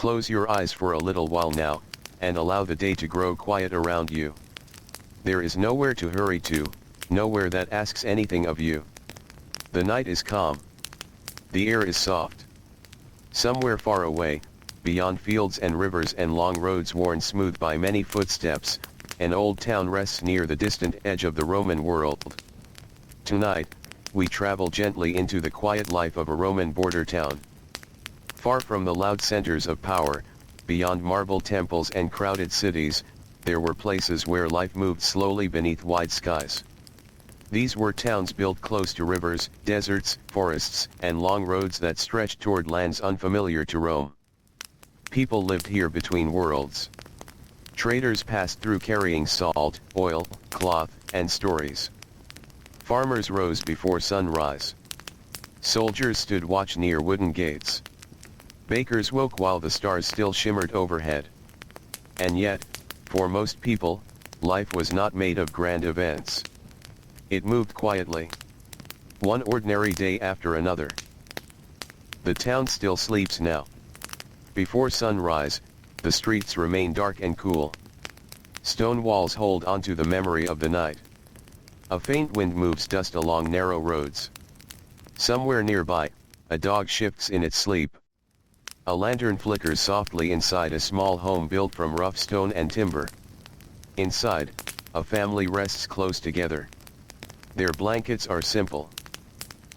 Close your eyes for a little while now, and allow the day to grow quiet around you. There is nowhere to hurry to, nowhere that asks anything of you. The night is calm. The air is soft. Somewhere far away, beyond fields and rivers and long roads worn smooth by many footsteps, an old town rests near the distant edge of the Roman world. Tonight, we travel gently into the quiet life of a Roman border town. Far from the loud centers of power, beyond marble temples and crowded cities, there were places where life moved slowly beneath wide skies. These were towns built close to rivers, deserts, forests, and long roads that stretched toward lands unfamiliar to Rome. People lived here between worlds. Traders passed through carrying salt, oil, cloth, and stories. Farmers rose before sunrise. Soldiers stood watch near wooden gates. Bakers woke while the stars still shimmered overhead. And yet, for most people, life was not made of grand events. It moved quietly. One ordinary day after another. The town still sleeps now. Before sunrise, the streets remain dark and cool. Stone walls hold onto the memory of the night. A faint wind moves dust along narrow roads. Somewhere nearby, a dog shifts in its sleep. A lantern flickers softly inside a small home built from rough stone and timber. Inside, a family rests close together. Their blankets are simple.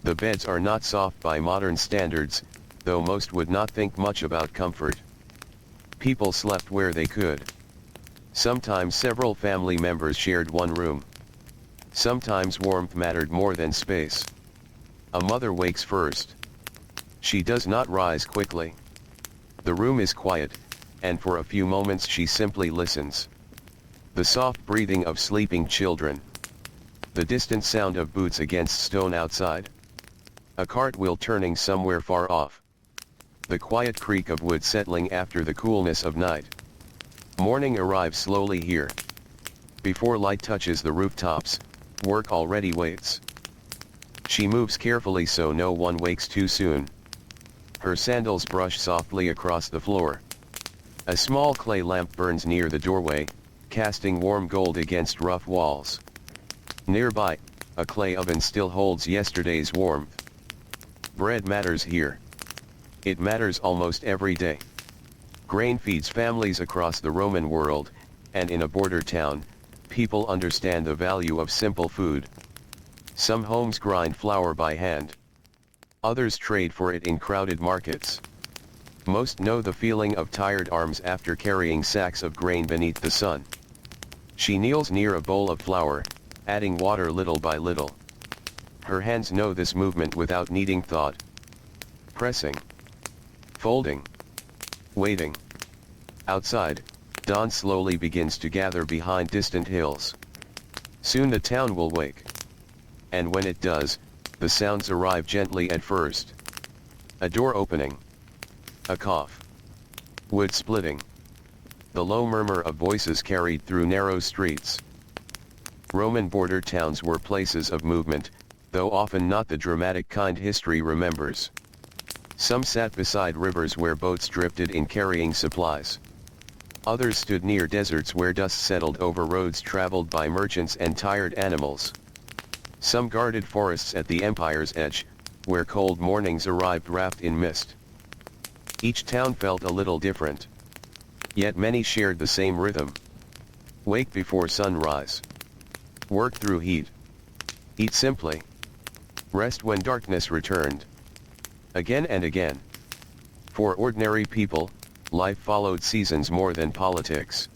The beds are not soft by modern standards, though most would not think much about comfort. People slept where they could. Sometimes several family members shared one room. Sometimes warmth mattered more than space. A mother wakes first. She does not rise quickly. The room is quiet, and for a few moments she simply listens. The soft breathing of sleeping children. The distant sound of boots against stone outside. A cartwheel turning somewhere far off. The quiet creak of wood settling after the coolness of night. Morning arrives slowly here. Before light touches the rooftops, work already waits. She moves carefully so no one wakes too soon. Her sandals brush softly across the floor. A small clay lamp burns near the doorway, casting warm gold against rough walls. Nearby, a clay oven still holds yesterday's warmth. Bread matters here. It matters almost every day. Grain feeds families across the Roman world, and in a border town, people understand the value of simple food. Some homes grind flour by hand. Others trade for it in crowded markets. Most know the feeling of tired arms after carrying sacks of grain beneath the sun. She kneels near a bowl of flour, adding water little by little. Her hands know this movement without needing thought. Pressing. Folding. Waiting. Outside, dawn slowly begins to gather behind distant hills. Soon the town will wake. And when it does, the sounds arrive gently at first. A door opening. A cough. Wood splitting. The low murmur of voices carried through narrow streets. Roman border towns were places of movement, though often not the dramatic kind history remembers. Some sat beside rivers where boats drifted in carrying supplies. Others stood near deserts where dust settled over roads traveled by merchants and tired animals. Some guarded forests at the empire's edge, where cold mornings arrived wrapped in mist. Each town felt a little different. Yet many shared the same rhythm. Wake before sunrise. Work through heat. Eat simply. Rest when darkness returned. Again and again. For ordinary people, life followed seasons more than politics.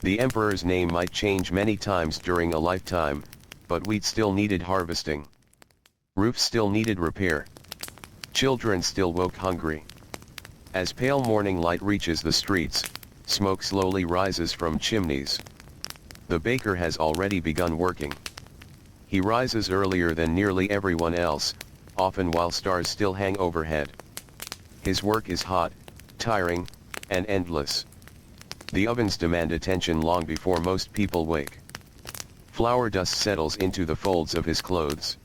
The emperor's name might change many times during a lifetime, but wheat still needed harvesting. Roofs still needed repair. Children still woke hungry. As pale morning light reaches the streets, smoke slowly rises from chimneys. The baker has already begun working. He rises earlier than nearly everyone else, often while stars still hang overhead. His work is hot, tiring, and endless. The ovens demand attention long before most people wake. Flour dust settles into the folds of his clothes.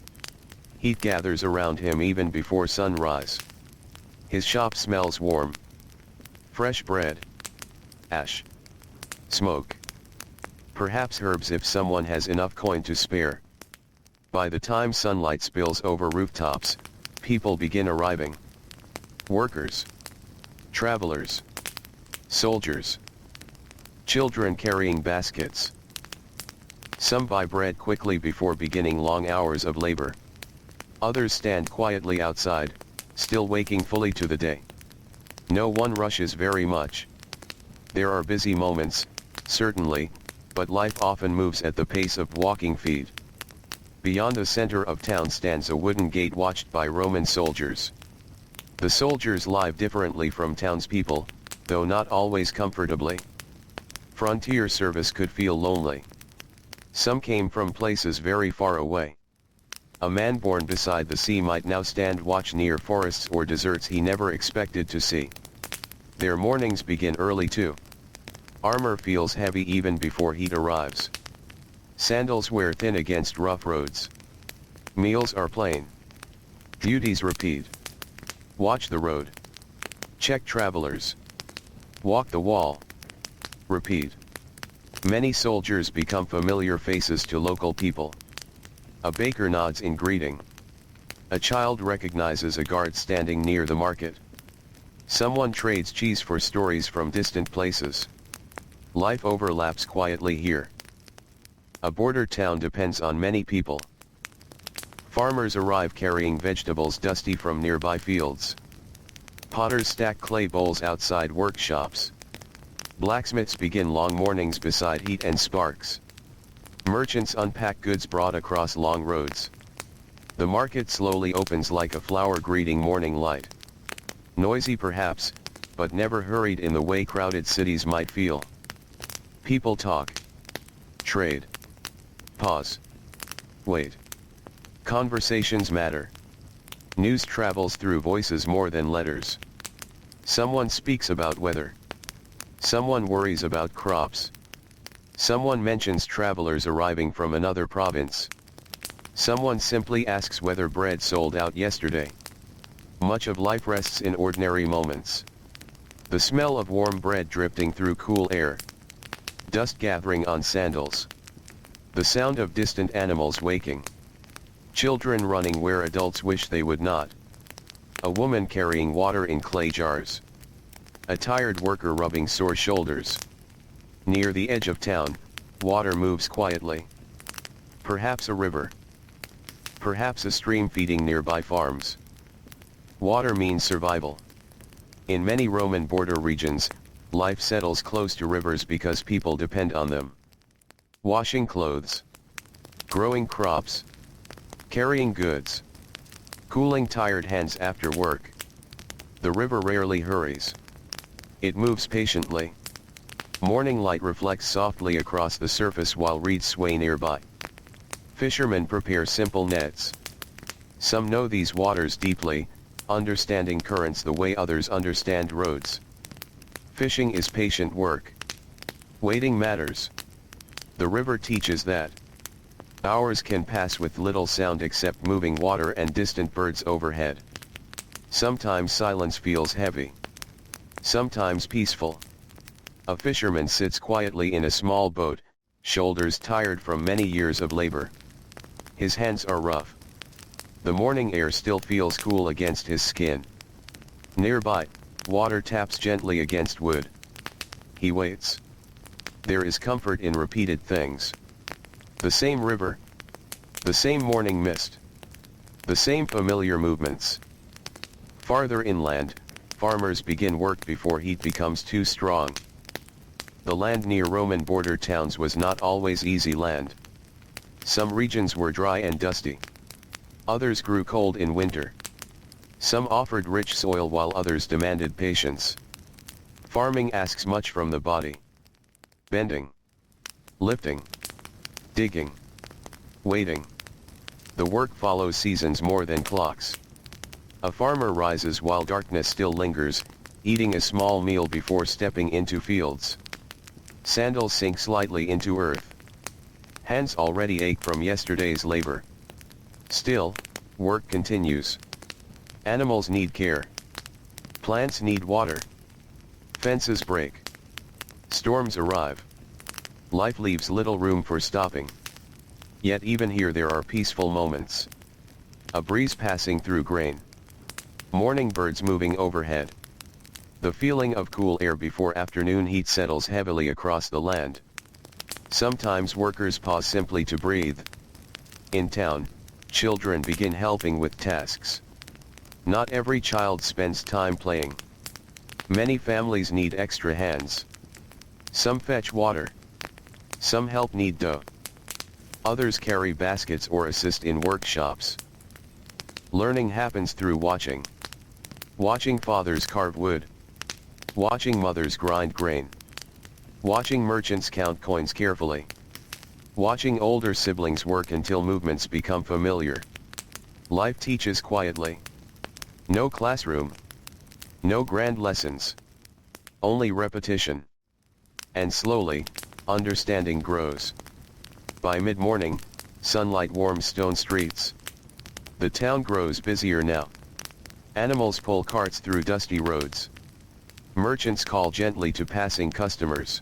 Heat gathers around him even before sunrise. His shop smells warm. Fresh bread. Ash. Smoke. Perhaps herbs if someone has enough coin to spare. By the time sunlight spills over rooftops, people begin arriving. Workers. Travelers. Soldiers. Children carrying baskets. Some buy bread quickly before beginning long hours of labor. Others stand quietly outside, still waking fully to the day. No one rushes very much. There are busy moments, certainly, but life often moves at the pace of walking feet. Beyond the center of town stands a wooden gate watched by Roman soldiers. The soldiers live differently from townspeople, though not always comfortably. Frontier service could feel lonely. Some came from places very far away. A man born beside the sea might now stand watch near forests or deserts he never expected to see. Their mornings begin early too. Armor feels heavy even before heat arrives. Sandals wear thin against rough roads. Meals are plain. Duties repeat. Watch the road. Check travelers. Walk the wall. Repeat. Many soldiers become familiar faces to local people. A baker nods in greeting. A child recognizes a guard standing near the market. Someone trades cheese for stories from distant places. Life overlaps quietly here. A border town depends on many people. Farmers arrive carrying vegetables dusty from nearby fields. Potters stack clay bowls outside workshops. Blacksmiths begin long mornings beside heat and sparks. Merchants unpack goods brought across long roads. The market slowly opens like a flower greeting morning light. Noisy perhaps, but never hurried in the way crowded cities might feel. People talk. Trade. Pause. Wait. Conversations matter. News travels through voices more than letters. Someone speaks about weather. Someone worries about crops. Someone mentions travelers arriving from another province. Someone simply asks whether bread sold out yesterday. Much of life rests in ordinary moments. The smell of warm bread drifting through cool air. Dust gathering on sandals. The sound of distant animals waking. Children running where adults wish they would not. A woman carrying water in clay jars. A tired worker rubbing sore shoulders. Near the edge of town, water moves quietly. Perhaps a river. Perhaps a stream feeding nearby farms. Water means survival. In many Roman border regions, life settles close to rivers because people depend on them. Washing clothes. Growing crops. Carrying goods. Cooling tired hands after work. The river rarely hurries. It moves patiently. Morning light reflects softly across the surface while reeds sway nearby. Fishermen prepare simple nets. Some know these waters deeply, understanding currents the way others understand roads. Fishing is patient work. Waiting matters. The river teaches that. Hours can pass with little sound except moving water and distant birds overhead. Sometimes silence feels heavy. Sometimes peaceful. A fisherman sits quietly in a small boat, shoulders tired from many years of labor. His hands are rough. The morning air still feels cool against his skin. Nearby, water taps gently against wood. He waits. There is comfort in repeated things. The same river. The same morning mist. The same familiar movements. Farther inland, farmers begin work before heat becomes too strong. The land near Roman border towns was not always easy land. Some regions were dry and dusty. Others grew cold in winter. Some offered rich soil while others demanded patience. Farming asks much from the body. Bending. Lifting. Digging. Waiting. The work follows seasons more than clocks. A farmer rises while darkness still lingers, eating a small meal before stepping into fields. Sandals sink slightly into earth. Hands already ache from yesterday's labor. Still, work continues. Animals need care. Plants need water. Fences break. Storms arrive. Life leaves little room for stopping. Yet even here there are peaceful moments. A breeze passing through grain. Morning birds moving overhead. The feeling of cool air before afternoon heat settles heavily across the land. Sometimes workers pause simply to breathe. In town, children begin helping with tasks. Not every child spends time playing. Many families need extra hands. Some fetch water. Some help knead dough. Others carry baskets or assist in workshops. Learning happens through watching. Watching fathers carve wood. Watching mothers grind grain. Watching merchants count coins carefully. Watching older siblings work until movements become familiar. Life teaches quietly. No classroom. No grand lessons. Only repetition. And slowly, understanding grows. By mid-morning, sunlight warms stone streets. The town grows busier now. Animals pull carts through dusty roads. Merchants call gently to passing customers.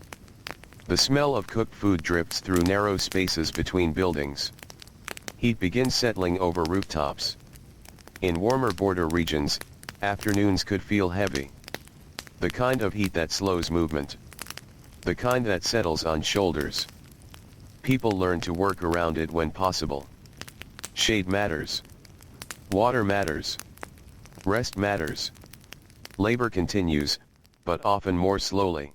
The smell of cooked food drifts through narrow spaces between buildings. Heat begins settling over rooftops. In warmer border regions, afternoons could feel heavy. The kind of heat that slows movement. The kind that settles on shoulders. People learn to work around it when possible. Shade matters. Water matters. Rest matters. Labor continues, but often more slowly.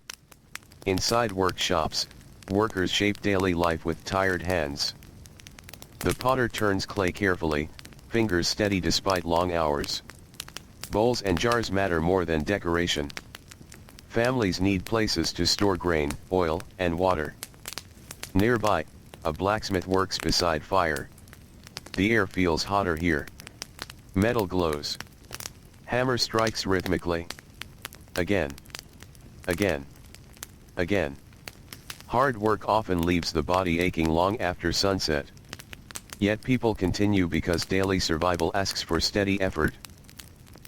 Inside workshops, workers shape daily life with tired hands. The potter turns clay carefully, fingers steady despite long hours. Bowls and jars matter more than decoration. Families need places to store grain, oil, and water. Nearby, a blacksmith works beside fire. The air feels hotter here. Metal glows. Hammer strikes rhythmically. Again. Again. Again. Hard work often leaves the body aching long after sunset. Yet people continue because daily survival asks for steady effort.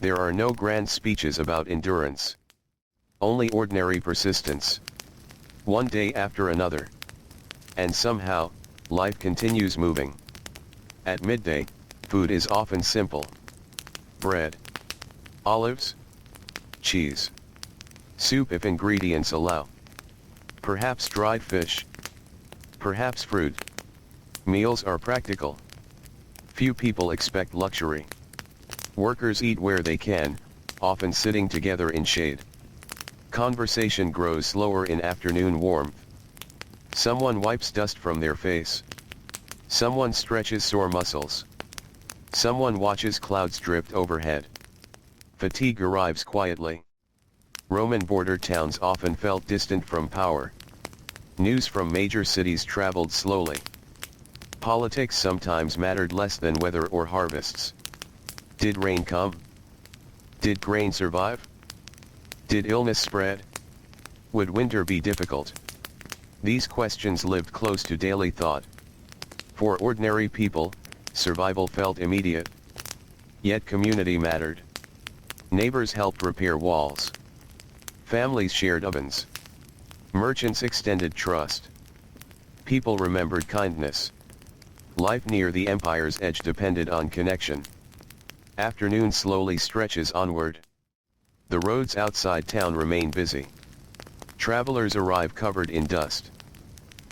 There are no grand speeches about endurance. Only ordinary persistence. One day after another. And somehow, life continues moving. At midday, food is often simple. Bread. Olives. Cheese. Soup if ingredients allow. Perhaps dried fish. Perhaps fruit. Meals are practical. Few people expect luxury. Workers eat where they can, often sitting together in shade. Conversation grows slower in afternoon warmth. Someone wipes dust from their face. Someone stretches sore muscles. Someone watches clouds drift overhead. Fatigue arrives quietly. Roman border towns often felt distant from power. News from major cities traveled slowly. Politics sometimes mattered less than weather or harvests. Did rain come? Did grain survive? Did illness spread? Would winter be difficult? These questions lived close to daily thought. For ordinary people, survival felt immediate. Yet community mattered. Neighbors helped repair walls. Families shared ovens. Merchants extended trust. People remembered kindness. Life near the empire's edge depended on connection. Afternoon slowly stretches onward. The roads outside town remain busy. Travelers arrive covered in dust.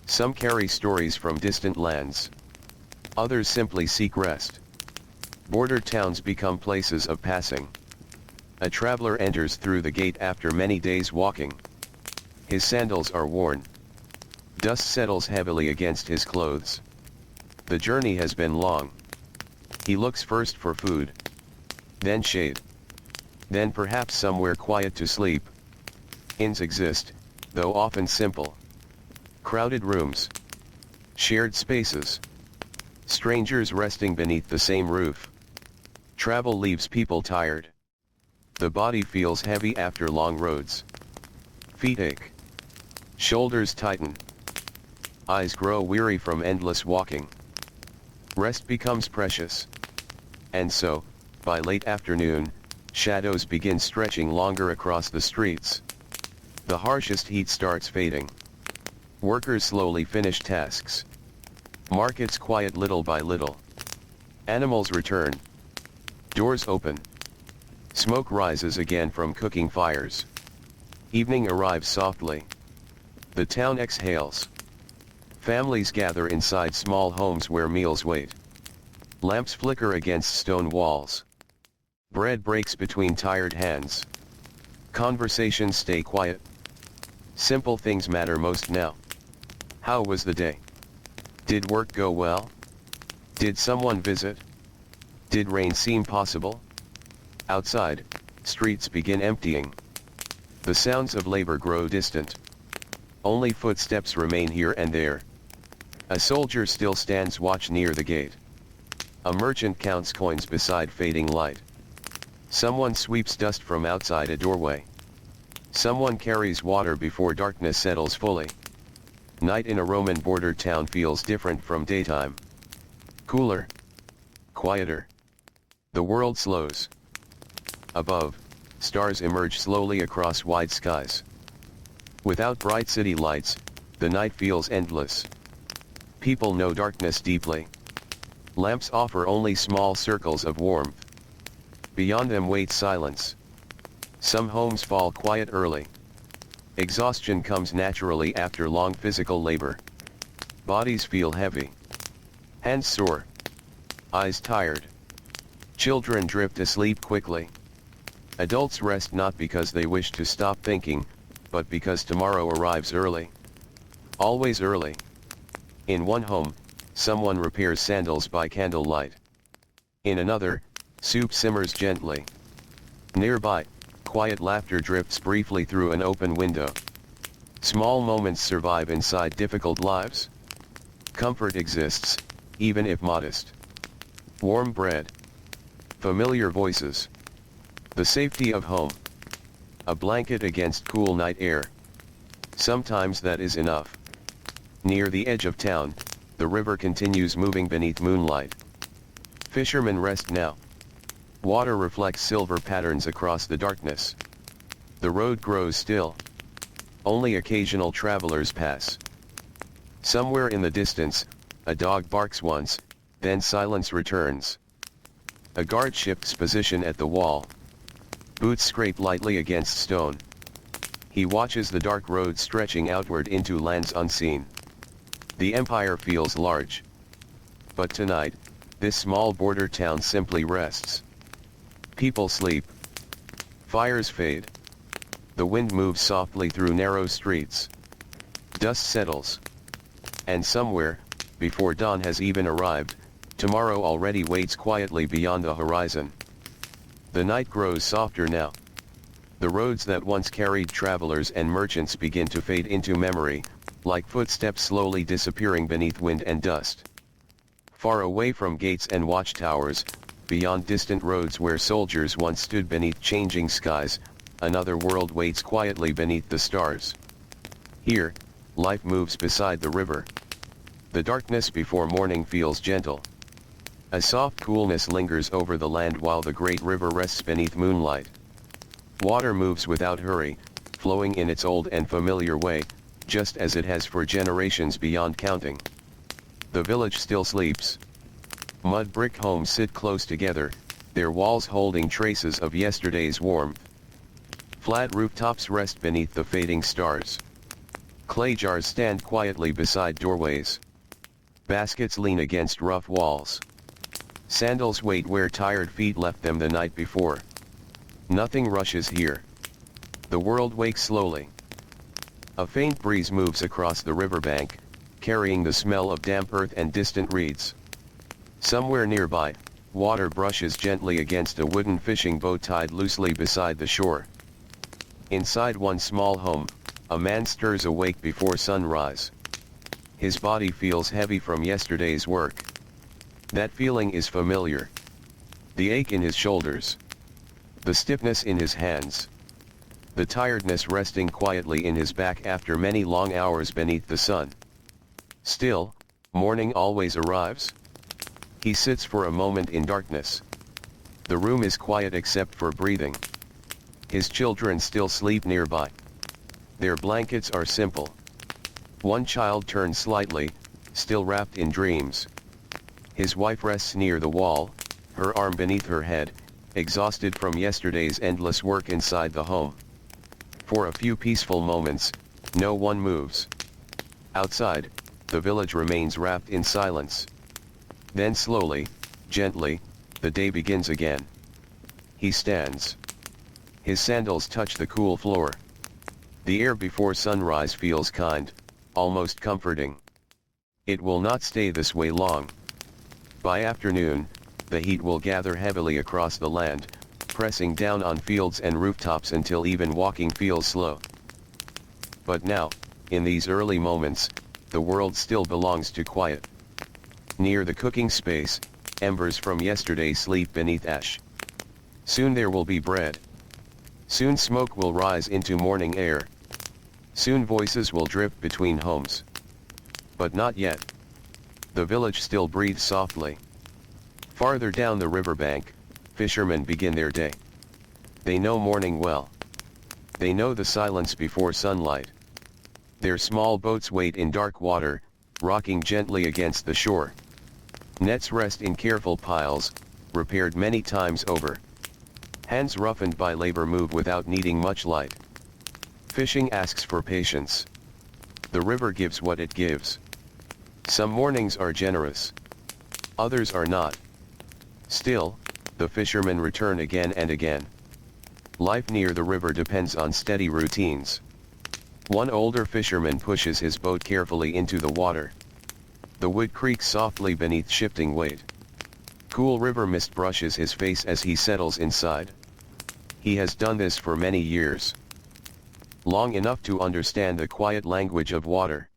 Some carry stories from distant lands. Others simply seek rest. Border towns become places of passing. A traveler enters through the gate after many days walking. His sandals are worn. Dust settles heavily against his clothes. The journey has been long. He looks first for food. Then shade. Then perhaps somewhere quiet to sleep. Inns exist, though often simple. Crowded rooms. Shared spaces. Strangers resting beneath the same roof. Travel leaves people tired. The body feels heavy after long roads. Feet ache. Shoulders tighten. Eyes grow weary from endless walking. Rest becomes precious. And so, by late afternoon, shadows begin stretching longer across the streets. The harshest heat starts fading. Workers slowly finish tasks. Markets quiet little by little. Animals return. Doors open. Smoke rises again from cooking fires. Evening arrives softly. The town exhales. Families gather inside small homes where meals wait. Lamps flicker against stone walls. Bread breaks between tired hands. Conversations stay quiet. Simple things matter most now. How was the day? Did work go well? Did someone visit? Did rain seem possible? Outside, streets begin emptying. The sounds of labor grow distant. Only footsteps remain here and there. A soldier still stands watch near the gate. A merchant counts coins beside fading light. Someone sweeps dust from outside a doorway. Someone carries water before darkness settles fully. Night in a Roman border town feels different from daytime. Cooler. Quieter. The world slows. Above, stars emerge slowly across wide skies. Without bright city lights, the night feels endless. People know darkness deeply. Lamps offer only small circles of warmth. Beyond them waits silence. Some homes fall quiet early. Exhaustion comes naturally after long physical labor. Bodies feel heavy. Hands sore. Eyes tired. Children drift asleep quickly. Adults rest not because they wish to stop thinking, but because tomorrow arrives early. Always early. In one home, someone repairs sandals by candlelight. In another, soup simmers gently. Nearby, quiet laughter drifts briefly through an open window. Small moments survive inside difficult lives. Comfort exists, even if modest. Warm bread. Familiar voices. The safety of home. A blanket against cool night air. Sometimes that is enough. Near the edge of town, the river continues moving beneath moonlight. Fishermen rest now. Water reflects silver patterns across the darkness. The road grows still. Only occasional travelers pass. Somewhere in the distance, a dog barks once, then silence returns. A guard shifts position at the wall. Boots scrape lightly against stone. He watches the dark road stretching outward into lands unseen. The empire feels large. But tonight, this small border town simply rests. People sleep. Fires fade. The wind moves softly through narrow streets. Dust settles. And somewhere, before dawn has even arrived, tomorrow already waits quietly beyond the horizon. The night grows softer now. The roads that once carried travelers and merchants begin to fade into memory, like footsteps slowly disappearing beneath wind and dust. Far away from gates and watchtowers, beyond distant roads where soldiers once stood beneath changing skies, another world waits quietly beneath the stars. Here, life moves beside the river. The darkness before morning feels gentle. A soft coolness lingers over the land while the great river rests beneath moonlight. Water moves without hurry, flowing in its old and familiar way, just as it has for generations beyond counting. The village still sleeps. Mud brick homes sit close together, their walls holding traces of yesterday's warmth. Flat rooftops rest beneath the fading stars. Clay jars stand quietly beside doorways. Baskets lean against rough walls. Sandals wait where tired feet left them the night before. Nothing rushes here. The world wakes slowly. A faint breeze moves across the riverbank, carrying the smell of damp earth and distant reeds. Somewhere nearby, water brushes gently against a wooden fishing boat tied loosely beside the shore. Inside one small home, a man stirs awake before sunrise. His body feels heavy from yesterday's work. That feeling is familiar. The ache in his shoulders. The stiffness in his hands. The tiredness resting quietly in his back after many long hours beneath the sun. Still, morning always arrives. He sits for a moment in darkness. The room is quiet except for breathing. His children still sleep nearby. Their blankets are simple. One child turns slightly, still wrapped in dreams. His wife rests near the wall, her arm beneath her head, exhausted from yesterday's endless work inside the home. For a few peaceful moments, no one moves. Outside, the village remains wrapped in silence. Then slowly, gently, the day begins again. He stands. His sandals touch the cool floor. The air before sunrise feels kind, almost comforting. It will not stay this way long. By afternoon, the heat will gather heavily across the land, pressing down on fields and rooftops until even walking feels slow. But now, in these early moments, the world still belongs to quiet. Near the cooking space, embers from yesterday sleep beneath ash. Soon there will be bread. Soon smoke will rise into morning air. Soon voices will drift between homes. But not yet. The village still breathes softly. Farther down the riverbank, fishermen begin their day. They know morning well. They know the silence before sunlight. Their small boats wait in dark water, rocking gently against the shore. Nets rest in careful piles, repaired many times over. Hands roughened by labor move without needing much light. Fishing asks for patience. The river gives what it gives. Some mornings are generous. Others are not. Still, the fishermen return again and again. Life near the river depends on steady routines. One older fisherman pushes his boat carefully into the water. The wood creaks softly beneath shifting weight. Cool river mist brushes his face as he settles inside. He has done this for many years. Long enough to understand the quiet language of water.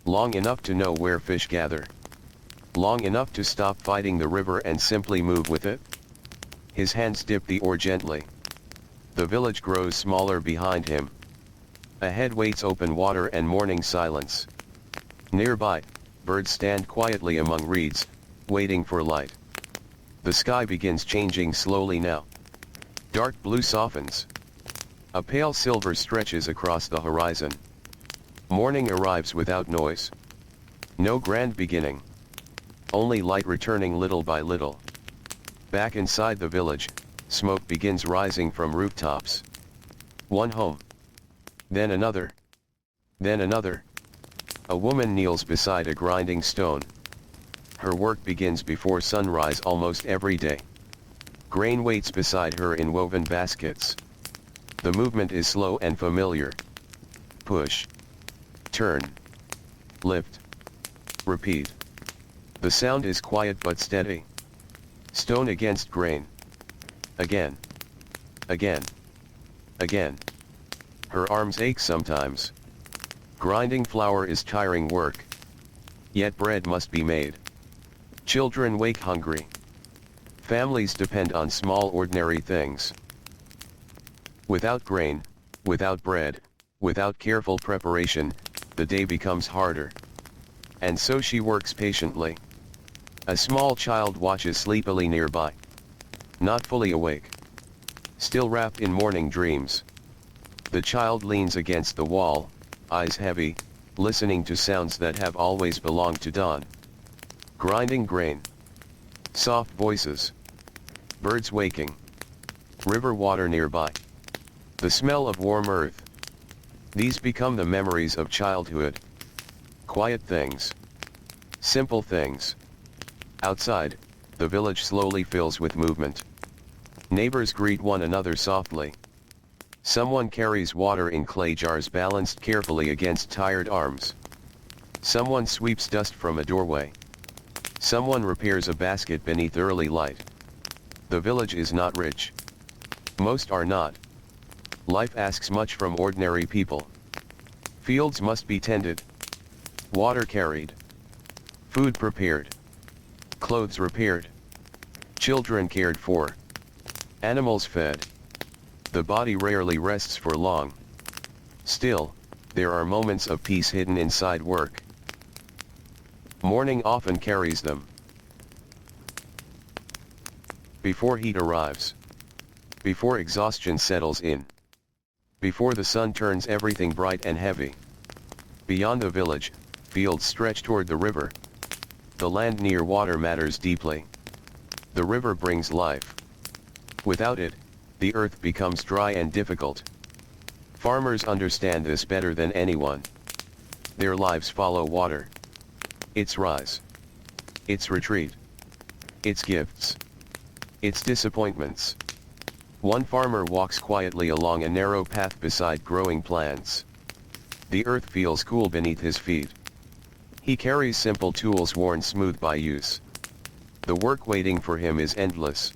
Long enough to know where fish gather. Long enough to stop fighting the river and simply move with it. His hands dip the oar gently. The village grows smaller behind him. Ahead waits open water and morning silence. Nearby, birds stand quietly among reeds, waiting for light. The sky begins changing slowly now. Dark blue softens. A pale silver stretches across the horizon. Morning arrives without noise. No grand beginning. Only light returning little by little. Back inside the village, smoke begins rising from rooftops. One home. Then another. Then another. A woman kneels beside a grinding stone. Her work begins before sunrise almost every day. Grain waits beside her in woven baskets. The movement is slow and familiar. Push. Turn. Lift. Repeat. The sound is quiet but steady. Stone against grain. Again. Again. Again. Her arms ache sometimes. Grinding flour is tiring work. Yet bread must be made. Children wake hungry. Families depend on small ordinary things. Without grain, without bread, without careful preparation, the day becomes harder. And so she works patiently. A small child watches sleepily nearby. Not fully awake. Still wrapped in morning dreams. The child leans against the wall, eyes heavy, listening to sounds that have always belonged to dawn. Grinding grain. Soft voices. Birds waking. River water nearby. The smell of warm earth. These become the memories of childhood. Quiet things. Simple things. Outside, the village slowly fills with movement. Neighbors greet one another softly. Someone carries water in clay jars balanced carefully against tired arms. Someone sweeps dust from a doorway. Someone repairs a basket beneath early light. The village is not rich. Most are not. Life asks much from ordinary people. Fields must be tended. Water carried. Food prepared. Clothes repaired. Children cared for. Animals fed. The body rarely rests for long. Still, there are moments of peace hidden inside work. Morning often carries them. Before heat arrives. Before exhaustion settles in. Before the sun turns everything bright and heavy. Beyond the village, fields stretch toward the river. The land near water matters deeply. The river brings life. Without it, the earth becomes dry and difficult. Farmers understand this better than anyone. Their lives follow water. Its rise. Its retreat. Its gifts. Its disappointments. One farmer walks quietly along a narrow path beside growing plants. The earth feels cool beneath his feet. He carries simple tools worn smooth by use. The work waiting for him is endless.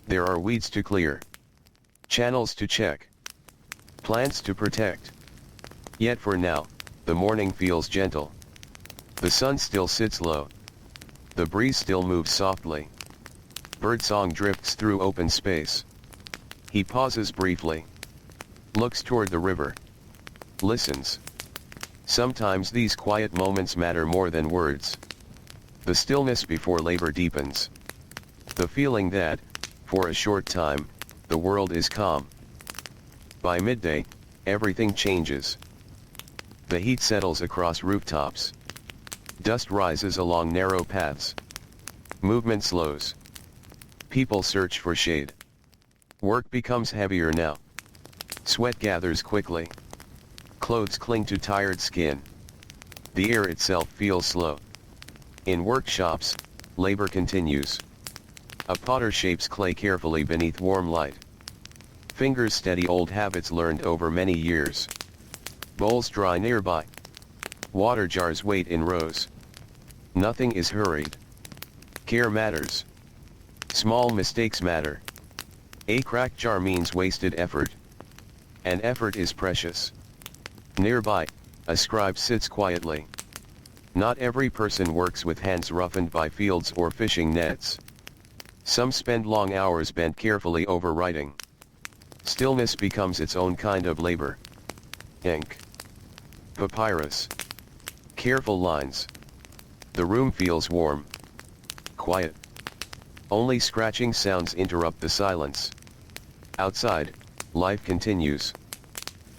There are weeds to clear. Channels to check. Plants to protect. Yet for now, the morning feels gentle. The sun still sits low. The breeze still moves softly. Birdsong drifts through open space. He pauses briefly. Looks toward the river. Listens. Sometimes these quiet moments matter more than words. The stillness before labor deepens. The feeling that, for a short time, the world is calm. By midday, everything changes. The heat settles across rooftops. Dust rises along narrow paths. Movement slows. People search for shade. Work becomes heavier now. Sweat gathers quickly. Clothes cling to tired skin. The air itself feels slow. In workshops, labor continues. A potter shapes clay carefully beneath warm light. Fingers steady old habits learned over many years. Bowls dry nearby. Water jars wait in rows. Nothing is hurried. Care matters. Small mistakes matter. A cracked jar means wasted effort. And effort is precious. Nearby, a scribe sits quietly. Not every person works with hands roughened by fields or fishing nets. Some spend long hours bent carefully over writing. Stillness becomes its own kind of labor. Ink. Papyrus. Careful lines. The room feels warm. Quiet. Only scratching sounds interrupt the silence. Outside, life continues.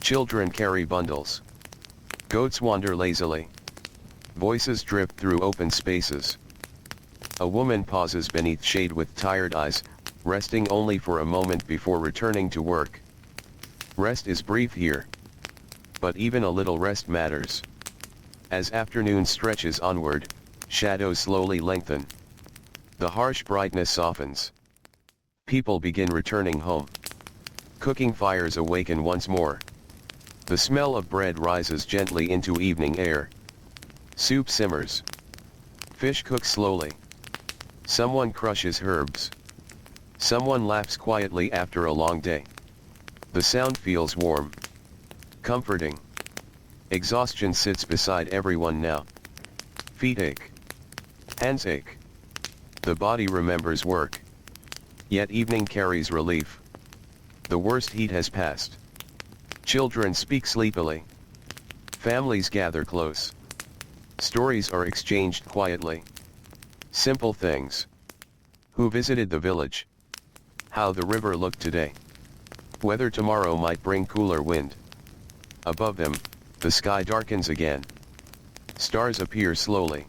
Children carry bundles. Goats wander lazily. Voices drift through open spaces. A woman pauses beneath shade with tired eyes, resting only for a moment before returning to work. Rest is brief here. But even a little rest matters. As afternoon stretches onward, shadows slowly lengthen. The harsh brightness softens. People begin returning home. Cooking fires awaken once more. The smell of bread rises gently into evening air. Soup simmers. Fish cooks slowly. Someone crushes herbs. Someone laughs quietly after a long day. The sound feels warm. Comforting. Exhaustion sits beside everyone now. Feet ache. Hands ache. The body remembers work. Yet evening carries relief. The worst heat has passed. Children speak sleepily. Families gather close. Stories are exchanged quietly. Simple things. Who visited the village? How the river looked today. Whether tomorrow might bring cooler wind. Above them, the sky darkens again. Stars appear slowly.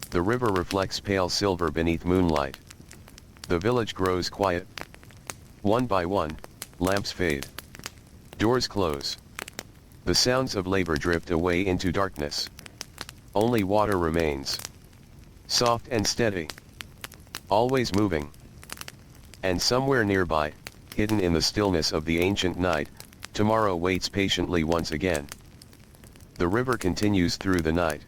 The river reflects pale silver beneath moonlight. The village grows quiet. One by one, lamps fade. Doors close. The sounds of labor drift away into darkness. Only water remains. Soft and steady. Always moving. And somewhere nearby, hidden in the stillness of the ancient night, tomorrow waits patiently once again. The river continues through the night.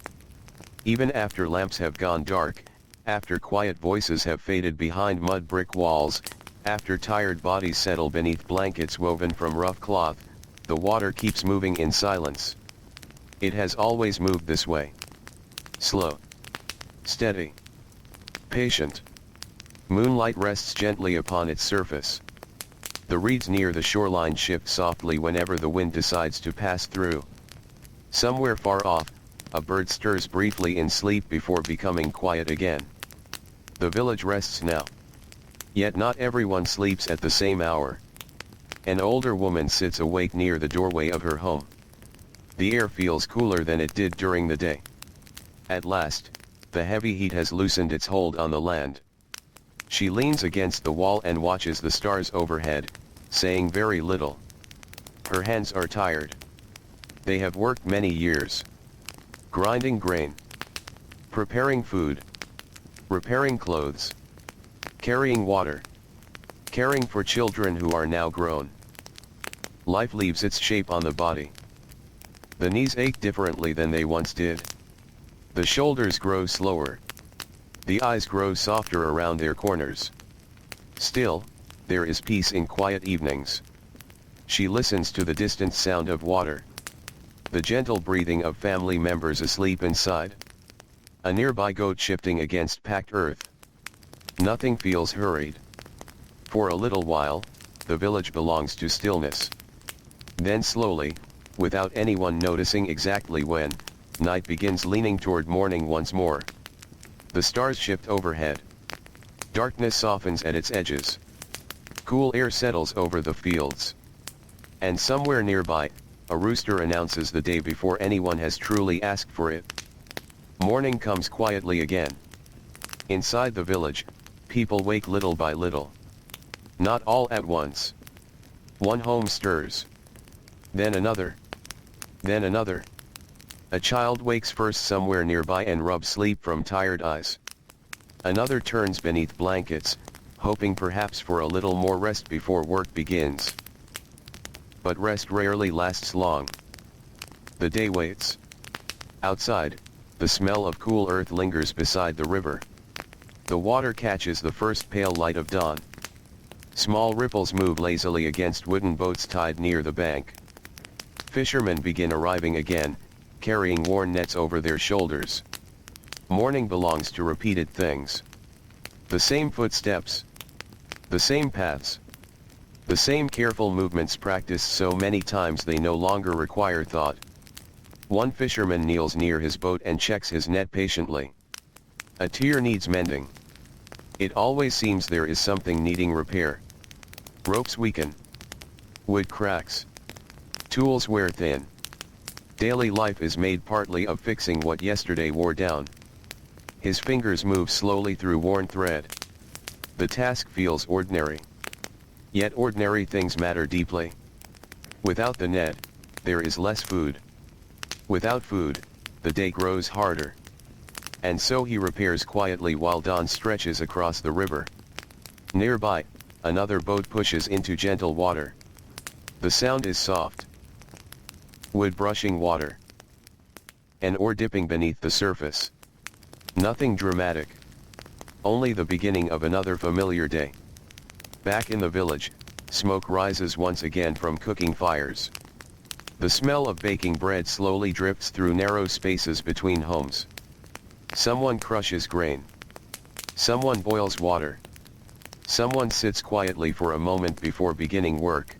Even after lamps have gone dark, after quiet voices have faded behind mud brick walls, after tired bodies settle beneath blankets woven from rough cloth, the water keeps moving in silence. It has always moved this way. Slow. Steady. Patient. Moonlight rests gently upon its surface. The reeds near the shoreline shift softly whenever the wind decides to pass through. Somewhere far off, a bird stirs briefly in sleep before becoming quiet again. The village rests now. Yet not everyone sleeps at the same hour. An older woman sits awake near the doorway of her home. The air feels cooler than it did during the day. At last, the heavy heat has loosened its hold on the land. She leans against the wall and watches the stars overhead, saying very little. Her hands are tired. They have worked many years. Grinding grain. Preparing food. Repairing clothes. Carrying water. Caring for children who are now grown. Life leaves its shape on the body. The knees ache differently than they once did. The shoulders grow slower. The eyes grow softer around their corners. Still, there is peace in quiet evenings. She listens to the distant sound of water. The gentle breathing of family members asleep inside. A nearby goat shifting against packed earth. Nothing feels hurried. For a little while, the village belongs to stillness. Then slowly, without anyone noticing exactly when, night begins leaning toward morning once more. The stars shift overhead. Darkness softens at its edges. Cool air settles over the fields. And somewhere nearby, a rooster announces the day before anyone has truly asked for it. Morning comes quietly again. Inside the village, people wake little by little. Not all at once. One home stirs. Then another. Then another. A child wakes first somewhere nearby and rubs sleep from tired eyes. Another turns beneath blankets, hoping perhaps for a little more rest before work begins. But rest rarely lasts long. The day waits. Outside, the smell of cool earth lingers beside the river. The water catches the first pale light of dawn. Small ripples move lazily against wooden boats tied near the bank. Fishermen begin arriving again, carrying worn nets over their shoulders. Morning belongs to repeated things. The same footsteps. The same paths. The same careful movements practiced so many times they no longer require thought. One fisherman kneels near his boat and checks his net patiently. A tier needs mending. It always seems there is something needing repair. Ropes weaken. Wood cracks. Tools wear thin. Daily life is made partly of fixing what yesterday wore down. His fingers move slowly through worn thread. The task feels ordinary. Yet ordinary things matter deeply. Without the net, there is less food. Without food, the day grows harder. And so he repairs quietly while dawn stretches across the river. Nearby, another boat pushes into gentle water. The sound is soft. Wood brushing water. An oar dipping beneath the surface. Nothing dramatic. Only the beginning of another familiar day. Back in the village, smoke rises once again from cooking fires. The smell of baking bread slowly drifts through narrow spaces between homes. Someone crushes grain. Someone boils water. Someone sits quietly for a moment before beginning work.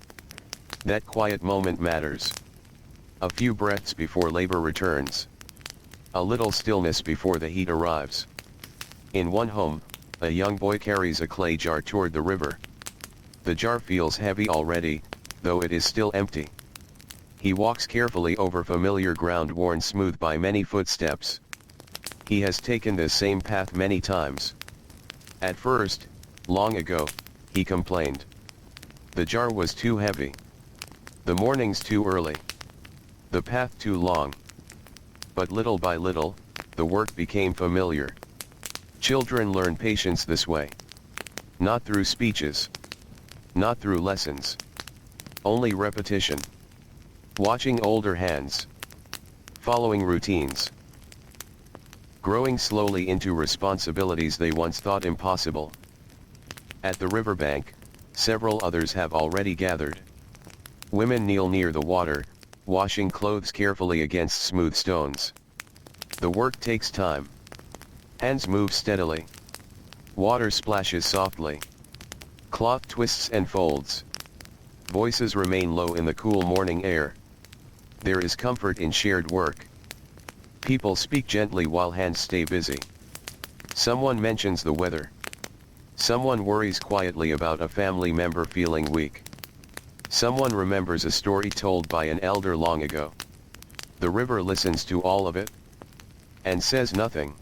That quiet moment matters. A few breaths before labor returns. A little stillness before the heat arrives. In one home, a young boy carries a clay jar toward the river. The jar feels heavy already, though it is still empty. He walks carefully over familiar ground worn smooth by many footsteps. He has taken this same path many times. At first, long ago, he complained. The jar was too heavy. The mornings too early. The path too long. But little by little, the work became familiar. Children learn patience this way. Not through speeches. Not through lessons. Only repetition. Watching older hands. Following routines. Growing slowly into responsibilities they once thought impossible. At the riverbank, several others have already gathered. Women kneel near the water, washing clothes carefully against smooth stones. The work takes time. Hands move steadily. Water splashes softly. Cloth twists and folds. Voices remain low in the cool morning air. There is comfort in shared work. People speak gently while hands stay busy. Someone mentions the weather. Someone worries quietly about a family member feeling weak. Someone remembers a story told by an elder long ago. The river listens to all of it and says nothing.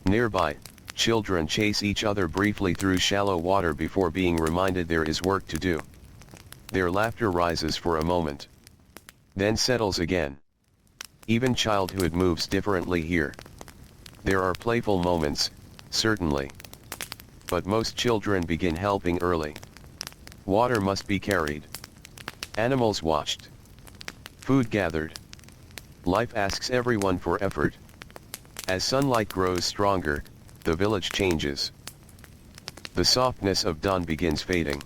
Nearby, children chase each other briefly through shallow water before being reminded there is work to do. Their laughter rises for a moment, then settles again. Even childhood moves differently here. There are playful moments, certainly. But most children begin helping early. Water must be carried. Animals watched. Food gathered. Life asks everyone for effort. As sunlight grows stronger, the village changes. The softness of dawn begins fading.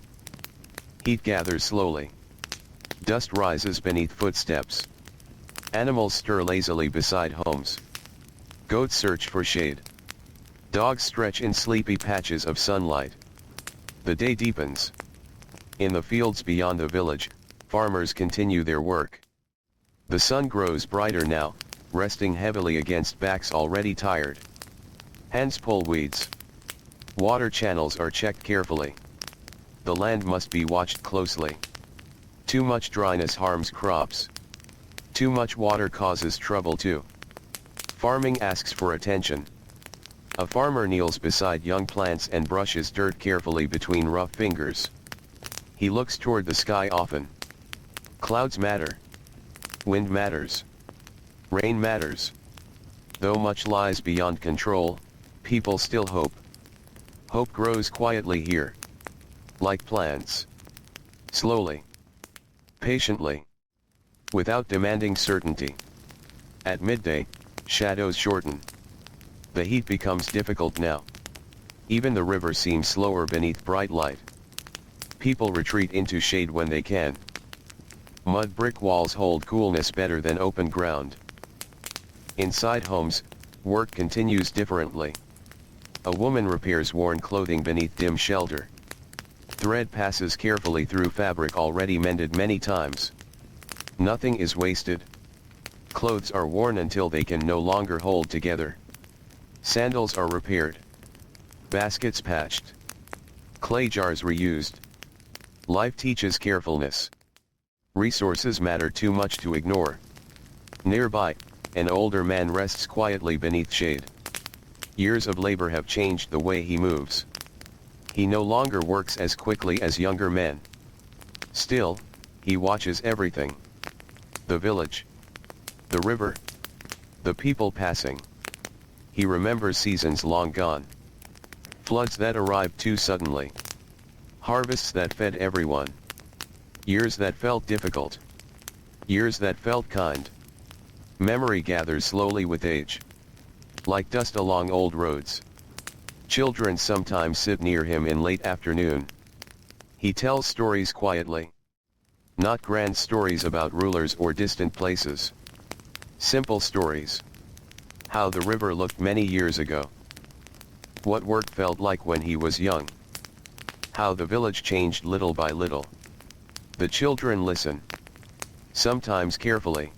Heat gathers slowly. Dust rises beneath footsteps. Animals stir lazily beside homes. Goats search for shade. Dogs stretch in sleepy patches of sunlight. The day deepens. In the fields beyond the village, farmers continue their work. The sun grows brighter now, resting heavily against backs already tired. Hands pull weeds. Water channels are checked carefully. The land must be watched closely. Too much dryness harms crops. Too much water causes trouble too. Farming asks for attention. A farmer kneels beside young plants and brushes dirt carefully between rough fingers. He looks toward the sky often. Clouds matter. Wind matters. Rain matters. Though much lies beyond control, people still hope. Hope grows quietly here. Like plants. Slowly. Patiently. Without demanding certainty. At midday, shadows shorten. The heat becomes difficult now. Even the river seems slower beneath bright light. People retreat into shade when they can. Mud brick walls hold coolness better than open ground. Inside homes, work continues differently. A woman repairs worn clothing beneath dim shelter. Thread passes carefully through fabric already mended many times. Nothing is wasted. Clothes are worn until they can no longer hold together. Sandals are repaired. Baskets patched. Clay jars reused. Life teaches carefulness. Resources matter too much to ignore. Nearby, an older man rests quietly beneath shade. Years of labor have changed the way he moves. He no longer works as quickly as younger men. Still, he watches everything. The village. The river. The people passing. He remembers seasons long gone. Floods that arrived too suddenly. Harvests that fed everyone. Years that felt difficult. Years that felt kind. Memory gathers slowly with age. Like dust along old roads. Children sometimes sit near him in late afternoon. He tells stories quietly. Not grand stories about rulers or distant places. Simple stories. How the river looked many years ago. What work felt like when he was young. How the village changed little by little. The children listen. Sometimes carefully.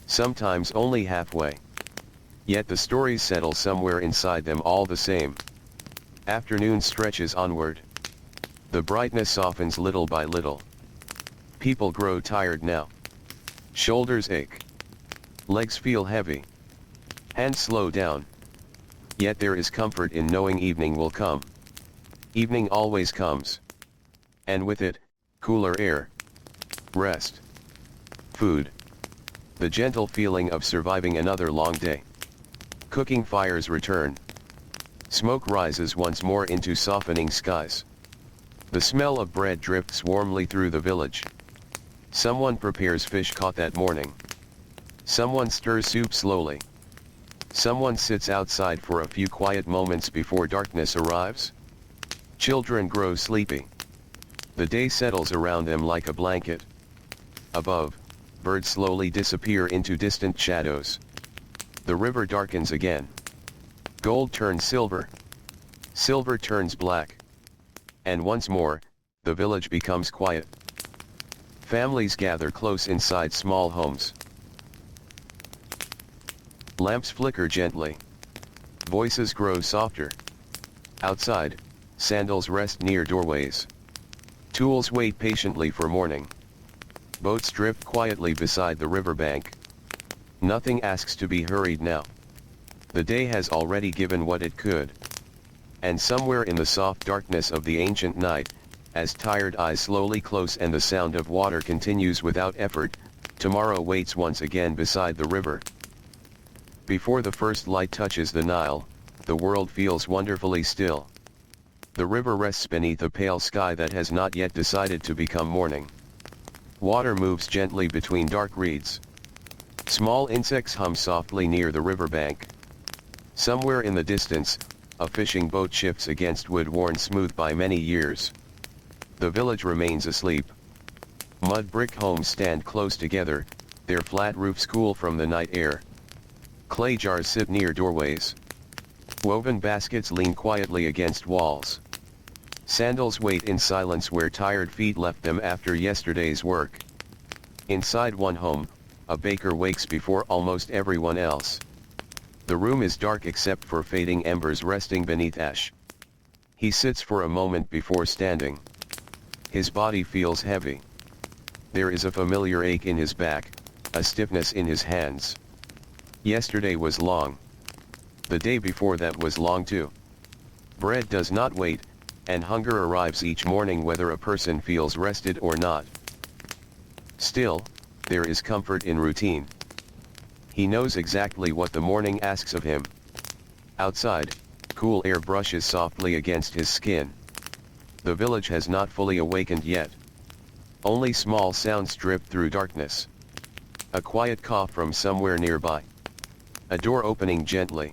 Sometimes only halfway. Yet the stories settle somewhere inside them all the same. Afternoon stretches onward. The brightness softens little by little. People grow tired now. Shoulders ache. Legs feel heavy. Hands slow down. Yet there is comfort in knowing evening will come. Evening always comes. And with it, cooler air. Rest. Food. The gentle feeling of surviving another long day. Cooking fires return. Smoke rises once more into softening skies. The smell of bread drifts warmly through the village. Someone prepares fish caught that morning. Someone stirs soup slowly. Someone sits outside for a few quiet moments before darkness arrives. Children grow sleepy. The day settles around them like a blanket. Above, birds slowly disappear into distant shadows. The river darkens again. Gold turns silver. Silver turns black. And once more, the village becomes quiet. Families gather close inside small homes. Lamps flicker gently. Voices grow softer. Outside, sandals rest near doorways. Tools wait patiently for morning. Boats drift quietly beside the riverbank. Nothing asks to be hurried now. The day has already given what it could. And somewhere in the soft darkness of the ancient night, as tired eyes slowly close and the sound of water continues without effort, tomorrow waits once again beside the river. Before the first light touches the Nile, the world feels wonderfully still. The river rests beneath a pale sky that has not yet decided to become morning. Water moves gently between dark reeds. Small insects hum softly near the riverbank. Somewhere in the distance, a fishing boat shifts against wood worn smooth by many years. The village remains asleep. Mud brick homes stand close together, their flat roofs cool from the night air. Clay jars sit near doorways. Woven baskets lean quietly against walls. Sandals wait in silence where tired feet left them after yesterday's work. Inside one home, a baker wakes before almost everyone else. The room is dark except for fading embers resting beneath ash. He sits for a moment before standing. His body feels heavy. There is a familiar ache in his back, a stiffness in his hands. Yesterday was long. The day before that was long too. Bread does not wait, and hunger arrives each morning whether a person feels rested or not. Still, there is comfort in routine. He knows exactly what the morning asks of him. Outside, cool air brushes softly against his skin. The village has not fully awakened yet. Only small sounds drip through darkness. A quiet cough from somewhere nearby. A door opening gently.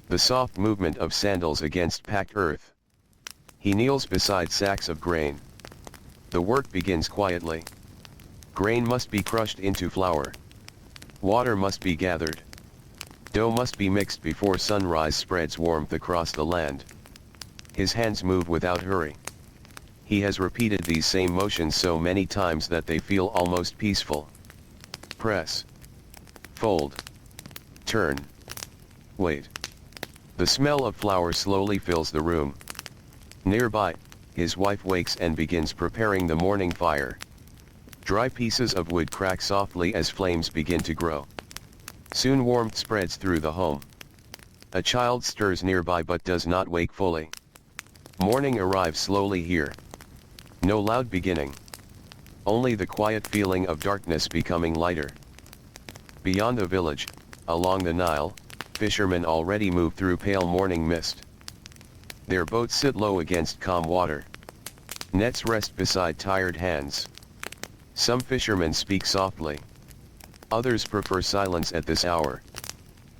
The soft movement of sandals against packed earth. He kneels beside sacks of grain. The work begins quietly. Grain must be crushed into flour. Water must be gathered. Dough must be mixed before sunrise spreads warmth across the land. His hands move without hurry. He has repeated these same motions so many times that they feel almost peaceful. Press. Fold. Turn. Wait. The smell of flour slowly fills the room. Nearby, his wife wakes and begins preparing the morning fire. Dry pieces of wood crack softly as flames begin to grow. Soon warmth spreads through the home. A child stirs nearby but does not wake fully. Morning arrives slowly here. No loud beginning. Only the quiet feeling of darkness becoming lighter. Beyond the village, along the Nile, fishermen already move through pale morning mist. Their boats sit low against calm water. Nets rest beside tired hands. Some fishermen speak softly. Others prefer silence at this hour.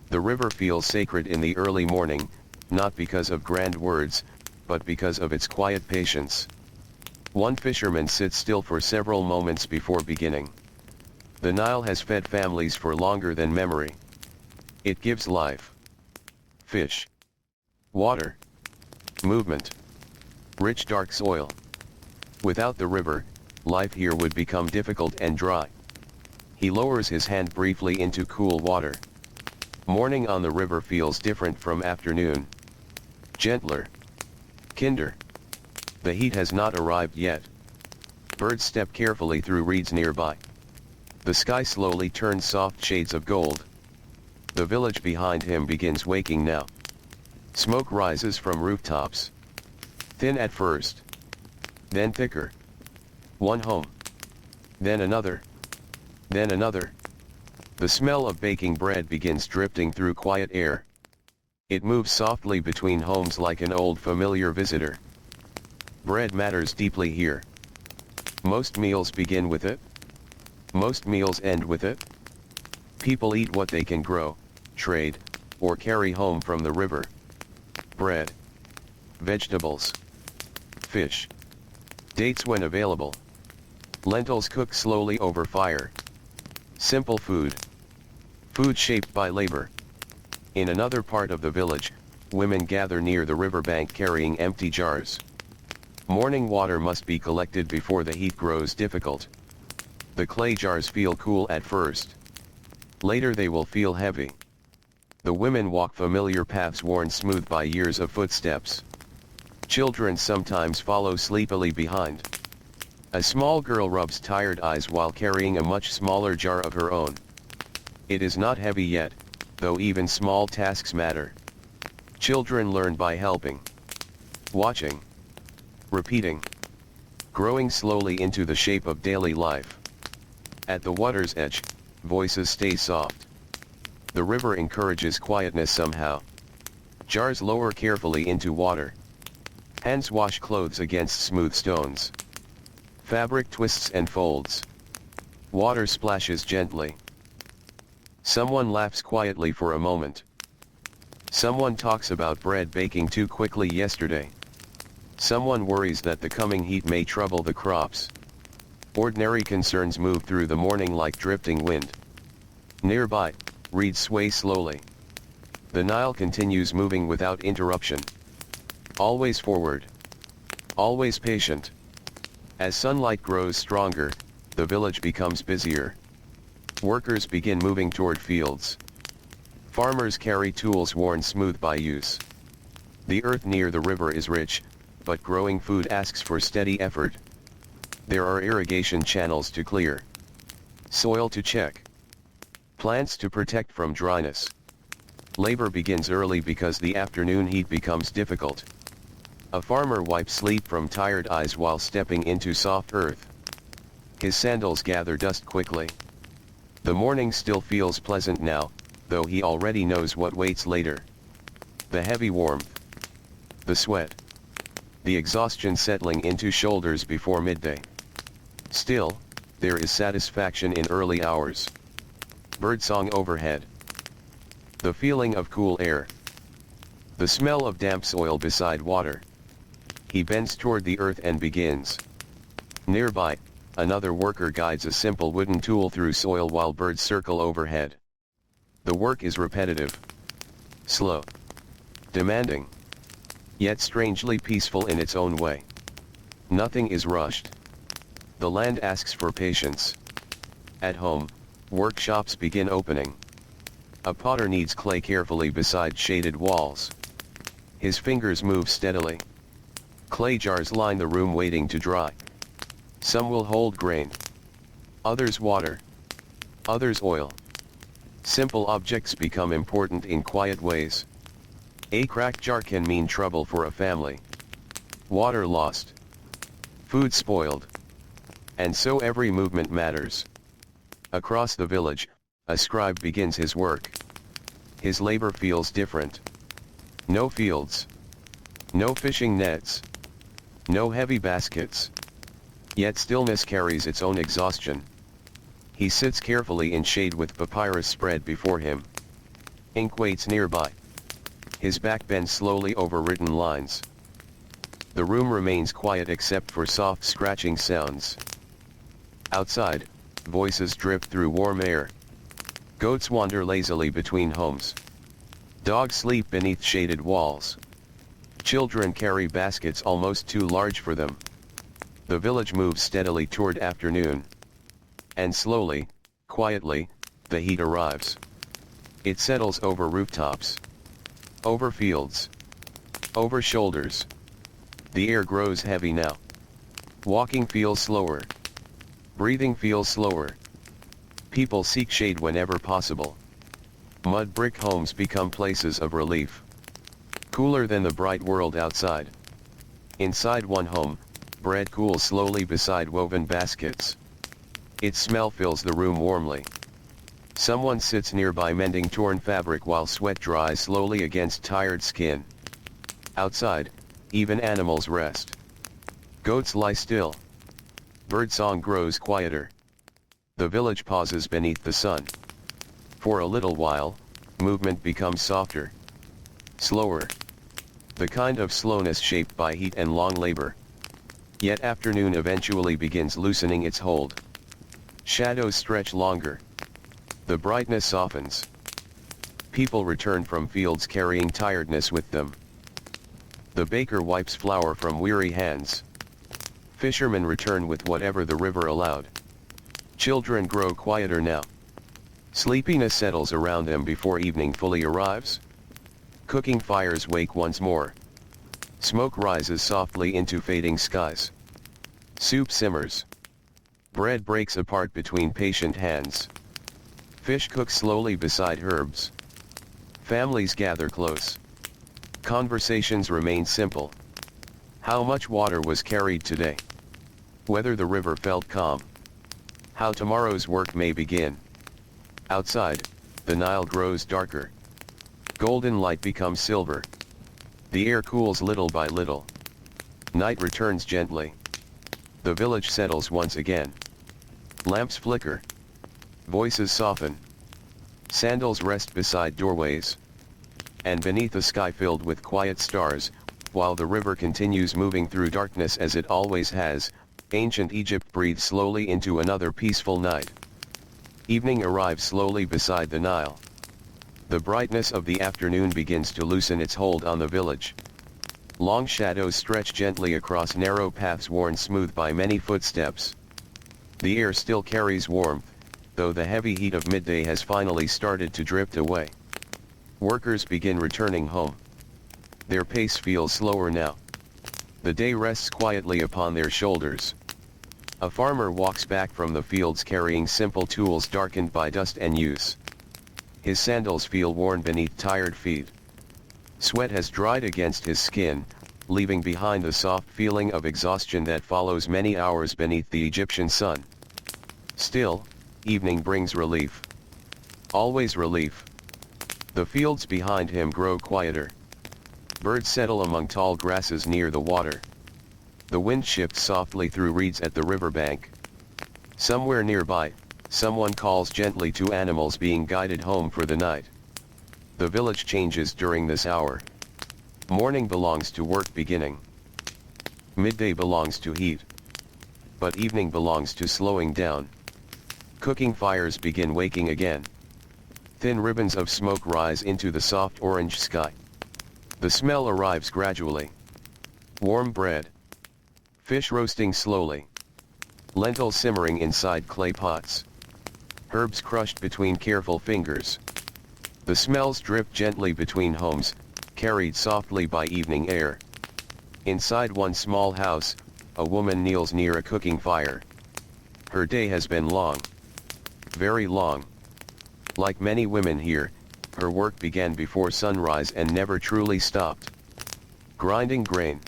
The river feels sacred in the early morning, not because of grand words, but because of its quiet patience. One fisherman sits still for several moments before beginning. The Nile has fed families for longer than memory. It gives life. Fish. Water. Movement. Rich dark soil. Without the river, life here would become difficult and dry. He lowers his hand briefly into cool water. Morning on the river feels different from afternoon. Gentler. Kinder. The heat has not arrived yet. Birds step carefully through reeds nearby. The sky slowly turns soft shades of gold. The village behind him begins waking now. Smoke rises from rooftops. Thin at first. Then thicker. One home. Then another. Then another. The smell of baking bread begins drifting through quiet air. It moves softly between homes like an old familiar visitor. Bread matters deeply here. Most meals begin with it. Most meals end with it. People eat what they can grow, trade, or carry home from the river. Bread. Vegetables. Fish. Dates when available. Lentils cook slowly over fire. Simple food. Food shaped by labor. In another part of the village, women gather near the riverbank carrying empty jars. Morning water must be collected before the heat grows difficult. The clay jars feel cool at first. Later they will feel heavy. The women walk familiar paths worn smooth by years of footsteps. Children sometimes follow sleepily behind. A small girl rubs tired eyes while carrying a much smaller jar of her own. It is not heavy yet, though even small tasks matter. Children learn by helping, watching, repeating, growing slowly into the shape of daily life. At the water's edge, voices stay soft. The river encourages quietness somehow. Jars lower carefully into water. Hands wash clothes against smooth stones. Fabric twists and folds. Water splashes gently. Someone laughs quietly for a moment. Someone talks about bread baking too quickly yesterday. Someone worries that the coming heat may trouble the crops. Ordinary concerns move through the morning like drifting wind. Nearby, reeds sway slowly. The Nile continues moving without interruption. Always forward. Always patient. As sunlight grows stronger, the village becomes busier. Workers begin moving toward fields. Farmers carry tools worn smooth by use. The earth near the river is rich, but growing food asks for steady effort. There are irrigation channels to clear. Soil to check. Plants to protect from dryness. Labor begins early because the afternoon heat becomes difficult. A farmer wipes sleep from tired eyes while stepping into soft earth. His sandals gather dust quickly. The morning still feels pleasant now, though he already knows what waits later. The heavy warmth. The sweat. The exhaustion settling into shoulders before midday. Still, there is satisfaction in early hours. Birdsong overhead. The feeling of cool air. The smell of damp soil beside water. He bends toward the earth and begins. Nearby, another worker guides a simple wooden tool through soil while birds circle overhead. The work is repetitive, slow, demanding, yet strangely peaceful in its own way. Nothing is rushed. The land asks for patience. At home, workshops begin opening. A potter kneads clay carefully beside shaded walls. His fingers move steadily. Clay jars line the room waiting to dry. Some will hold grain. Others water. Others oil. Simple objects become important in quiet ways. A cracked jar can mean trouble for a family. Water lost. Food spoiled. And so every movement matters. Across the village, a scribe begins his work. His labor feels different. No fields. No fishing nets. No heavy baskets. Yet stillness carries its own exhaustion. He sits carefully in shade with papyrus spread before him. Ink waits nearby. His back bends slowly over written lines. The room remains quiet except for soft scratching sounds. Outside, voices drip through warm air. Goats wander lazily between homes. Dogs sleep beneath shaded walls. Children carry baskets almost too large for them. The village moves steadily toward afternoon. And slowly, quietly, the heat arrives. It settles over rooftops. Over fields. Over shoulders. The air grows heavy now. Walking feels slower. Breathing feels slower. People seek shade whenever possible. Mud brick homes become places of relief. Cooler than the bright world outside. Inside one home, bread cools slowly beside woven baskets. Its smell fills the room warmly. Someone sits nearby mending torn fabric while sweat dries slowly against tired skin. Outside, even animals rest. Goats lie still. Birdsong grows quieter. The village pauses beneath the sun. For a little while, movement becomes softer. Slower. The kind of slowness shaped by heat and long labor. Yet afternoon eventually begins loosening its hold. Shadows stretch longer. The brightness softens. People return from fields carrying tiredness with them. The baker wipes flour from weary hands. Fishermen return with whatever the river allowed. Children grow quieter now. Sleepiness settles around them before evening fully arrives. Cooking fires wake once more. Smoke rises softly into fading skies. Soup simmers. Bread breaks apart between patient hands. Fish cooks slowly beside herbs. Families gather close. Conversations remain simple. How much water was carried today? Whether the river felt calm. How tomorrow's work may begin. Outside, the Nile grows darker. Golden light becomes silver. The air cools little by little. Night returns gently. The village settles once again. Lamps flicker. Voices soften. Sandals rest beside doorways. And beneath a sky filled with quiet stars, while the river continues moving through darkness as it always has, ancient Egypt breathes slowly into another peaceful night. Evening arrives slowly beside the Nile. The brightness of the afternoon begins to loosen its hold on the village. Long shadows stretch gently across narrow paths worn smooth by many footsteps. The air still carries warmth, though the heavy heat of midday has finally started to drift away. Workers begin returning home. Their pace feels slower now. The day rests quietly upon their shoulders. A farmer walks back from the fields carrying simple tools darkened by dust and use. His sandals feel worn beneath tired feet. Sweat has dried against his skin, leaving behind the soft feeling of exhaustion that follows many hours beneath the Egyptian sun. Still, evening brings relief. Always relief. The fields behind him grow quieter. Birds settle among tall grasses near the water. The wind shifts softly through reeds at the riverbank. Somewhere nearby, someone calls gently to animals being guided home for the night. The village changes during this hour. Morning belongs to work beginning. Midday belongs to heat. But evening belongs to slowing down. Cooking fires begin waking again. Thin ribbons of smoke rise into the soft orange sky. The smell arrives gradually. Warm bread. Fish roasting slowly. Lentils simmering inside clay pots. Herbs crushed between careful fingers. The smells drift gently between homes, carried softly by evening air. Inside one small house, a woman kneels near a cooking fire. Her day has been long. Very long. Like many women here, her work began before sunrise and never truly stopped. Grinding grain.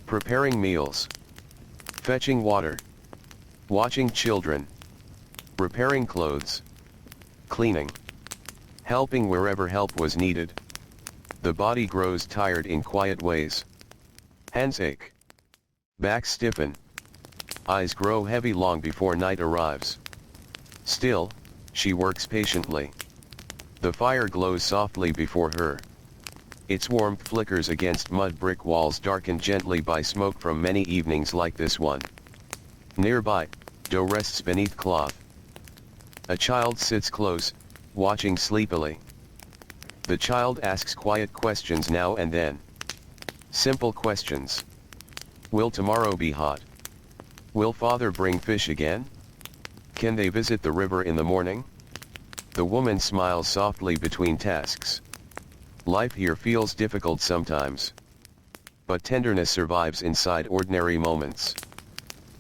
Preparing meals. Fetching water. Watching children. Repairing clothes. Cleaning. Helping wherever help was needed. The body grows tired in quiet ways. Hands ache. Backs stiffen. Eyes grow heavy long before night arrives. Still, she works patiently. The fire glows softly before her. Its warmth flickers against mud brick walls darkened gently by smoke from many evenings like this one. Nearby, dough rests beneath cloth. A child sits close, watching sleepily. The child asks quiet questions now and then. Simple questions. Will tomorrow be hot? Will father bring fish again? Can they visit the river in the morning? The woman smiles softly between tasks. Life here feels difficult sometimes. But tenderness survives inside ordinary moments.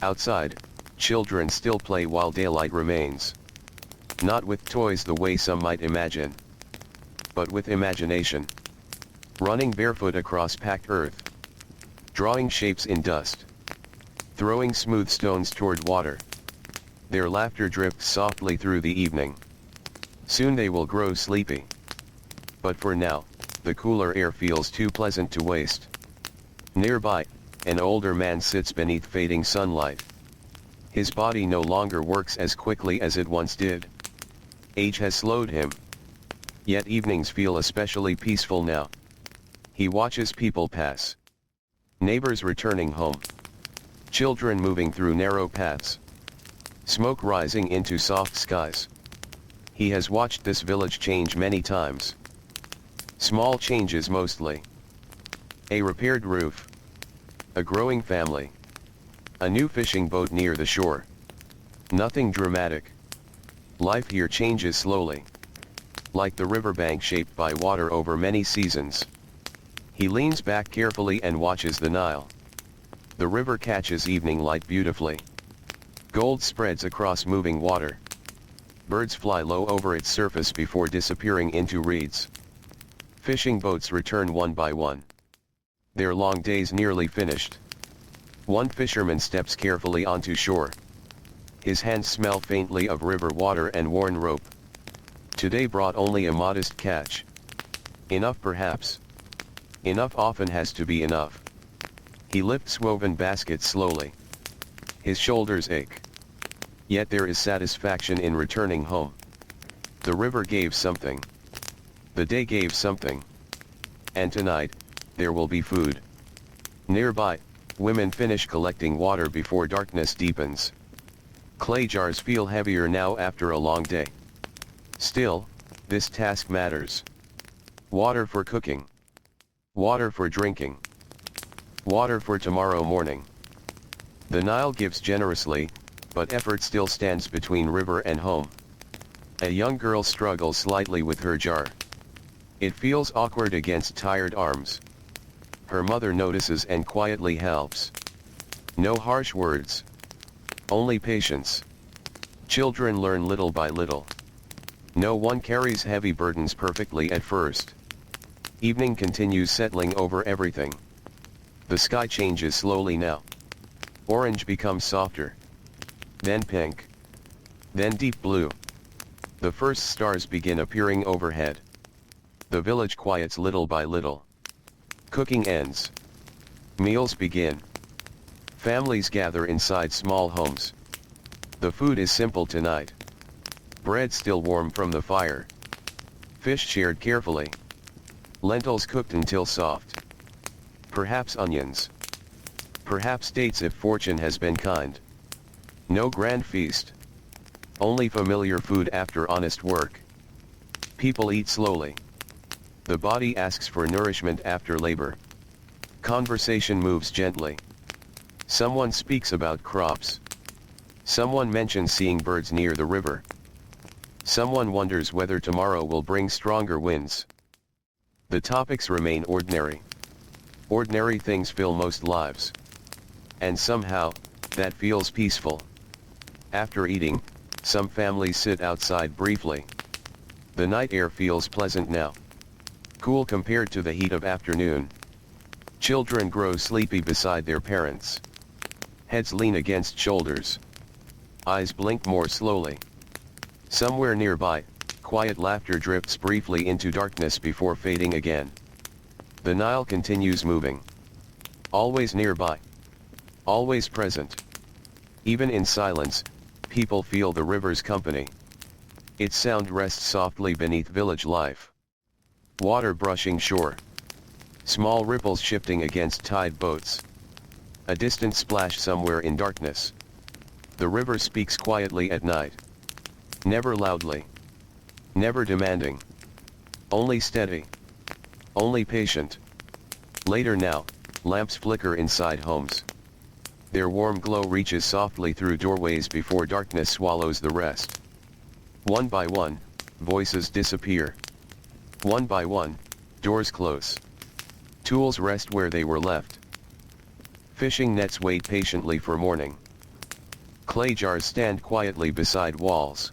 Outside, children still play while daylight remains. Not with toys the way some might imagine, but with imagination. Running barefoot across packed earth. Drawing shapes in dust. Throwing smooth stones toward water. Their laughter drifts softly through the evening. Soon they will grow sleepy. But for now, the cooler air feels too pleasant to waste. Nearby, an older man sits beneath fading sunlight. His body no longer works as quickly as it once did. Age has slowed him. Yet evenings feel especially peaceful now. He watches people pass. Neighbors returning home. Children moving through narrow paths. Smoke rising into soft skies. He has watched this village change many times. Small changes mostly. A repaired roof. A growing family. A new fishing boat near the shore. Nothing dramatic. Life here changes slowly. Like the riverbank shaped by water over many seasons. He leans back carefully and watches the Nile. The river catches evening light beautifully. Gold spreads across moving water. Birds fly low over its surface before disappearing into reeds. Fishing boats return one by one. Their long days nearly finished. One fisherman steps carefully onto shore. His hands smell faintly of river water and worn rope. Today brought only a modest catch. Enough perhaps. Enough often has to be enough. He lifts woven baskets slowly. His shoulders ache. Yet there is satisfaction in returning home. The river gave something. The day gave something. And tonight, there will be food. Nearby, women finish collecting water before darkness deepens. Clay jars feel heavier now after a long day. Still, this task matters. Water for cooking. Water for drinking. Water for tomorrow morning. The Nile gives generously, but effort still stands between river and home. A young girl struggles slightly with her jar. It feels awkward against tired arms. Her mother notices and quietly helps. No harsh words. Only patience. Children learn little by little. No one carries heavy burdens perfectly at first. Evening continues settling over everything. The sky changes slowly now. Orange becomes softer. Then pink. Then deep blue. The first stars begin appearing overhead. The village quiets little by little. Cooking ends. Meals begin. Families gather inside small homes. The food is simple tonight. Bread still warm from the fire. Fish shared carefully. Lentils cooked until soft. Perhaps onions. Perhaps dates if fortune has been kind. No grand feast. Only familiar food after honest work. People eat slowly. The body asks for nourishment after labor. Conversation moves gently. Someone speaks about crops. Someone mentions seeing birds near the river. Someone wonders whether tomorrow will bring stronger winds. The topics remain ordinary. Ordinary things fill most lives. And somehow, that feels peaceful. After eating, some families sit outside briefly. The night air feels pleasant now. Cool compared to the heat of afternoon. Children grow sleepy beside their parents. Heads lean against shoulders. Eyes blink more slowly. Somewhere nearby, quiet laughter drifts briefly into darkness before fading again. The Nile continues moving. Always nearby. Always present. Even in silence, people feel the river's company. Its sound rests softly beneath village life. Water brushing shore. Small ripples shifting against tide boats. A distant splash somewhere in darkness. The river speaks quietly at night. Never loudly. Never demanding. Only steady. Only patient. Later now, lamps flicker inside homes. Their warm glow reaches softly through doorways before darkness swallows the rest. One by one, voices disappear. One by one, doors close. Tools rest where they were left. Fishing nets wait patiently for morning. Clay jars stand quietly beside walls.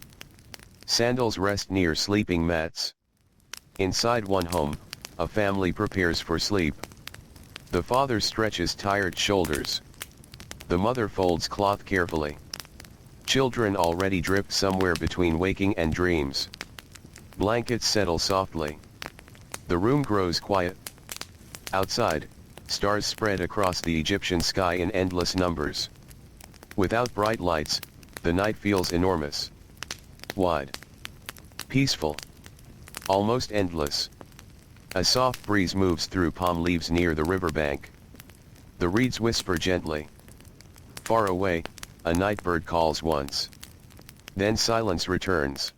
Sandals rest near sleeping mats. Inside one home, a family prepares for sleep. The father stretches tired shoulders. The mother folds cloth carefully. Children already drift somewhere between waking and dreams. Blankets settle softly. The room grows quiet. Outside, stars spread across the Egyptian sky in endless numbers. Without bright lights, the night feels enormous. Wide. Peaceful. Almost endless. A soft breeze moves through palm leaves near the riverbank. The reeds whisper gently. Far away, a night bird calls once. Then silence returns.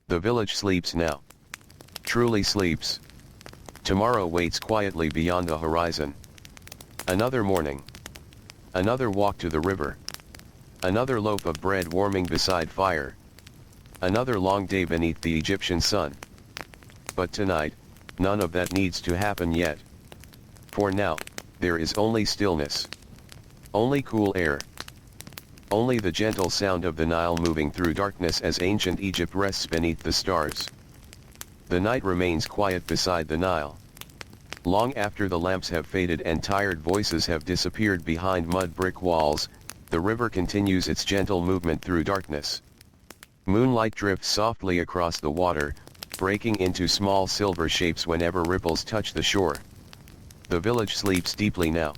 The village sleeps now. Truly sleeps. Tomorrow waits quietly beyond the horizon. Another morning. Another walk to the river. Another loaf of bread warming beside fire. Another long day beneath the Egyptian sun. But tonight, none of that needs to happen yet. For now, there is only stillness. Only cool air. Only the gentle sound of the Nile moving through darkness as ancient Egypt rests beneath the stars. The night remains quiet beside the Nile. Long after the lamps have faded and tired voices have disappeared behind mud brick walls, the river continues its gentle movement through darkness. Moonlight drifts softly across the water, breaking into small silver shapes whenever ripples touch the shore. The village sleeps deeply now.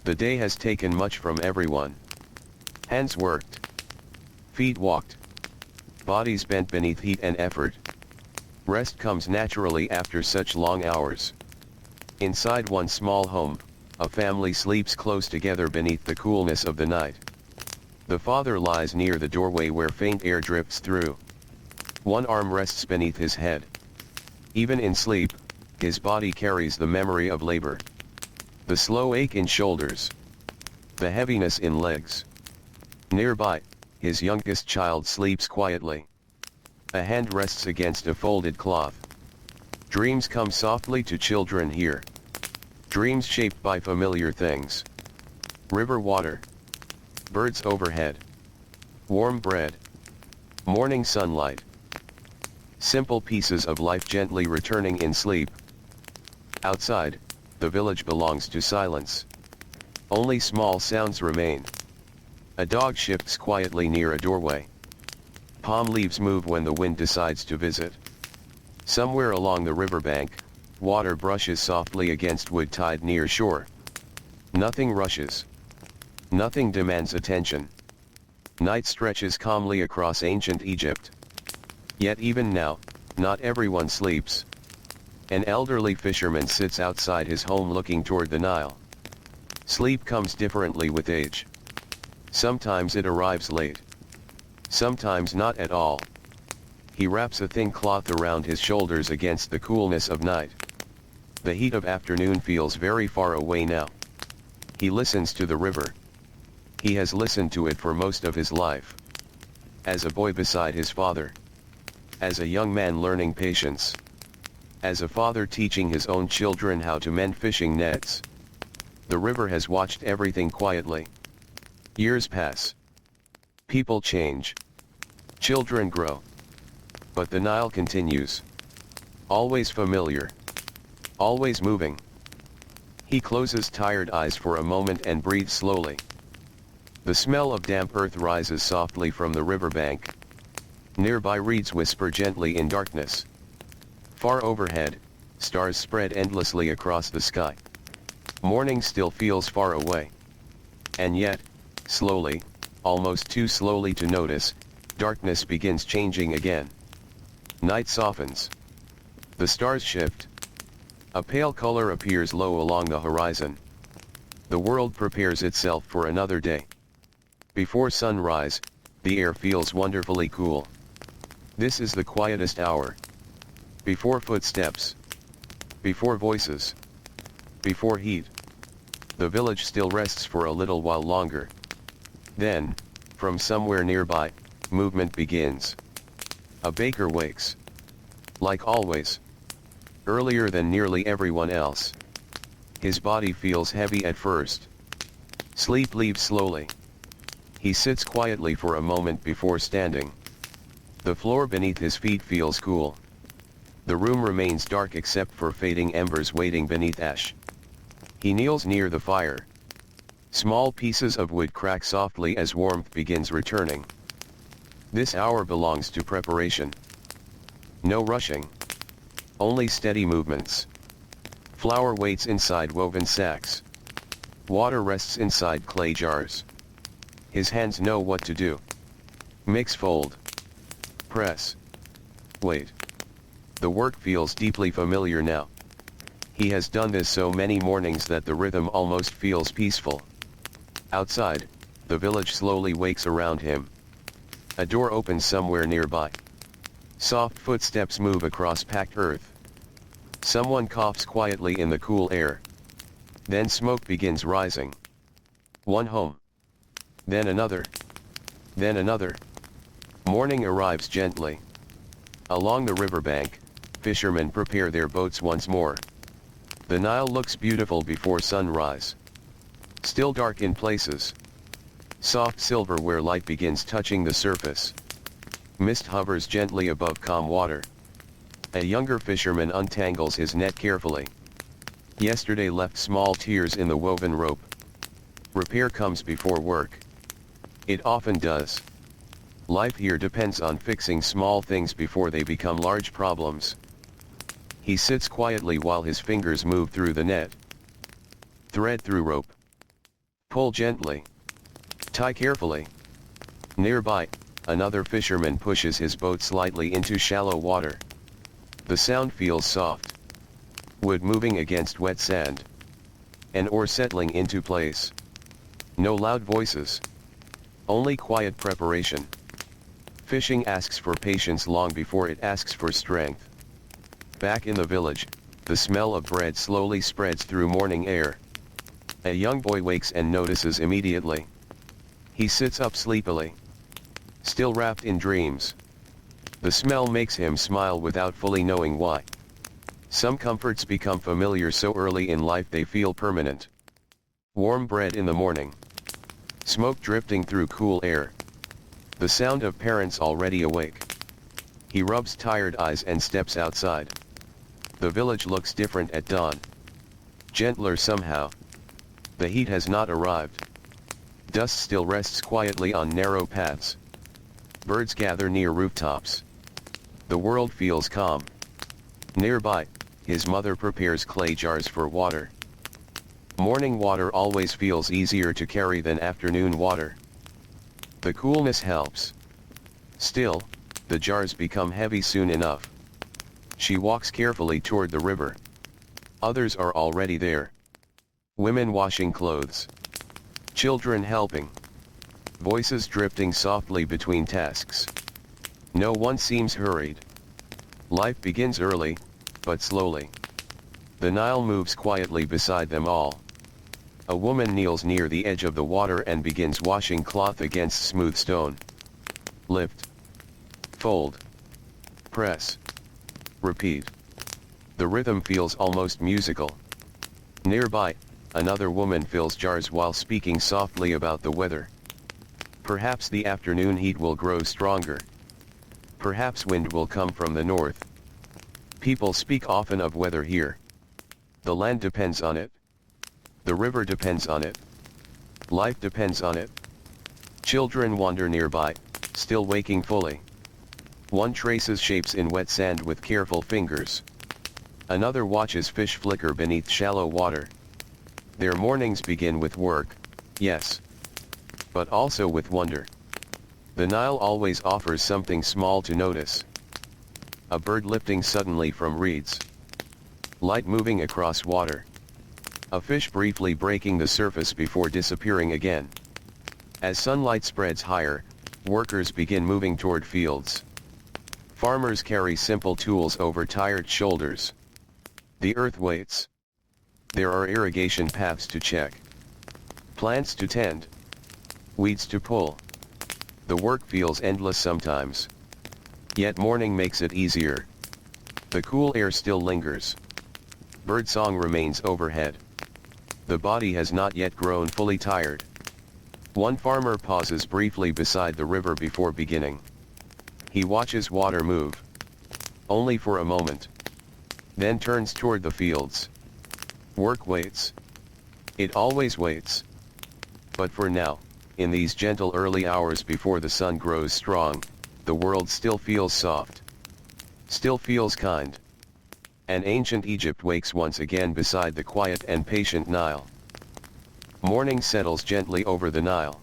The day has taken much from everyone. Hands worked. Feet walked. Bodies bent beneath heat and effort. Rest comes naturally after such long hours. Inside one small home, a family sleeps close together beneath the coolness of the night. The father lies near the doorway where faint air drifts through. One arm rests beneath his head. Even in sleep, his body carries the memory of labor. The slow ache in shoulders. The heaviness in legs. Nearby, his youngest child sleeps quietly. A hand rests against a folded cloth. Dreams come softly to children here. Dreams shaped by familiar things. River water. Birds overhead. Warm bread. Morning sunlight. Simple pieces of life gently returning in sleep. Outside, the village belongs to silence. Only small sounds remain. A dog shifts quietly near a doorway. Palm leaves move when the wind decides to visit. Somewhere along the riverbank, water brushes softly against wood tied near shore. Nothing rushes. Nothing demands attention. Night stretches calmly across ancient Egypt. Yet even now, not everyone sleeps. An elderly fisherman sits outside his home looking toward the Nile. Sleep comes differently with age. Sometimes it arrives late. Sometimes not at all. He wraps a thin cloth around his shoulders against the coolness of night. The heat of afternoon feels very far away now. He listens to the river. He has listened to it for most of his life. As a boy beside his father. As a young man learning patience. As a father teaching his own children how to mend fishing nets. The river has watched everything quietly. Years pass. People change. Children grow. But the Nile continues. Always familiar. Always moving. He closes tired eyes for a moment and breathes slowly. The smell of damp earth rises softly from the riverbank. Nearby reeds whisper gently in darkness. Far overhead, stars spread endlessly across the sky. Morning still feels far away. And yet, slowly, almost too slowly to notice, darkness begins changing again. Night softens. The stars shift. A pale color appears low along the horizon. The world prepares itself for another day. Before sunrise, the air feels wonderfully cool. This is the quietest hour. Before footsteps. Before voices. Before heat. The village still rests for a little while longer. Then, from somewhere nearby, movement begins. A baker wakes. Like always. Earlier than nearly everyone else. His body feels heavy at first. Sleep leaves slowly. He sits quietly for a moment before standing. The floor beneath his feet feels cool. The room remains dark except for fading embers waiting beneath ash. He kneels near the fire. Small pieces of wood crack softly as warmth begins returning. This hour belongs to preparation. No rushing. Only steady movements. Flour waits inside woven sacks. Water rests inside clay jars. His hands know what to do. Mix, fold. Press. Wait. The work feels deeply familiar now. He has done this so many mornings that the rhythm almost feels peaceful. Outside, the village slowly wakes around him. A door opens somewhere nearby. Soft footsteps move across packed earth. Someone coughs quietly in the cool air. Then smoke begins rising. One home. Then another. Then another. Morning arrives gently. Along the riverbank, fishermen prepare their boats once more. The Nile looks beautiful before sunrise. Still dark in places. Soft silver where light begins touching the surface. Mist hovers gently above calm water. A younger fisherman untangles his net carefully. Yesterday left small tears in the woven rope. Repair comes before work. It often does. Life here depends on fixing small things before they become large problems. He sits quietly while his fingers move through the net. Thread through rope. Pull gently. Tie carefully. Nearby, another fisherman pushes his boat slightly into shallow water. The sound feels soft. Wood moving against wet sand. An oar settling into place. No loud voices. Only quiet preparation. Fishing asks for patience long before it asks for strength. Back in the village, the smell of bread slowly spreads through morning air. A young boy wakes and notices immediately. He sits up sleepily. Still wrapped in dreams. The smell makes him smile without fully knowing why. Some comforts become familiar so early in life they feel permanent. Warm bread in the morning. Smoke drifting through cool air. The sound of parents already awake. He rubs tired eyes and steps outside. The village looks different at dawn. Gentler somehow. The heat has not arrived. Dust still rests quietly on narrow paths. Birds gather near rooftops. The world feels calm. Nearby, his mother prepares clay jars for water. Morning water always feels easier to carry than afternoon water. The coolness helps. Still, the jars become heavy soon enough. She walks carefully toward the river. Others are already there. Women washing clothes. Children helping. Voices drifting softly between tasks. No one seems hurried. Life begins early, but slowly. The Nile moves quietly beside them all. A woman kneels near the edge of the water and begins washing cloth against smooth stone. Lift. Fold. Press. Repeat. The rhythm feels almost musical. Nearby, another woman fills jars while speaking softly about the weather. Perhaps the afternoon heat will grow stronger. Perhaps wind will come from the north. People speak often of weather here. The land depends on it. The river depends on it. Life depends on it. Children wander nearby, still waking fully. One traces shapes in wet sand with careful fingers. Another watches fish flicker beneath shallow water. Their mornings begin with work, yes. But also with wonder. The Nile always offers something small to notice. A bird lifting suddenly from reeds. Light moving across water. A fish briefly breaking the surface before disappearing again. As sunlight spreads higher, workers begin moving toward fields. Farmers carry simple tools over tired shoulders. The earth waits. There are irrigation paths to check. Plants to tend. Weeds to pull. The work feels endless sometimes. Yet morning makes it easier. The cool air still lingers. Birdsong remains overhead. The body has not yet grown fully tired. One farmer pauses briefly beside the river before beginning. He watches water move. Only for a moment. Then turns toward the fields. Work waits. It always waits. But for now, in these gentle early hours before the sun grows strong, the world still feels soft. Still feels kind. And ancient Egypt wakes once again beside the quiet and patient Nile. Morning settles gently over the Nile.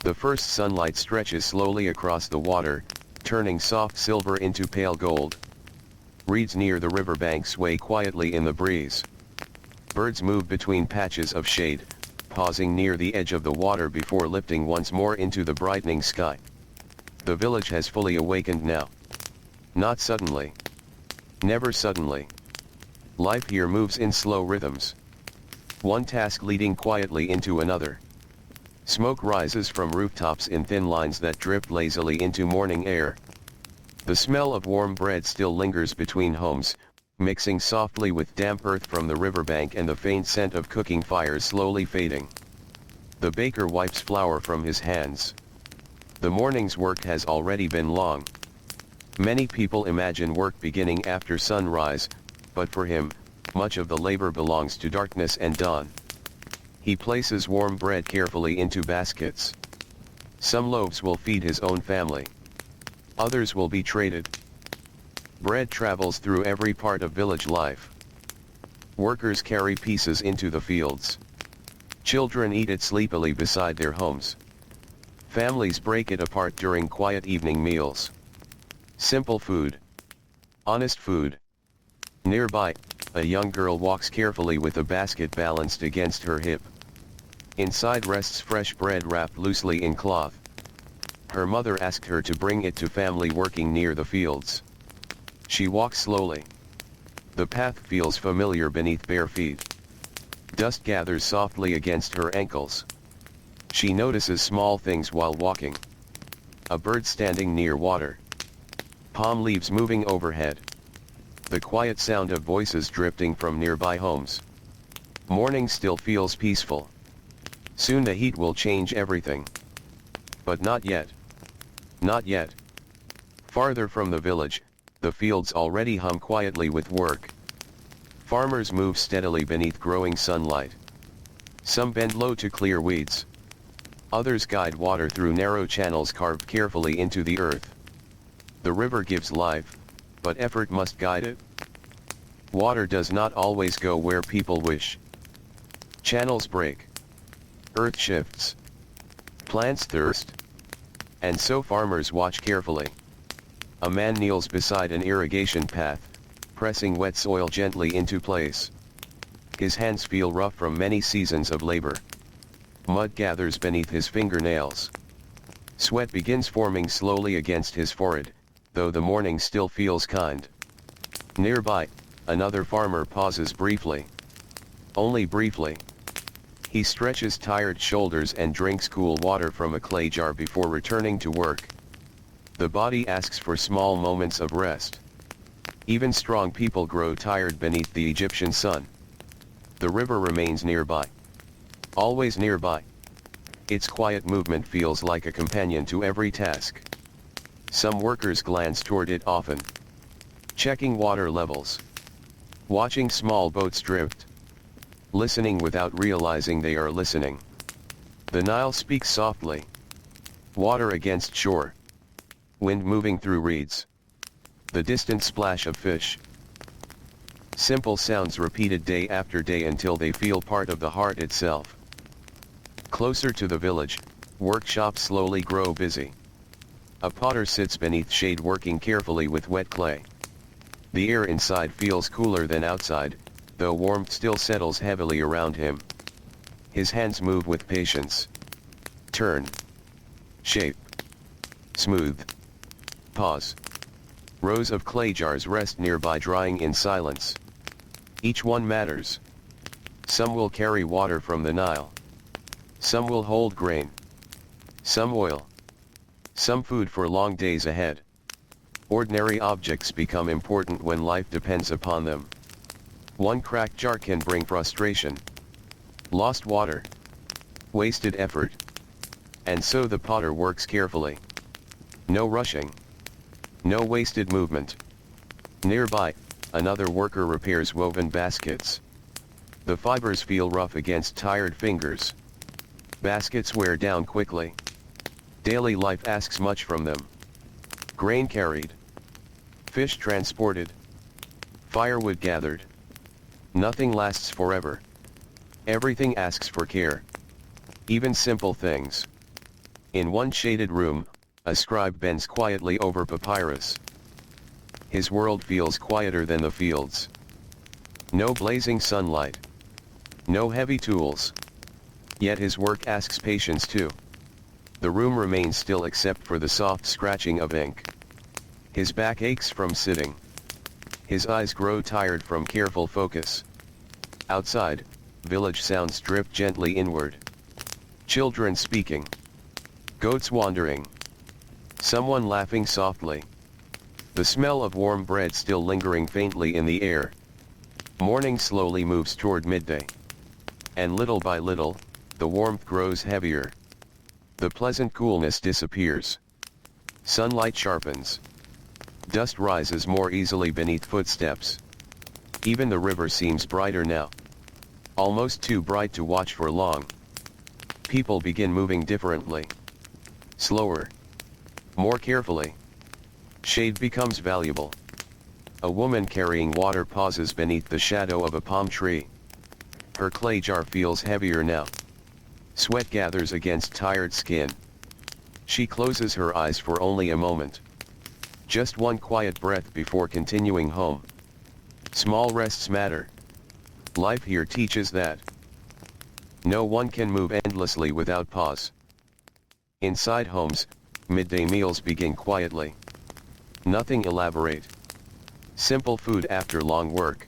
The first sunlight stretches slowly across the water, turning soft silver into pale gold. Reeds near the riverbank sway quietly in the breeze. Birds move between patches of shade, pausing near the edge of the water before lifting once more into the brightening sky. The village has fully awakened now. Not suddenly. Never suddenly. Life here moves in slow rhythms. One task leading quietly into another. Smoke rises from rooftops in thin lines that drift lazily into morning air. The smell of warm bread still lingers between homes, mixing softly with damp earth from the riverbank and the faint scent of cooking fires slowly fading. The baker wipes flour from his hands. The morning's work has already been long. Many people imagine work beginning after sunrise, but for him, much of the labor belongs to darkness and dawn. He places warm bread carefully into baskets. Some loaves will feed his own family. Others will be traded. Bread travels through every part of village life. Workers carry pieces into the fields. Children eat it sleepily beside their homes. Families break it apart during quiet evening meals. Simple food. Honest food. Nearby, a young girl walks carefully with a basket balanced against her hip. Inside rests fresh bread wrapped loosely in cloth. Her mother asked her to bring it to family working near the fields. She walks slowly. The path feels familiar beneath bare feet. Dust gathers softly against her ankles. She notices small things while walking. A bird standing near water. Palm leaves moving overhead. The quiet sound of voices drifting from nearby homes. Morning still feels peaceful. Soon the heat will change everything. But not yet. Not yet. Farther from the village, the fields already hum quietly with work. Farmers move steadily beneath growing sunlight. Some bend low to clear weeds. Others guide water through narrow channels carved carefully into the earth. The river gives life, but effort must guide it. Water does not always go where people wish. Channels break. Earth shifts. Plants thirst. And so farmers watch carefully. A man kneels beside an irrigation path, pressing wet soil gently into place. His hands feel rough from many seasons of labor. Mud gathers beneath his fingernails. Sweat begins forming slowly against his forehead, though the morning still feels kind. Nearby, another farmer pauses briefly. Only briefly. He stretches tired shoulders and drinks cool water from a clay jar before returning to work. The body asks for small moments of rest. Even strong people grow tired beneath the Egyptian sun. The river remains nearby. Always nearby. Its quiet movement feels like a companion to every task. Some workers glance toward it often. Checking water levels. Watching small boats drift. Listening without realizing they are listening. The Nile speaks softly. Water against shore. Wind moving through reeds. The distant splash of fish. Simple sounds repeated day after day until they feel part of the heart itself. Closer to the village, workshops slowly grow busy. A potter sits beneath shade working carefully with wet clay. The air inside feels cooler than outside, though warmth still settles heavily around him. His hands move with patience. Turn. Shape. Smooth. Pause. Rows of clay jars rest nearby drying in silence. Each one matters. Some will carry water from the Nile. Some will hold grain. Some oil. Some food for long days ahead. Ordinary objects become important when life depends upon them. One cracked jar can bring frustration. Lost water. Wasted effort. And so the potter works carefully. No rushing. No wasted movement. Nearby, another worker repairs woven baskets. The fibers feel rough against tired fingers. Baskets wear down quickly. Daily life asks much from them. Grain carried. Fish transported. Firewood gathered. Nothing lasts forever. Everything asks for care. Even simple things. In one shaded room, a scribe bends quietly over papyrus. His world feels quieter than the fields. No blazing sunlight. No heavy tools. Yet his work asks patience too. The room remains still except for the soft scratching of ink. His back aches from sitting. His eyes grow tired from careful focus. Outside, village sounds drift gently inward. Children speaking. Goats wandering. Someone laughing softly. The smell of warm bread still lingering faintly in the air. Morning slowly moves toward midday. And little by little, the warmth grows heavier. The pleasant coolness disappears. Sunlight sharpens. Dust rises more easily beneath footsteps. Even the river seems brighter now. Almost too bright to watch for long. People begin moving differently. Slower. More carefully. Shade becomes valuable. A woman carrying water pauses beneath the shadow of a palm tree. Her clay jar feels heavier now. Sweat gathers against tired skin. She closes her eyes for only a moment. Just one quiet breath before continuing home. Small rests matter. Life here teaches that. No one can move endlessly without pause. Inside homes, midday meals begin quietly. Nothing elaborate. Simple food after long work.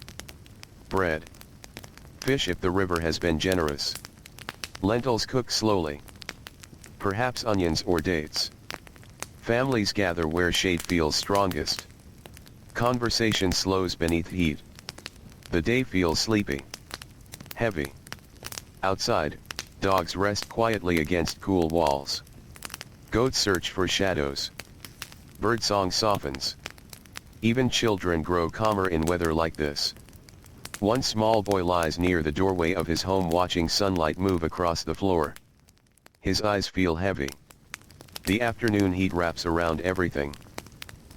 Bread. Fish if the river has been generous. Lentils cook slowly. Perhaps onions or dates. Families gather where shade feels strongest. Conversation slows beneath heat. The day feels sleepy. Heavy. Outside, dogs rest quietly against cool walls. Goats search for shadows. Birdsong softens. Even children grow calmer in weather like this. One small boy lies near the doorway of his home watching sunlight move across the floor. His eyes feel heavy. The afternoon heat wraps around everything.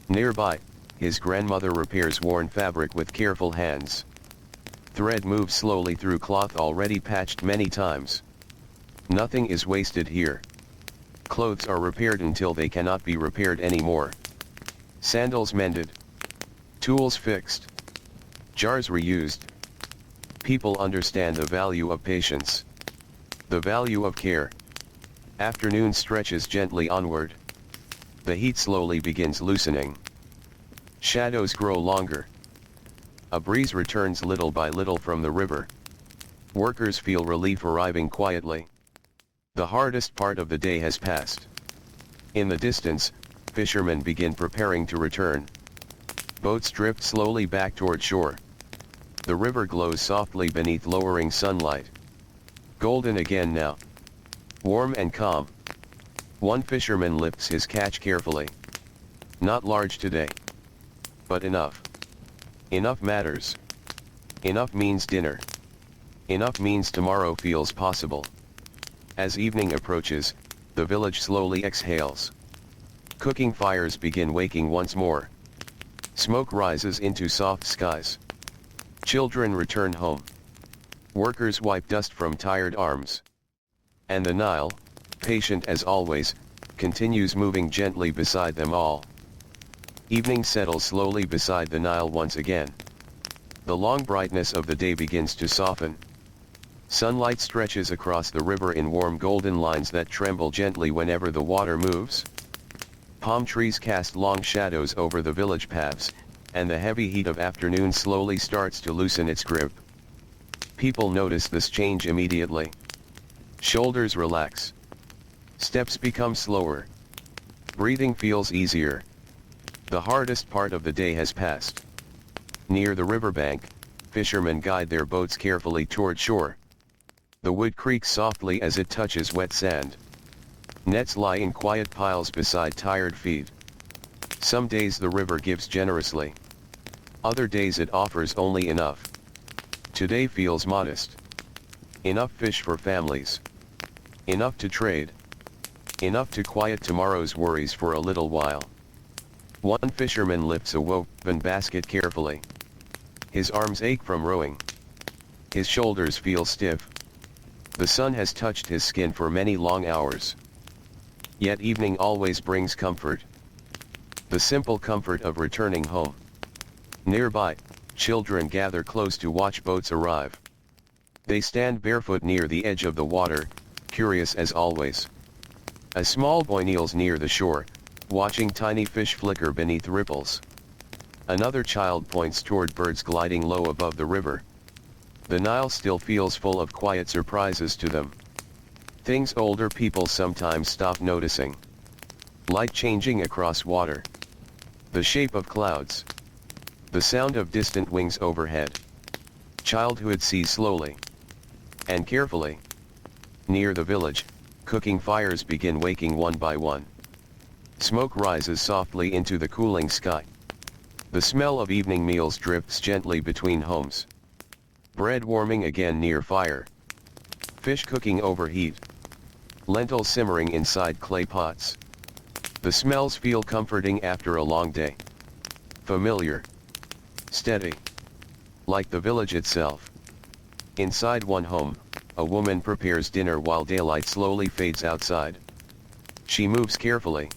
Nearby, his grandmother repairs worn fabric with careful hands. Thread moves slowly through cloth already patched many times. Nothing is wasted here. Clothes are repaired until they cannot be repaired anymore. Sandals mended. Tools fixed. Jars reused. People understand the value of patience. The value of care. Afternoon stretches gently onward. The heat slowly begins loosening. Shadows grow longer. A breeze returns little by little from the river. Workers feel relief arriving quietly. The hardest part of the day has passed. In the distance, fishermen begin preparing to return. Boats drift slowly back toward shore. The river glows softly beneath lowering sunlight. Golden again now. Warm and calm. One fisherman lifts his catch carefully. Not large today. But enough. Enough matters. Enough means dinner. Enough means tomorrow feels possible. As evening approaches, the village slowly exhales. Cooking fires begin waking once more. Smoke rises into soft skies. Children return home. Workers wipe dust from tired arms. And the Nile, patient as always, continues moving gently beside them all. Evening settles slowly beside the Nile once again. The long brightness of the day begins to soften. Sunlight stretches across the river in warm golden lines that tremble gently whenever the water moves. Palm trees cast long shadows over the village paths, and the heavy heat of afternoon slowly starts to loosen its grip. People notice this change immediately. Shoulders relax. Steps become slower. Breathing feels easier. The hardest part of the day has passed. Near the riverbank, fishermen guide their boats carefully toward shore. The wood creaks softly as it touches wet sand. Nets lie in quiet piles beside tired feet. Some days the river gives generously. Other days it offers only enough. Today feels modest. Enough fish for families. Enough to trade. Enough to quiet tomorrow's worries for a little while. One fisherman lifts a woven basket carefully. His arms ache from rowing. His shoulders feel stiff. The sun has touched his skin for many long hours. Yet evening always brings comfort. The simple comfort of returning home. Nearby, children gather close to watch boats arrive. They stand barefoot near the edge of the water, curious as always. A small boy kneels near the shore, watching tiny fish flicker beneath ripples. Another child points toward birds gliding low above the river. The Nile still feels full of quiet surprises to them. Things older people sometimes stop noticing. Light changing across water. The shape of clouds. The sound of distant wings overhead. Childhood sees slowly. And carefully. Near the village, cooking fires begin waking one by one. Smoke rises softly into the cooling sky. The smell of evening meals drifts gently between homes. Bread warming again near fire. Fish cooking over heat. Lentils simmering inside clay pots. The smells feel comforting after a long day. Familiar. Steady. Like the village itself. Inside one home, a woman prepares dinner while daylight slowly fades outside. She moves carefully.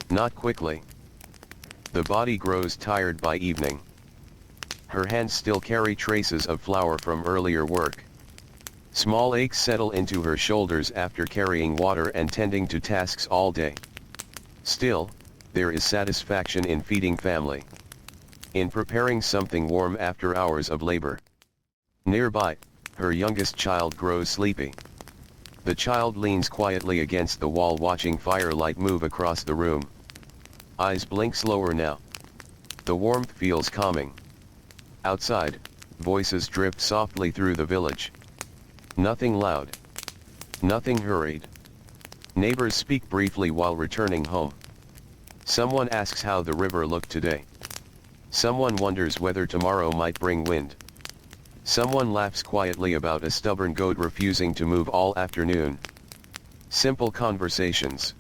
Not quickly. The body grows tired by evening. Her hands still carry traces of flour from earlier work. Small aches settle into her shoulders after carrying water and tending to tasks all day. Still, there is satisfaction in feeding family. In preparing something warm after hours of labor. Nearby, her youngest child grows sleepy. The child leans quietly against the wall watching firelight move across the room. Eyes blink slower now. The warmth feels calming. Outside, voices drift softly through the village. Nothing loud. Nothing hurried. Neighbors speak briefly while returning home. Someone asks how the river looked today. Someone wonders whether tomorrow might bring wind. Someone laughs quietly about a stubborn goat refusing to move all afternoon. Simple conversations.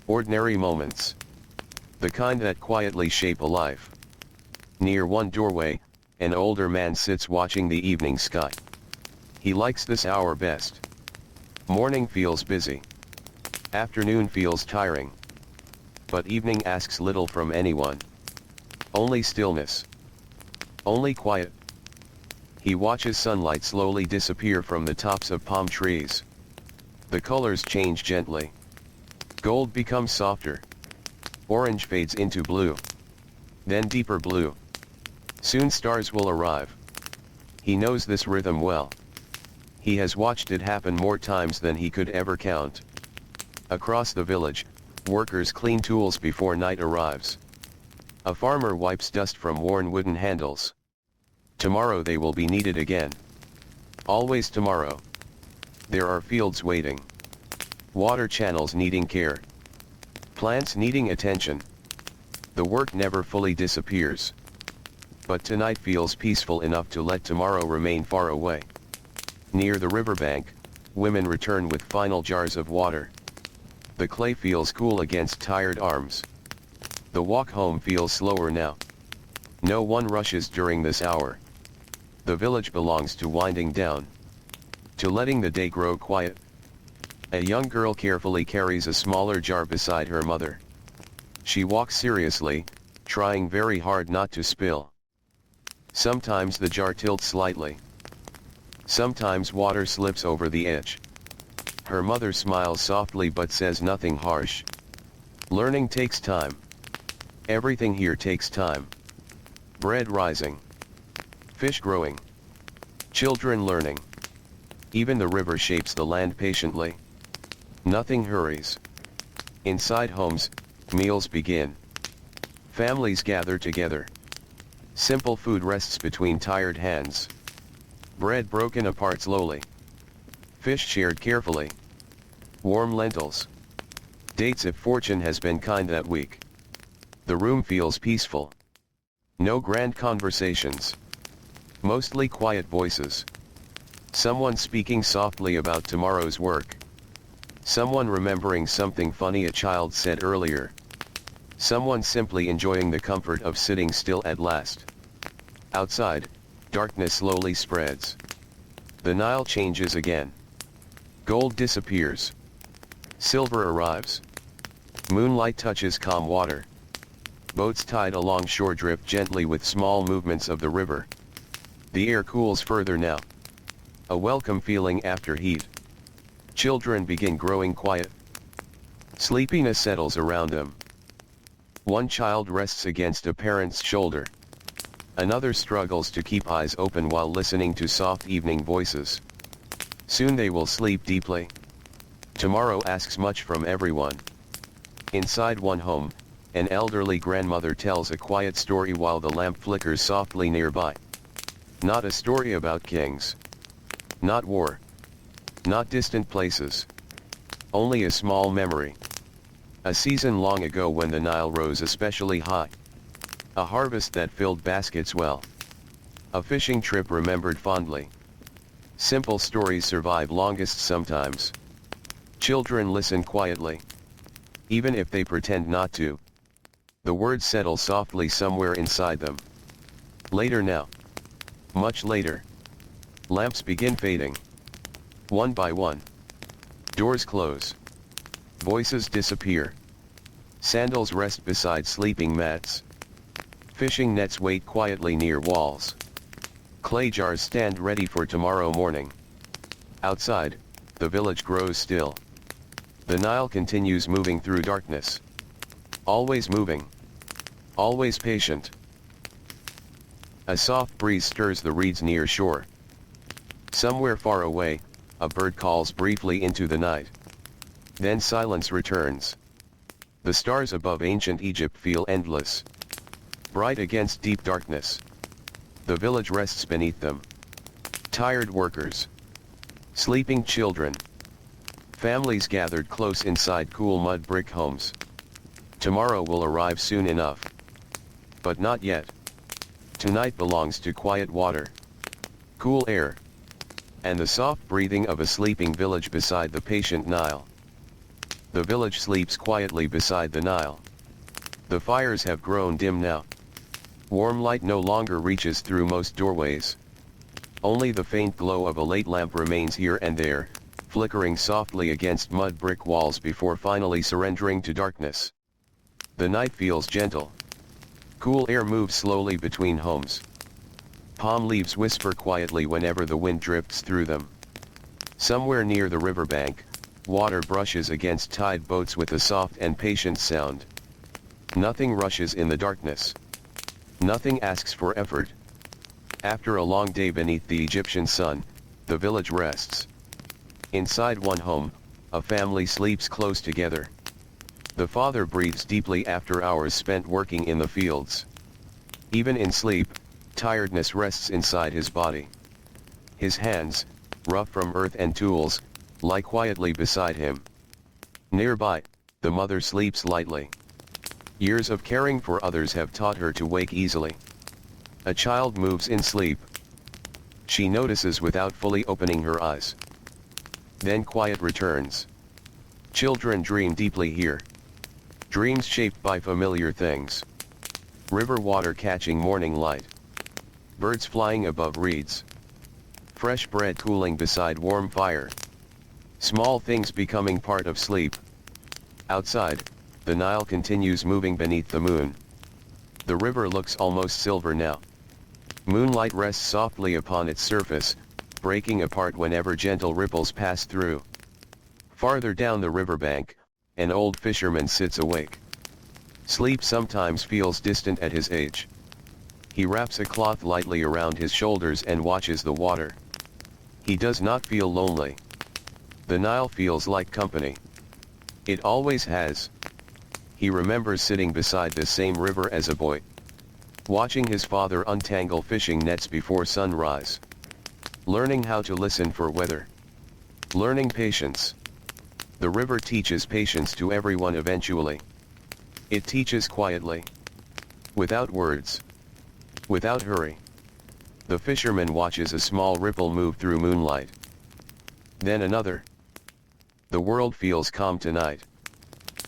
Ordinary moments. The kind that quietly shape a life. Near one doorway, an older man sits watching the evening sky. He likes this hour best. Morning feels busy. Afternoon feels tiring. But evening asks little from anyone. Only stillness. Only quiet. He watches sunlight slowly disappear from the tops of palm trees. The colors change gently. Gold becomes softer. Orange fades into blue. Then deeper blue. Soon stars will arrive. He knows this rhythm well. He has watched it happen more times than he could ever count. Across the village, workers clean tools before night arrives. A farmer wipes dust from worn wooden handles. Tomorrow they will be needed again. Always tomorrow. There are fields waiting. Water channels needing care. Plants needing attention. The work never fully disappears. But tonight feels peaceful enough to let tomorrow remain far away. Near the riverbank, women return with final jars of water. The clay feels cool against tired arms. The walk home feels slower now. No one rushes during this hour. The village belongs to winding down. To letting the day grow quiet. A young girl carefully carries a smaller jar beside her mother. She walks seriously, trying very hard not to spill. Sometimes the jar tilts slightly. Sometimes water slips over the edge. Her mother smiles softly but says nothing harsh. Learning takes time. Everything here takes time. Bread rising. Fish growing. Children learning. Even the river shapes the land patiently. Nothing hurries. Inside homes, meals begin. Families gather together. Simple food rests between tired hands. Bread broken apart slowly. Fish shared carefully. Warm lentils. Dates if fortune has been kind that week. The room feels peaceful. No grand conversations. Mostly quiet voices. Someone speaking softly about tomorrow's work. Someone remembering something funny a child said earlier. Someone simply enjoying the comfort of sitting still at last. Outside, darkness slowly spreads. The Nile changes again. Gold disappears. Silver arrives. Moonlight touches calm water. Boats tied along shore drift gently with small movements of the river. The air cools further now. A welcome feeling after heat. Children begin growing quiet. Sleepiness settles around them. One child rests against a parent's shoulder. Another struggles to keep eyes open while listening to soft evening voices. Soon they will sleep deeply. Tomorrow asks much from everyone. Inside one home, an elderly grandmother tells a quiet story while the lamp flickers softly nearby. Not a story about kings. Not war. Not distant places. Only a small memory. A season long ago when the Nile rose especially high. A harvest that filled baskets well. A fishing trip remembered fondly. Simple stories survive longest sometimes. Children listen quietly. Even if they pretend not to. The words settle softly somewhere inside them. Later now. Much later. Lamps begin fading. One by one. Doors close. Voices disappear. Sandals rest beside sleeping mats. Fishing nets wait quietly near walls. Clay jars stand ready for tomorrow morning. Outside, the village grows still. The Nile continues moving through darkness. Always moving. Always patient. A soft breeze stirs the reeds near shore. Somewhere far away, a bird calls briefly into the night. Then silence returns. The stars above ancient Egypt feel endless. Bright against deep darkness. The village rests beneath them. Tired workers. Sleeping children. Families gathered close inside cool mud brick homes. Tomorrow will arrive soon enough. But not yet. Tonight belongs to quiet water. Cool air. And the soft breathing of a sleeping village beside the patient Nile. The village sleeps quietly beside the Nile. The fires have grown dim now. Warm light no longer reaches through most doorways. Only the faint glow of a late lamp remains here and there, flickering softly against mud brick walls before finally surrendering to darkness. The night feels gentle. Cool air moves slowly between homes. Palm leaves whisper quietly whenever the wind drifts through them. Somewhere near the riverbank, water brushes against tide boats with a soft and patient sound. Nothing rushes in the darkness. Nothing asks for effort. After a long day beneath the Egyptian sun, the village rests. Inside one home, a family sleeps close together. The father breathes deeply after hours spent working in the fields. Even in sleep, tiredness rests inside his body. His hands, rough from earth and tools, lie quietly beside him. Nearby, the mother sleeps lightly. Years of caring for others have taught her to wake easily. A child moves in sleep. She notices without fully opening her eyes. Then quiet returns. Children dream deeply here. Dreams shaped by familiar things. River water catching morning light. Birds flying above reeds. Fresh bread cooling beside warm fire. Small things becoming part of sleep. Outside, the Nile continues moving beneath the moon. The river looks almost silver now. Moonlight rests softly upon its surface, breaking apart whenever gentle ripples pass through. Farther down the riverbank, an old fisherman sits awake. Sleep sometimes feels distant at his age. He wraps a cloth lightly around his shoulders and watches the water. He does not feel lonely. The Nile feels like company. It always has. He remembers sitting beside this same river as a boy, watching his father untangle fishing nets before sunrise. Learning how to listen for weather. Learning patience. The river teaches patience to everyone eventually. It teaches quietly. Without words. Without hurry. The fisherman watches a small ripple move through moonlight. Then another. The world feels calm tonight.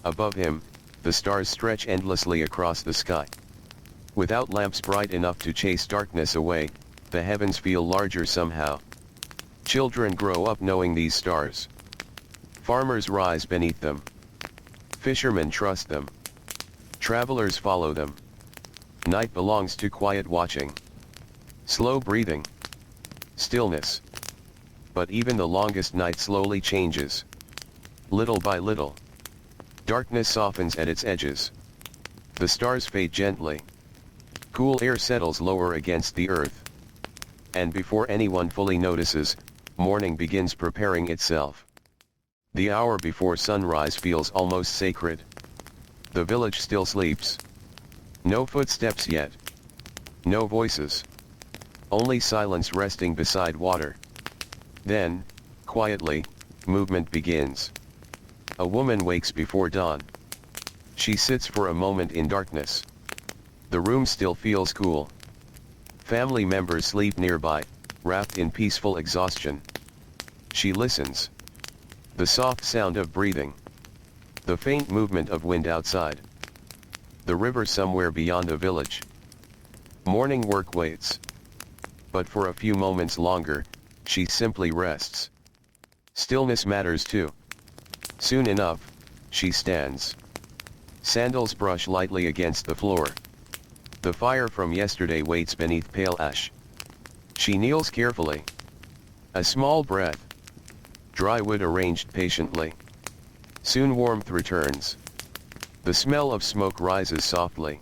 Above him, the stars stretch endlessly across the sky. Without lamps bright enough to chase darkness away, the heavens feel larger somehow. Children grow up knowing these stars. Farmers rise beneath them. Fishermen trust them. Travelers follow them. Night belongs to quiet watching. Slow breathing. Stillness. But even the longest night slowly changes. Little by little. Darkness softens at its edges. The stars fade gently. Cool air settles lower against the earth. And before anyone fully notices, morning begins preparing itself. The hour before sunrise feels almost sacred. The village still sleeps. No footsteps yet. No voices. Only silence resting beside water. Then, Quietly, movement begins. A woman wakes before dawn. She sits for a moment in darkness. The room still feels cool. Family members sleep nearby, wrapped in peaceful exhaustion. She listens. The soft sound of breathing. The faint movement of wind outside. The river somewhere beyond the village. Morning work waits. But for a few moments longer, she simply rests. Stillness matters too. Soon enough, she stands. Sandals brush lightly against the floor. The fire from yesterday waits beneath pale ash. She kneels carefully. A small breath. Dry wood arranged patiently. Soon warmth returns. The smell of smoke rises softly.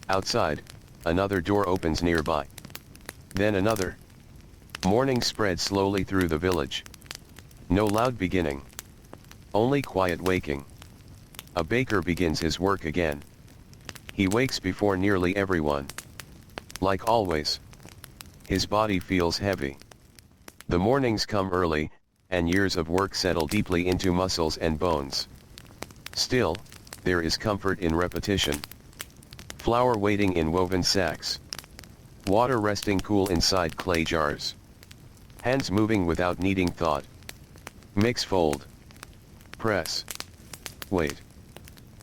Outside, another door opens nearby. Then another. Morning spreads slowly through the village. No loud beginning. Only quiet waking. A baker begins his work again. He wakes before nearly everyone. Like always. His body feels heavy. The mornings come early, and years of work settle deeply into muscles and bones. Still, there is comfort in repetition. Flour waiting in woven sacks. Water resting cool inside clay jars. Hands moving without needing thought. Mix, fold. Press. Wait.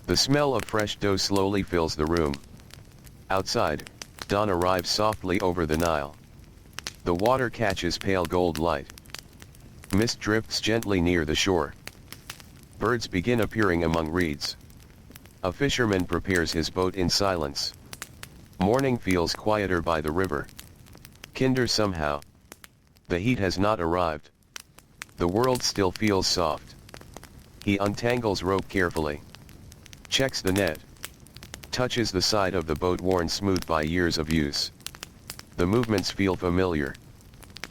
The smell of fresh dough slowly fills the room. Outside, dawn arrives softly over the Nile. The water catches pale gold light. Mist drifts gently near the shore. Birds begin appearing among reeds. A fisherman prepares his boat in silence. Morning feels quieter by the river. Kinder somehow. The heat has not arrived. The world still feels soft. He untangles rope carefully. Checks the net. Touches the side of the boat worn smooth by years of use. The movements feel familiar.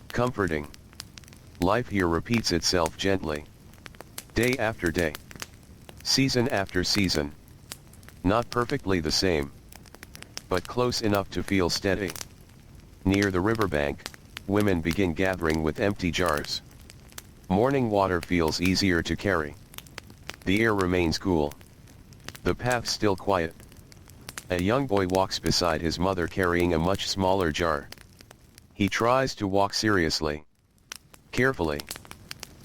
Comforting. Life here repeats itself gently. Day after day. Season after season. Not perfectly the same. But close enough to feel steady. Near the riverbank, women begin gathering with empty jars. Morning water feels easier to carry. The air remains cool. The path still quiet. A young boy walks beside his mother carrying a much smaller jar. He tries to walk seriously. Carefully.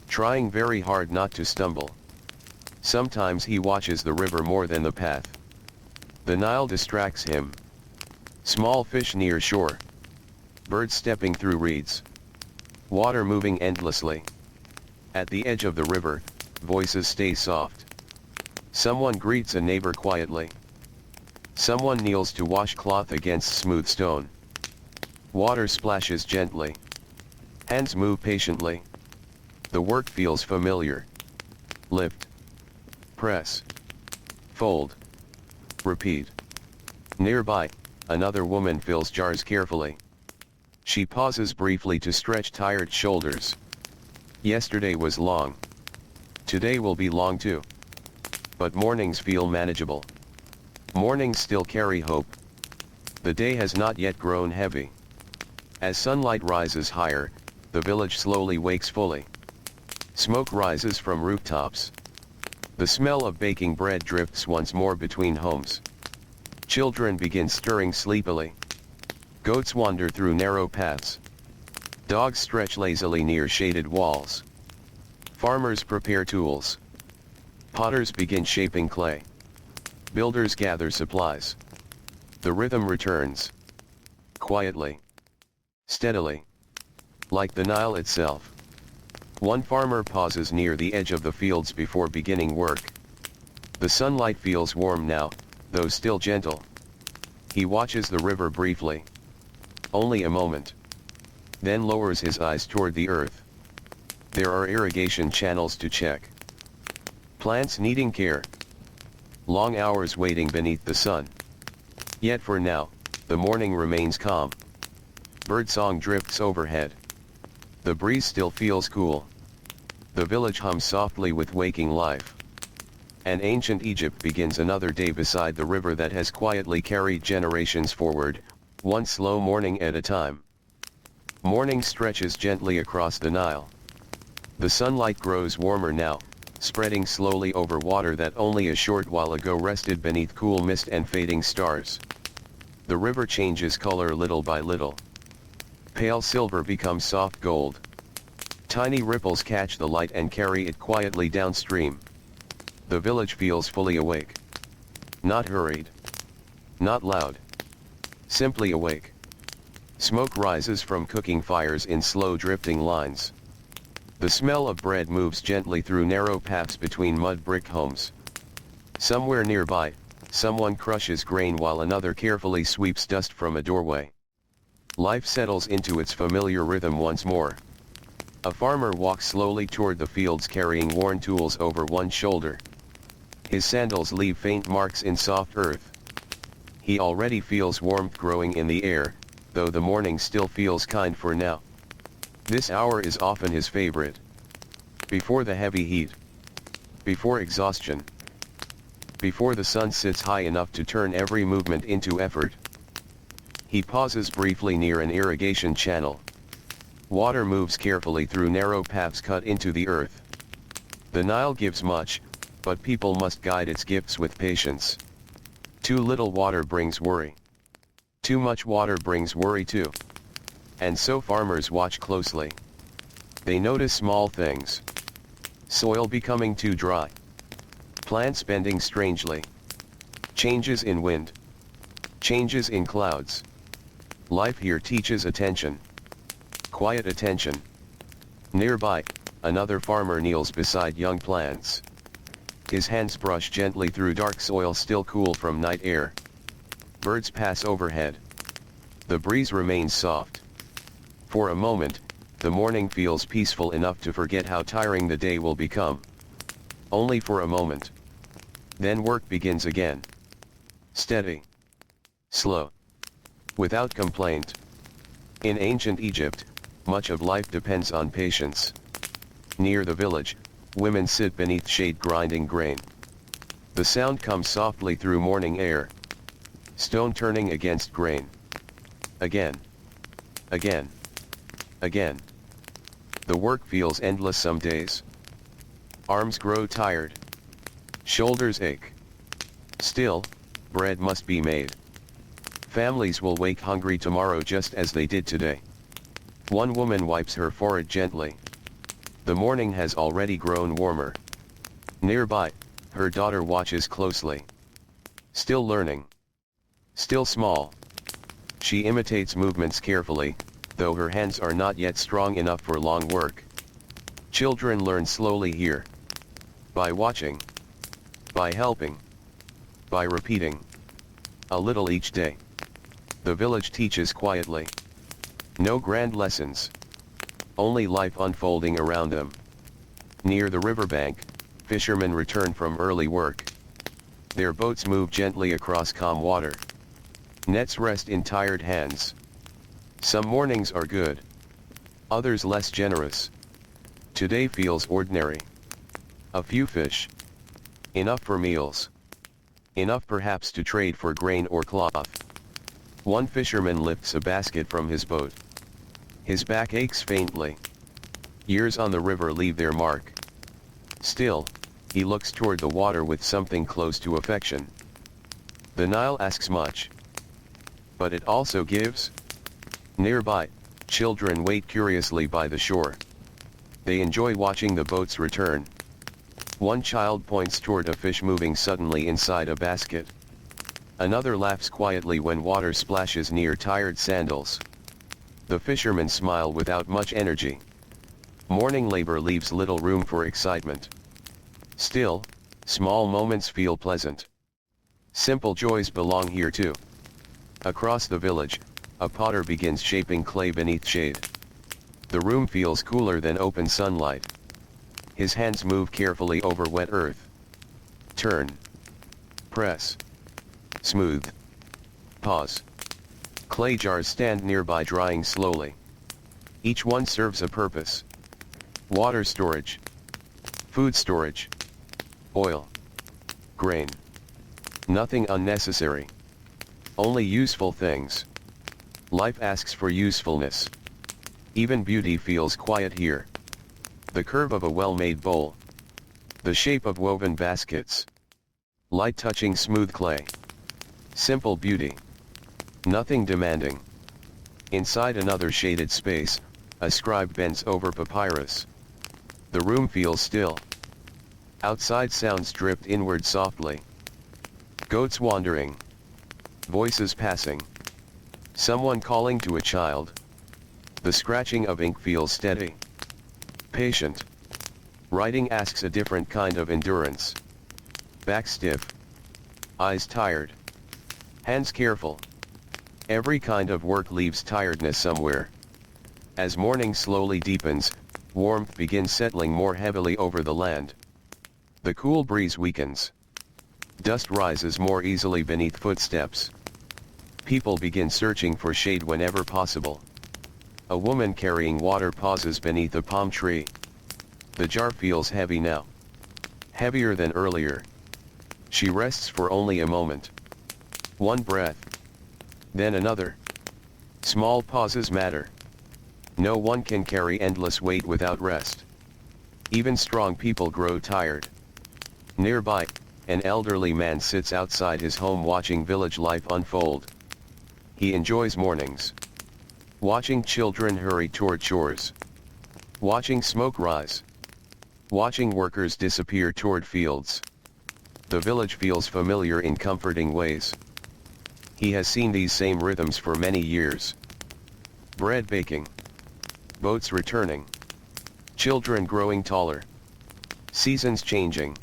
Trying very hard not to stumble. Sometimes he watches the river more than the path. The Nile distracts him. Small fish near shore. Birds stepping through reeds. Water moving endlessly. At the edge of the river, voices stay soft. Someone greets a neighbor quietly. Someone kneels to wash cloth against smooth stone. Water splashes gently. Hands move patiently. The work feels familiar. Lift. Press. Fold. Repeat. Nearby, another woman fills jars carefully. She pauses briefly to stretch tired shoulders. Yesterday was long. Today will be long too. But mornings feel manageable. Mornings still carry hope. The day has not yet grown heavy. As sunlight rises higher, the village slowly wakes fully. Smoke rises from rooftops. The smell of baking bread drifts once more between homes. Children begin stirring sleepily. Goats wander through narrow paths. Dogs stretch lazily near shaded walls. Farmers prepare tools. Potters begin shaping clay. Builders gather supplies. The rhythm returns. Quietly. Steadily. Like the Nile itself. One farmer pauses near the edge of the fields before beginning work. The sunlight feels warm now, though still gentle. He watches the river briefly. Only a moment. Then lowers his eyes toward the earth. There are irrigation channels to check. Plants needing care. Long hours waiting beneath the sun. Yet for now, the morning remains calm. Birdsong drifts overhead. The breeze still feels cool. The village hums softly with waking life. And ancient Egypt begins another day beside the river that has quietly carried generations forward, one slow morning at a time. Morning stretches gently across the Nile. The sunlight grows warmer now, spreading slowly over water that only a short while ago rested beneath cool mist and fading stars. The river changes color little by little. Pale silver becomes soft gold. Tiny ripples catch the light and carry it quietly downstream. The village feels fully awake. Not hurried. Not loud. Simply awake. Smoke rises from cooking fires in slow drifting lines. The smell of bread moves gently through narrow paths between mud brick homes. Somewhere nearby, someone crushes grain while another carefully sweeps dust from a doorway. Life settles into its familiar rhythm once more. A farmer walks slowly toward the fields carrying worn tools over one shoulder. His sandals leave faint marks in soft earth. He already feels warmth growing in the air, though the morning still feels kind for now. This hour is often his favorite. Before the heavy heat. Before exhaustion. Before the sun sits high enough to turn every movement into effort. He pauses briefly near an irrigation channel. Water moves carefully through narrow paths cut into the earth. The Nile gives much, but people must guide its gifts with patience. Too little water brings worry. Too much water brings worry too. And so farmers watch closely. They notice small things. Soil becoming too dry. Plants bending strangely. Changes in wind. Changes in clouds. Life here teaches attention. Quiet attention. Nearby, another farmer kneels beside young plants. His hands brush gently through dark soil still cool from night air. Birds pass overhead. The breeze remains soft. For a moment, the morning feels peaceful enough to forget how tiring the day will become. Only for a moment. Then work begins again. Steady. Slow. Without complaint. In ancient Egypt, much of life depends on patience. Near the village, women sit beneath shade grinding grain. The sound comes softly through morning air. Stone turning against grain. Again. Again. Again. The work feels endless some days. Arms grow tired. Shoulders ache. Still, bread must be made. Families will wake hungry tomorrow just as they did today. One woman wipes her forehead gently. The morning has already grown warmer. Nearby, her daughter watches closely. Still learning. Still small. She imitates movements carefully, though her hands are not yet strong enough for long work. Children learn slowly here. By watching. By helping. By repeating. A little each day. The village teaches quietly. No grand lessons. Only life unfolding around them. Near the riverbank, fishermen return from early work. Their boats move gently across calm water. Nets rest in tired hands. Some mornings are good. Others less generous. Today feels ordinary. A few fish. Enough for meals. Enough perhaps to trade for grain or cloth. One fisherman lifts a basket from his boat. His back aches faintly. Years on the river leave their mark. Still, he looks toward the water with something close to affection. The Nile asks much. But it also gives. Nearby, children wait curiously by the shore. They enjoy watching the boats return. One child points toward a fish moving suddenly inside a basket. Another laughs quietly when water splashes near tired sandals. The fishermen smile without much energy. Morning labor leaves little room for excitement. Still, small moments feel pleasant. Simple joys belong here too. Across the village, a potter begins shaping clay beneath shade. The room feels cooler than open sunlight. His hands move carefully over wet earth. Turn. Press. Smooth. Pause. Clay jars stand nearby drying slowly. Each one serves a purpose. Water storage. Food storage. Oil. Grain. Nothing unnecessary. Only useful things. Life asks for usefulness. Even beauty feels quiet here. The curve of a well-made bowl. The shape of woven baskets. Light touching smooth clay. Simple beauty. Nothing demanding. Inside another shaded space, a scribe bends over papyrus. The room feels still. Outside sounds drift inward softly. Goats wandering. Voices passing. Someone calling to a child. The scratching of ink feels steady. Patient. Writing asks a different kind of endurance. Back stiff. Eyes tired. Hands careful. Every kind of work leaves tiredness somewhere. As morning slowly deepens, warmth begins settling more heavily over the land. The cool breeze weakens. Dust rises more easily beneath footsteps. People begin searching for shade whenever possible. A woman carrying water pauses beneath a palm tree. The jar feels heavy now. Heavier than earlier. She rests for only a moment. One breath. Then another. Small pauses matter. No one can carry endless weight without rest. Even strong people grow tired. Nearby, an elderly man sits outside his home watching village life unfold. He enjoys mornings. Watching children hurry toward chores. Watching smoke rise. Watching workers disappear toward fields. The village feels familiar in comforting ways. He has seen these same rhythms for many years. Bread baking. Boats returning. Children growing taller. Seasons changing.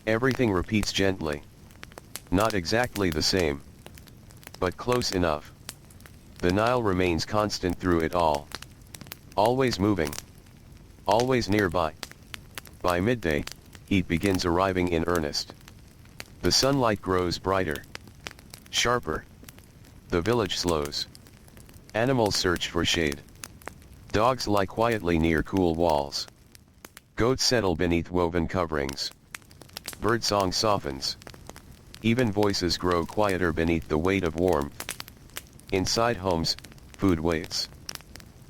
Everything repeats gently. Not exactly the same. But close enough. The Nile remains constant through it all. Always moving. Always nearby. By midday, heat begins arriving in earnest. The sunlight grows brighter. Sharper. The village slows. Animals search for shade. Dogs lie quietly near cool walls. Goats settle beneath woven coverings. Birdsong softens. Even voices grow quieter beneath the weight of warmth. Inside homes, food waits.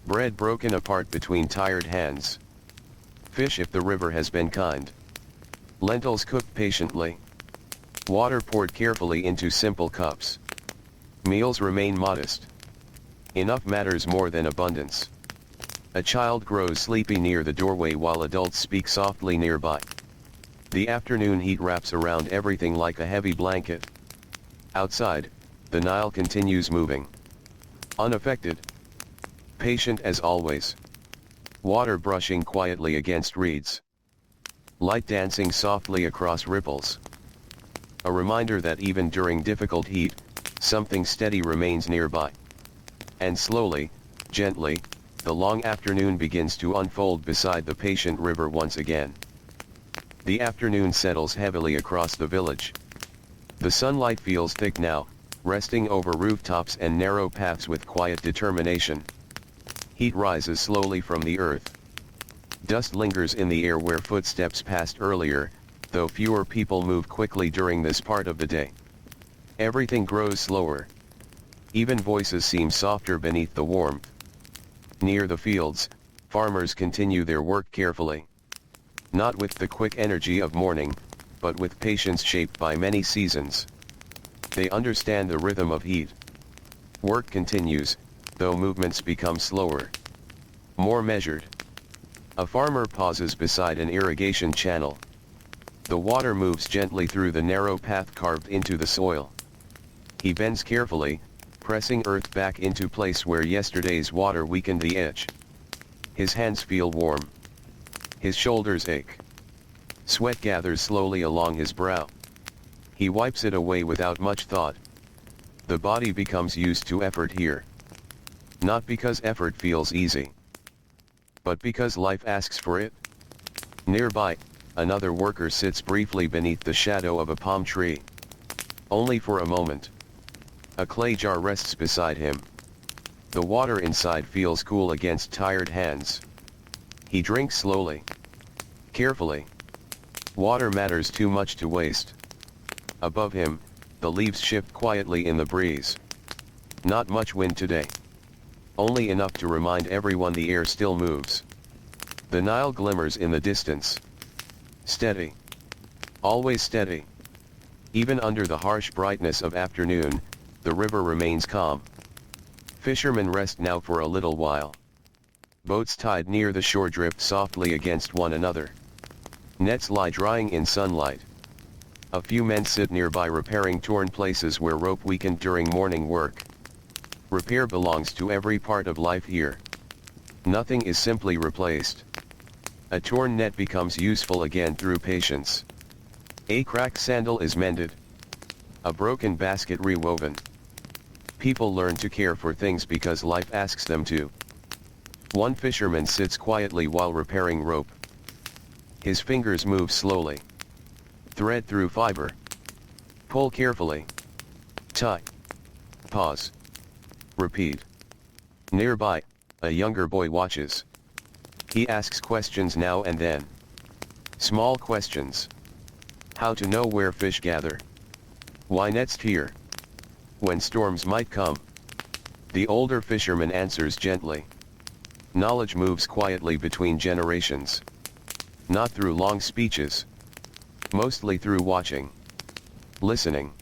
Bread broken apart between tired hands. Fish if the river has been kind. Lentils cooked patiently. Water poured carefully into simple cups. Meals remain modest. Enough matters more than abundance. A child grows sleepy near the doorway while adults speak softly nearby. The afternoon heat wraps around everything like a heavy blanket. Outside, the Nile continues moving. Unaffected. Patient as always. Water brushing quietly against reeds. Light dancing softly across ripples. A reminder that even during difficult heat, something steady remains nearby. And slowly, gently, the long afternoon begins to unfold beside the patient river once again. The afternoon settles heavily across the village. The sunlight feels thick now, resting over rooftops and narrow paths with quiet determination. Heat rises slowly from the earth. Dust lingers in the air where footsteps passed earlier, though fewer people move quickly during this part of the day. Everything grows slower. Even voices seem softer beneath the warmth. Near the fields, farmers continue their work carefully. Not with the quick energy of morning, but with patience shaped by many seasons. They understand the rhythm of heat. Work continues, though movements become slower. More measured. A farmer pauses beside an irrigation channel. The water moves gently through the narrow path carved into the soil. He bends carefully, pressing earth back into place where yesterday's water weakened the edge. His hands feel warm. His shoulders ache. Sweat gathers slowly along his brow. He wipes it away without much thought. The body becomes used to effort here. Not because effort feels easy, but because life asks for it. Nearby, another worker sits briefly beneath the shadow of a palm tree. Only for a moment. A clay jar rests beside him. The water inside feels cool against tired hands. He drinks slowly. Carefully. Water matters too much to waste. Above him, the leaves shift quietly in the breeze. Not much wind today. Only enough to remind everyone the air still moves. The Nile glimmers in the distance. Steady. Always steady. Even under the harsh brightness of afternoon, the river remains calm. Fishermen rest now for a little while. Boats tied near the shore drift softly against one another. Nets lie drying in sunlight. A few men sit nearby repairing torn places where rope weakened during morning work. Repair belongs to every part of life here. Nothing is simply replaced. A torn net becomes useful again through patience. A cracked sandal is mended. A broken basket rewoven. People learn to care for things because life asks them to. One fisherman sits quietly while repairing rope. His fingers move slowly. Thread through fiber. Pull carefully. Tie. Pause. Repeat. Nearby, a younger boy watches. He asks questions now and then. Small questions. How to know where fish gather. Why nets here? When storms might come. The older fisherman answers gently. Knowledge moves quietly between generations. Not through long speeches. Mostly through watching. Listening.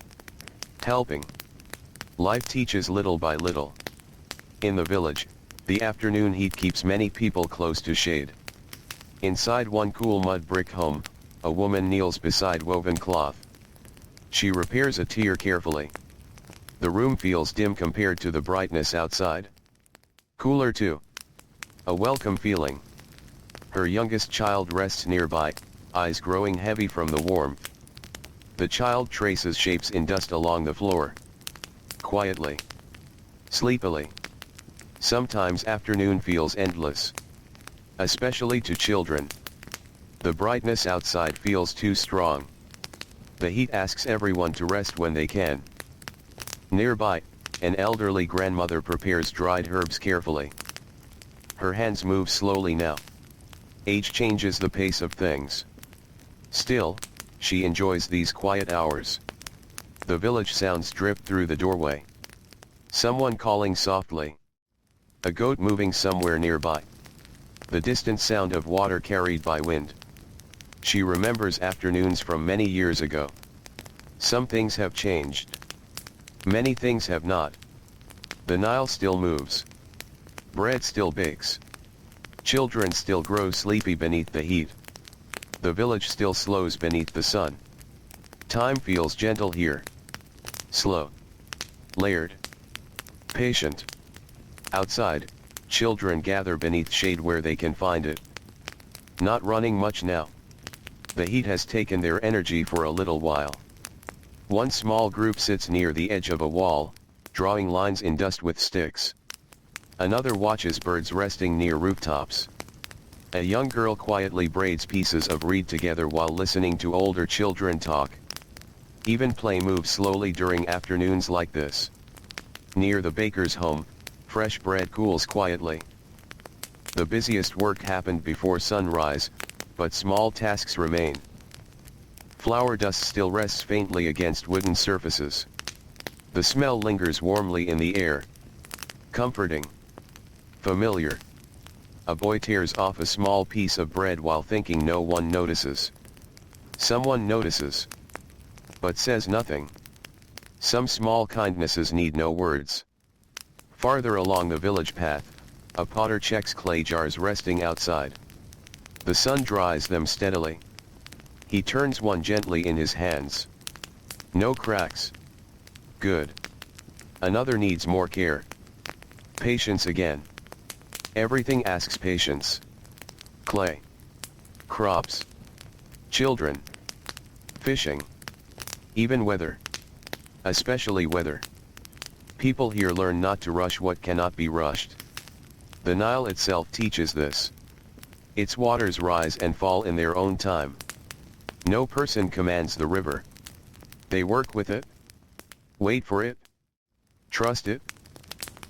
Helping. Life teaches little by little. In the village, the afternoon heat keeps many people close to shade. Inside one cool mud brick home, a woman kneels beside woven cloth. She repairs a tear carefully. The room feels dim compared to the brightness outside. Cooler too. A welcome feeling. Her youngest child rests nearby, eyes growing heavy from the warmth. The child traces shapes in dust along the floor. Quietly. Sleepily. Sometimes afternoon feels endless. Especially to children. The brightness outside feels too strong. The heat asks everyone to rest when they can. Nearby, an elderly grandmother prepares dried herbs carefully. Her hands move slowly now. Age changes the pace of things. Still, she enjoys these quiet hours. The village sounds drip through the doorway. Someone calling softly. A goat moving somewhere nearby. The distant sound of water carried by wind. She remembers afternoons from many years ago. Some things have changed. Many things have not. The Nile still moves. Bread still bakes. Children still grow sleepy beneath the heat. The village still slows beneath the sun. Time feels gentle here. Slow. Layered. Patient. Outside, children gather beneath shade where they can find it. Not running much now. The heat has taken their energy for a little while. One small group sits near the edge of a wall, drawing lines in dust with sticks. Another watches birds resting near rooftops. A young girl quietly braids pieces of reed together while listening to older children talk. Even play moves slowly during afternoons like this. Near the baker's home, fresh bread cools quietly. The busiest work happened before sunrise, but small tasks remain. Flour dust still rests faintly against wooden surfaces. The smell lingers warmly in the air. Comforting. Familiar. A boy tears off a small piece of bread while thinking no one notices. Someone notices. But says nothing. Some small kindnesses need no words. Farther along the village path, a potter checks clay jars resting outside. The sun dries them steadily. He turns one gently in his hands. No cracks. Good. Another needs more care. Patience again. Everything asks patience. Clay. Crops. Children. Fishing. Even weather. Especially weather. People here learn not to rush what cannot be rushed. The Nile itself teaches this. Its waters rise and fall in their own time. No person commands the river. They work with it. Wait for it. Trust it.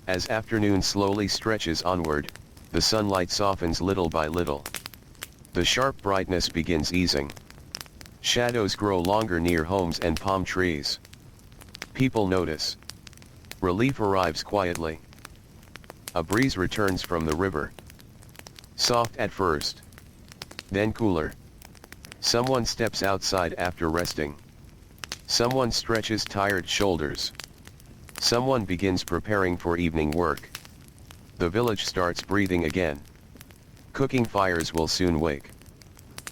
As afternoon slowly stretches onward, the sunlight softens little by little. The sharp brightness begins easing. Shadows grow longer near homes and palm trees. People notice. Relief arrives quietly. A breeze returns from the river. Soft at first. then cooler. Someone steps outside after resting. Someone stretches tired shoulders. Someone begins preparing for evening work. The village starts breathing again. Cooking fires will soon wake.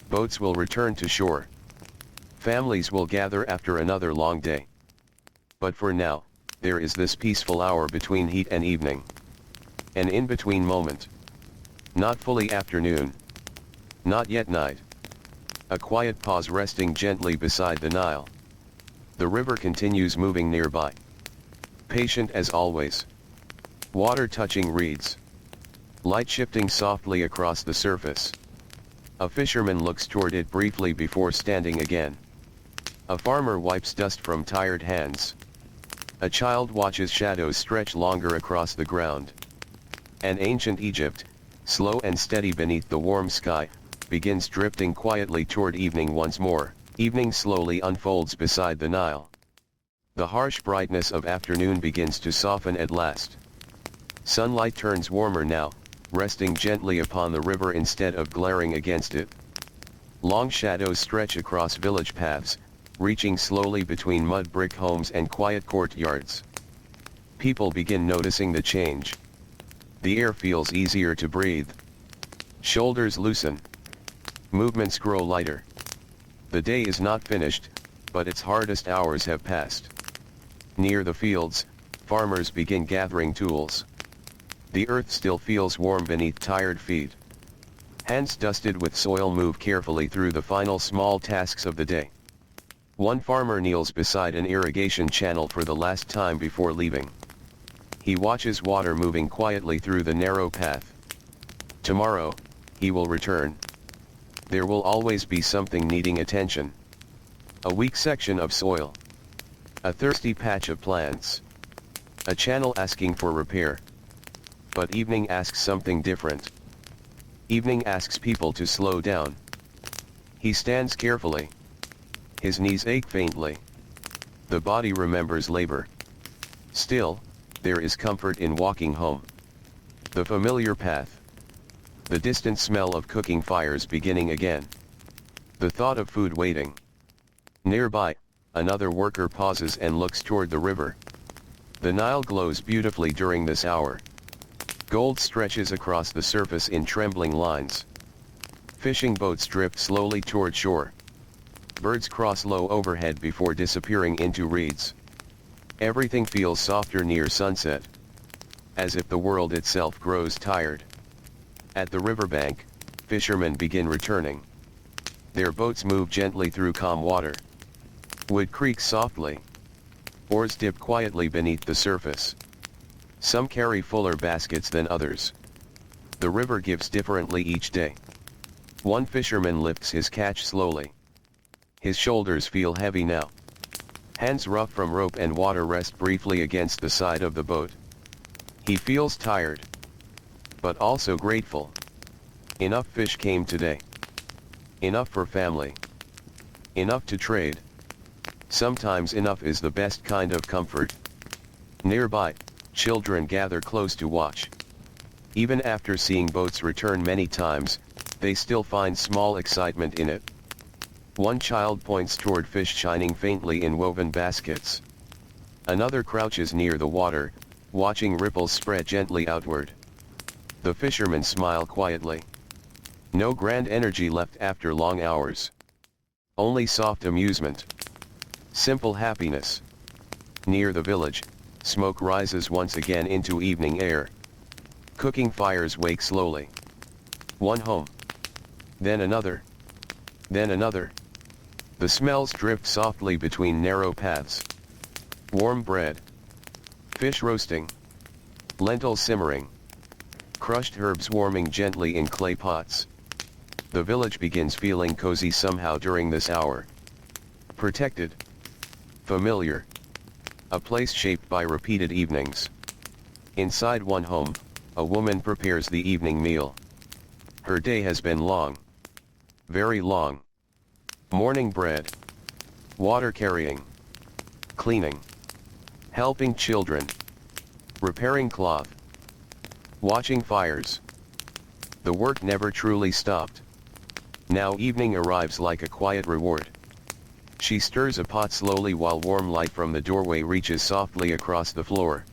Boats will return to shore. Families will gather after another long day. But for now, there is this peaceful hour between heat and evening. An in-between moment. Not fully afternoon. Not yet night. A quiet pause resting gently beside the Nile. The river continues moving nearby. Patient as always. Water touching reeds. Light shifting softly across the surface. A fisherman looks toward it briefly before standing again. A farmer wipes dust from tired hands. A child watches shadows stretch longer across the ground. And ancient Egypt, slow and steady beneath the warm sky, begins drifting quietly toward evening once more. Evening slowly unfolds beside the Nile. The harsh brightness of afternoon begins to soften at last. Sunlight turns warmer now, resting gently upon the river instead of glaring against it. Long shadows stretch across village paths, reaching slowly between mud brick homes and quiet courtyards. People begin noticing the change. The air feels easier to breathe. Shoulders loosen. Movements grow lighter. The day is not finished, but its hardest hours have passed. Near the fields, farmers begin gathering tools. The earth still feels warm beneath tired feet. Hands dusted with soil move carefully through the final small tasks of the day. One farmer kneels beside an irrigation channel for the last time before leaving. He watches water moving quietly through the narrow path. Tomorrow, he will return. There will always be something needing attention. A weak section of soil. A thirsty patch of plants. A channel asking for repair. But evening asks something different. Evening asks people to slow down. He stands carefully. His knees ache faintly. The body remembers labor. Still, there is comfort in walking home. The familiar path. The distant smell of cooking fires beginning again. The thought of food waiting. Nearby, another worker pauses and looks toward the river. The Nile glows beautifully during this hour. Gold stretches across the surface in trembling lines. Fishing boats drift slowly toward shore. Birds cross low overhead before disappearing into reeds. Everything feels softer near sunset. As if the world itself grows tired. At the riverbank, fishermen begin returning. Their boats move gently through calm water. Wood creaks softly. Oars dip quietly beneath the surface. Some carry fuller baskets than others. The river gives differently each day. One fisherman lifts his catch slowly. His shoulders feel heavy now. Hands rough from rope and water rest briefly against the side of the boat. He feels tired. But also grateful. Enough fish came today. Enough for family. Enough to trade. Sometimes enough is the best kind of comfort. Nearby, children gather close to watch. Even after seeing boats return many times, they still find small excitement in it. One child points toward fish shining faintly in woven baskets. Another crouches near the water, watching ripples spread gently outward. The fishermen smile quietly. No grand energy left after long hours. Only soft amusement. Simple happiness. Near the village, smoke rises once again into evening air. Cooking fires wake slowly. One home. Then another. Then another. The smells drift softly between narrow paths. Warm bread. Fish roasting. Lentils simmering. Crushed herbs warming gently in clay pots. The village begins feeling cozy somehow during this hour. Protected. Familiar. A place shaped by repeated evenings. Inside one home, a woman prepares the evening meal. Her day has been long. Very long. Morning bread. Water carrying. Cleaning. Helping children. Repairing cloth. Watching fires. The work never truly stopped. Now evening arrives like a quiet reward. She stirs a pot slowly while warm light from the doorway reaches softly across the floor.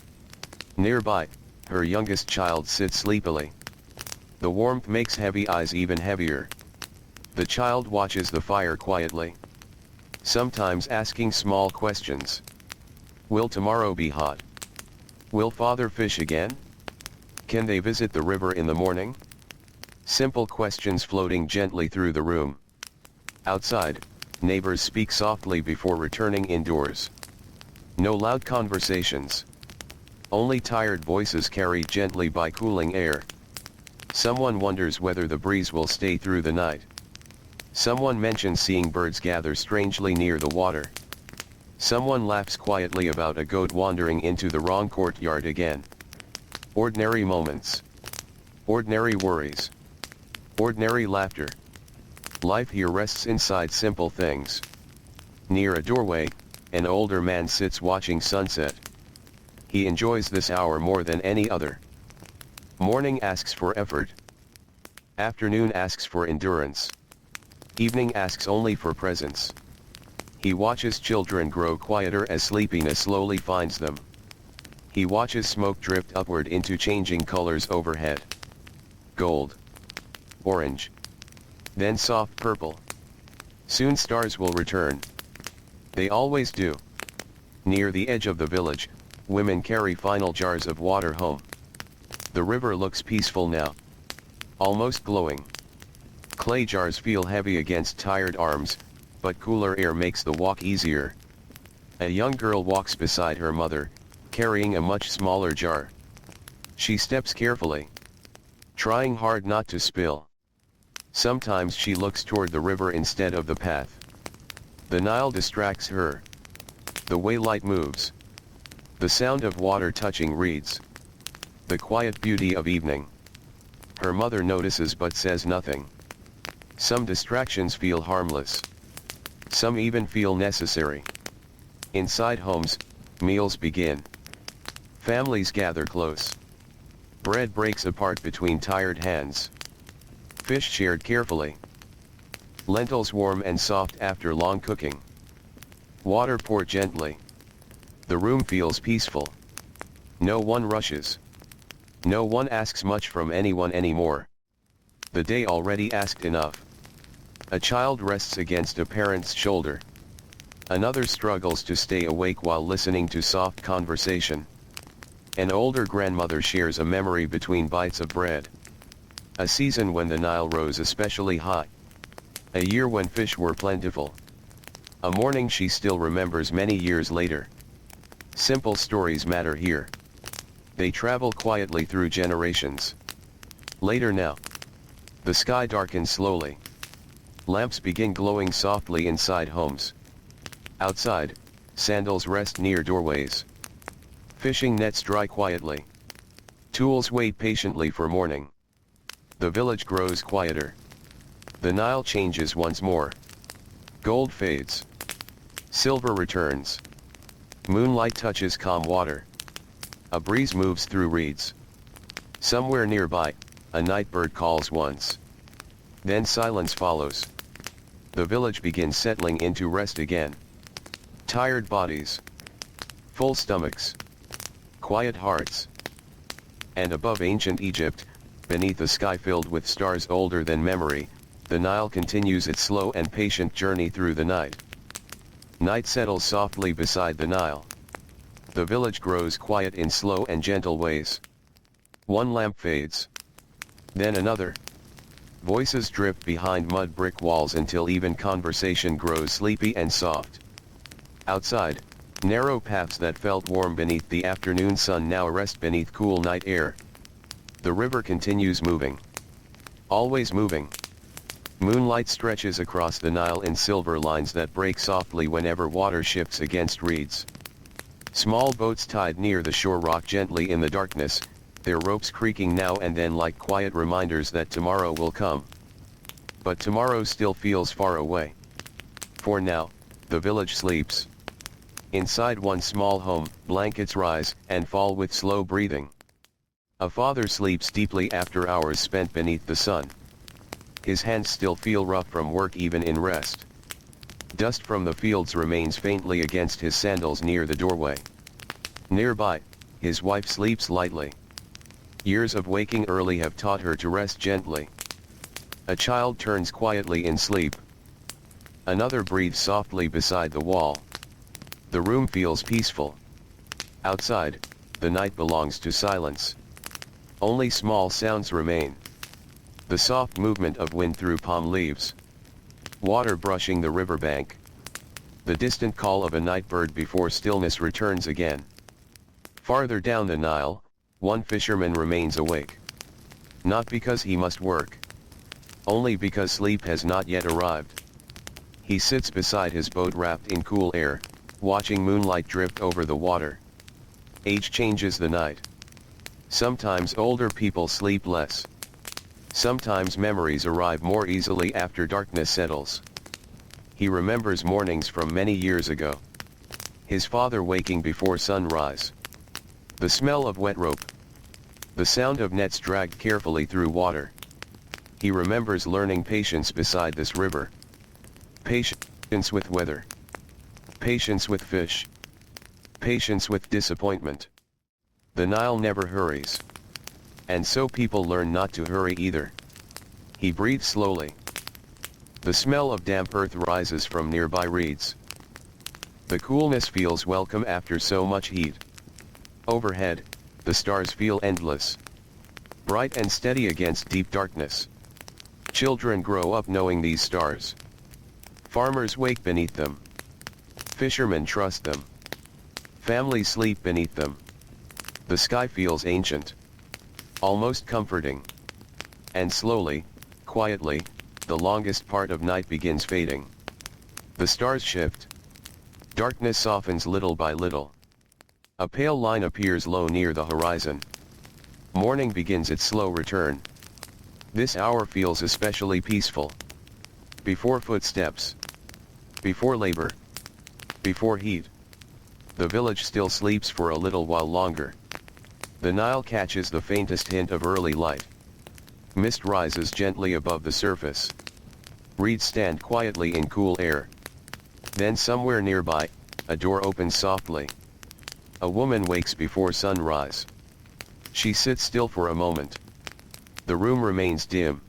Nearby, her youngest child sits sleepily. The warmth makes heavy eyes even heavier. The child watches the fire quietly, sometimes asking small questions. Will tomorrow be hot? Will father fish again? Can they visit the river in the morning? Simple questions floating gently through the room. Outside, neighbors speak softly before returning indoors. No loud conversations. Only tired voices carried gently by cooling air. Someone wonders whether the breeze will stay through the night. Someone mentions seeing birds gather strangely near the water. Someone laughs quietly about a goat wandering into the wrong courtyard again. Ordinary moments. Ordinary worries. Ordinary laughter. Life here rests inside simple things. Near a doorway, an older man sits watching sunset. He enjoys this hour more than any other. Morning asks for effort. Afternoon asks for endurance. Evening asks only for presence. He watches children grow quieter as sleepiness slowly finds them. He watches smoke drift upward into changing colors overhead. Gold. Orange. Then soft purple. Soon stars will return. They always do. Near the edge of the village, women carry final jars of water home. The river looks peaceful now. Almost glowing. Clay jars feel heavy against tired arms, but cooler air makes the walk easier. A young girl walks beside her mother, carrying a much smaller jar. She steps carefully, trying hard not to spill. Sometimes she looks toward the river instead of the path. The Nile distracts her. The way light moves. The sound of water touching reeds. The quiet beauty of evening. Her mother notices but says nothing. Some distractions feel harmless. Some even feel necessary. Inside homes, meals begin. Families gather close. Bread breaks apart between tired hands. Fish shared carefully. Lentils warm and soft after long cooking. Water poured gently. The room feels peaceful. No one rushes. No one asks much from anyone anymore. The day already asked enough. A child rests against a parent's shoulder. Another struggles to stay awake while listening to soft conversation. An older grandmother shares a memory between bites of bread. A season when the Nile rose especially high. A year when fish were plentiful. A morning she still remembers many years later. Simple stories matter here. They travel quietly through generations. Later now. The sky darkens slowly. Lamps begin glowing softly inside homes. Outside, sandals rest near doorways. Fishing nets dry quietly. Tools wait patiently for morning. The village grows quieter. The Nile changes once more. Gold fades. Silver returns. Moonlight touches calm water. A breeze moves through reeds. Somewhere nearby, a night bird calls once. Then silence follows. The village begins settling into rest again. Tired bodies. Full stomachs. Quiet hearts. And above ancient Egypt, beneath a sky filled with stars older than memory, the Nile continues its slow and patient journey through the night. Night settles softly beside the Nile. The village grows quiet in slow and gentle ways. One lamp fades. Then another. Voices drift behind mud brick walls until even conversation grows sleepy and soft. Outside, narrow paths that felt warm beneath the afternoon sun now rest beneath cool night air. The river continues moving. Always moving. Moonlight stretches across the Nile in silver lines that break softly whenever water shifts against reeds. Small boats tied near the shore rock gently in the darkness, their ropes creaking now and then like quiet reminders that tomorrow will come. But tomorrow still feels far away. For now, the village sleeps. Inside one small home, blankets rise and fall with slow breathing. A father sleeps deeply after hours spent beneath the sun. His hands still feel rough from work even in rest. Dust from the fields remains faintly against his sandals near the doorway. Nearby, his wife sleeps lightly. Years of waking early have taught her to rest gently. A child turns quietly in sleep. Another breathes softly beside the wall. The room feels peaceful. Outside, the night belongs to silence. Only small sounds remain. The soft movement of wind through palm leaves. Water brushing the riverbank. The distant call of a night bird before stillness returns again. Farther down the Nile, one fisherman remains awake. Not because he must work. Only because sleep has not yet arrived. He sits beside his boat wrapped in cool air, watching moonlight drift over the water. Age changes the night. Sometimes older people sleep less. Sometimes memories arrive more easily after darkness settles. He remembers mornings from many years ago. His father waking before sunrise. The smell of wet rope. The sound of nets dragged carefully through water. He remembers learning patience beside this river. Patience with weather. Patience with fish. Patience with disappointment. The Nile never hurries. And so people learn not to hurry either. He breathes slowly. The smell of damp earth rises from nearby reeds. The coolness feels welcome after so much heat. Overhead, the stars feel endless. Bright and steady against deep darkness. Children grow up knowing these stars. Farmers wake beneath them. Fishermen trust them. Families sleep beneath them. The sky feels ancient. Almost comforting. And slowly, quietly, the longest part of night begins fading. The stars shift. Darkness softens little by little. A pale line appears low near the horizon. Morning begins its slow return. This hour feels especially peaceful. Before footsteps. Before labor. Before heat. The village still sleeps for a little while longer. The Nile catches the faintest hint of early light. Mist rises gently above the surface. Reeds stand quietly in cool air. Then somewhere nearby, a door opens softly. A woman wakes before sunrise. She sits still for a moment. The room remains dim.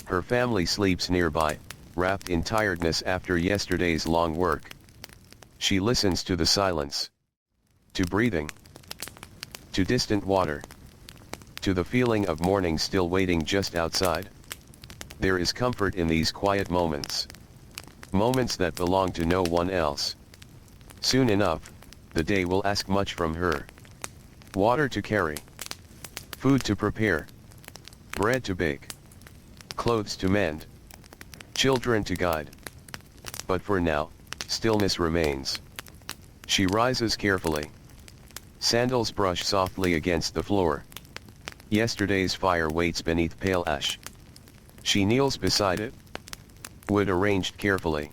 Her family sleeps nearby, wrapped in tiredness after yesterday's long work. She listens to the silence. To breathing. To distant water. To the feeling of morning still waiting just outside. There is comfort in these quiet moments. Moments that belong to no one else. Soon enough, the day will ask much from her. Water to carry. Food to prepare. Bread to bake. Clothes to mend. Children to guide. But for now, stillness remains. She rises carefully. Sandals brush softly against the floor. Yesterday's fire waits beneath pale ash. She kneels beside it. Wood arranged carefully.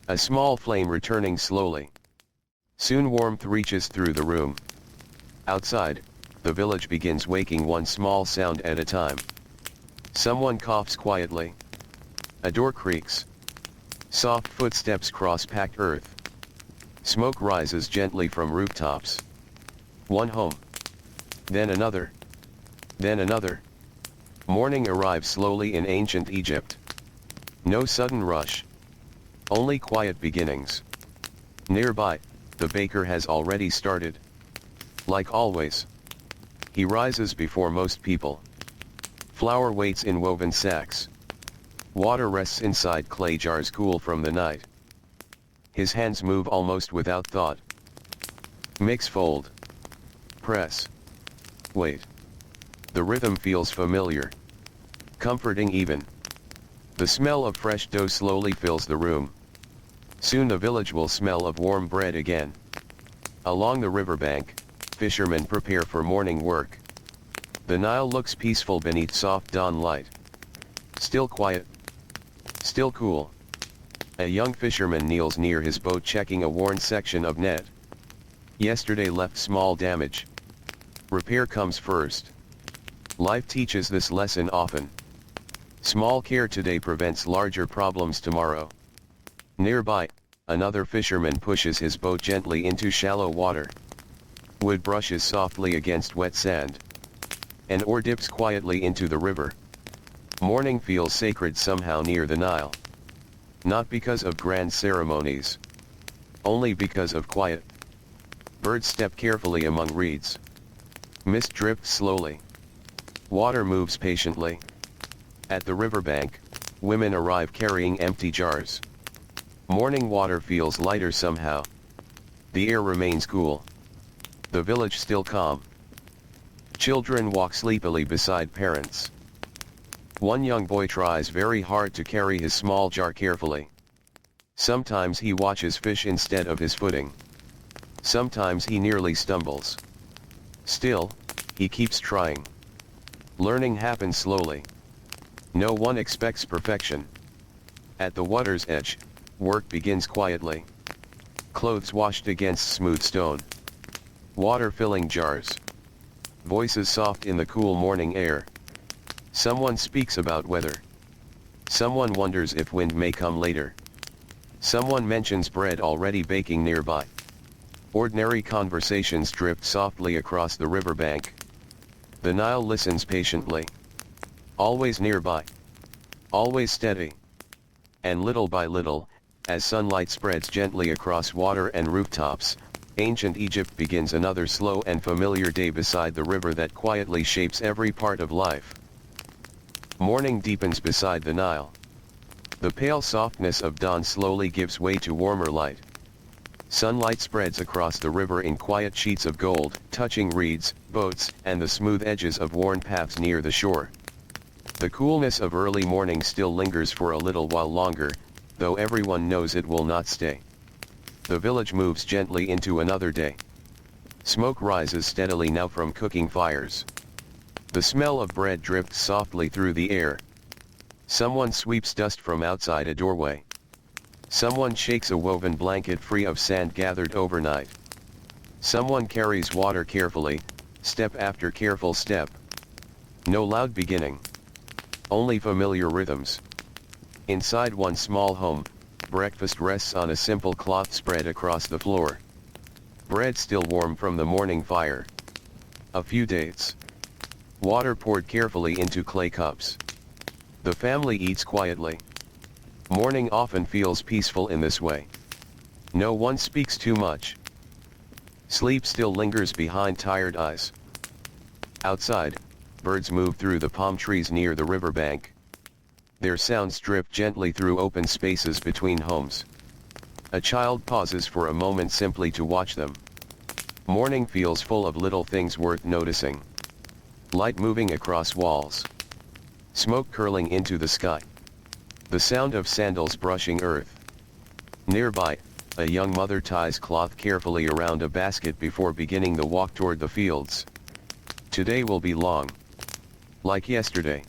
A small flame returning slowly. Soon warmth reaches through the room. Outside, the village begins waking one small sound at a time. Someone coughs quietly. A door creaks. Soft footsteps cross packed earth. Smoke rises gently from rooftops. One home. Then another. Then another. Morning arrives slowly in ancient Egypt. No sudden rush. Only quiet beginnings. Nearby, the baker has already started. Like always. He rises before most people. Flour waits in woven sacks. Water rests inside clay jars cool from the night. His hands move almost without thought. Mix, fold. Press. Wait. The rhythm feels familiar. Comforting even. The smell of fresh dough slowly fills the room. Soon the village will smell of warm bread again. Along the riverbank, fishermen prepare for morning work. The Nile looks peaceful beneath soft dawn light. Still quiet. Still cool. A young fisherman kneels near his boat checking a worn section of net. Yesterday left small damage. Repair comes first. Life teaches this lesson often. Small care today prevents larger problems tomorrow. Nearby, another fisherman pushes his boat gently into shallow water. Wood brushes softly against wet sand. An oar dips quietly into the river. Morning feels sacred somehow near the Nile. Not because of grand ceremonies. Only because of quiet. Birds step carefully among reeds. Mist drifts slowly. Water moves patiently. At the riverbank, women arrive carrying empty jars. Morning water feels lighter somehow. The air remains cool. The village still calm. Children walk sleepily beside parents. One young boy tries very hard to carry his small jar carefully. Sometimes he watches fish instead of his footing. Sometimes he nearly stumbles. Still, he keeps trying. Learning happens slowly. No one expects perfection. At the water's edge, work begins quietly. Clothes washed against smooth stone. Water filling jars. Voices soft in the cool morning air. Someone speaks about weather. Someone wonders if wind may come later. Someone mentions bread already baking nearby. Ordinary conversations drift softly across the riverbank. The Nile listens patiently. Always nearby. Always steady. And little by little, as sunlight spreads gently across water and rooftops, ancient Egypt begins another slow and familiar day beside the river that quietly shapes every part of life. Morning deepens beside the Nile. The pale softness of dawn slowly gives way to warmer light. Sunlight spreads across the river in quiet sheets of gold, touching reeds, boats, and the smooth edges of worn paths near the shore. The coolness of early morning still lingers for a little while longer, though everyone knows it will not stay. The village moves gently into another day. Smoke rises steadily now from cooking fires. The smell of bread drifts softly through the air. Someone sweeps dust from outside a doorway. Someone shakes a woven blanket free of sand gathered overnight. Someone carries water carefully, step after careful step. No loud beginning. Only familiar rhythms. Inside one small home, breakfast rests on a simple cloth spread across the floor. Bread still warm from the morning fire. A few dates. Water poured carefully into clay cups. The family eats quietly. Morning often feels peaceful in this way. No one speaks too much. Sleep still lingers behind tired eyes. Outside, birds move through the palm trees near the riverbank. Their sounds drift gently through open spaces between homes. A child pauses for a moment simply to watch them. Morning feels full of little things worth noticing. Light moving across walls. Smoke curling into the sky. The sound of sandals brushing earth. Nearby, a young mother ties cloth carefully around a basket before beginning the walk toward the fields. Today will be long. Like yesterday.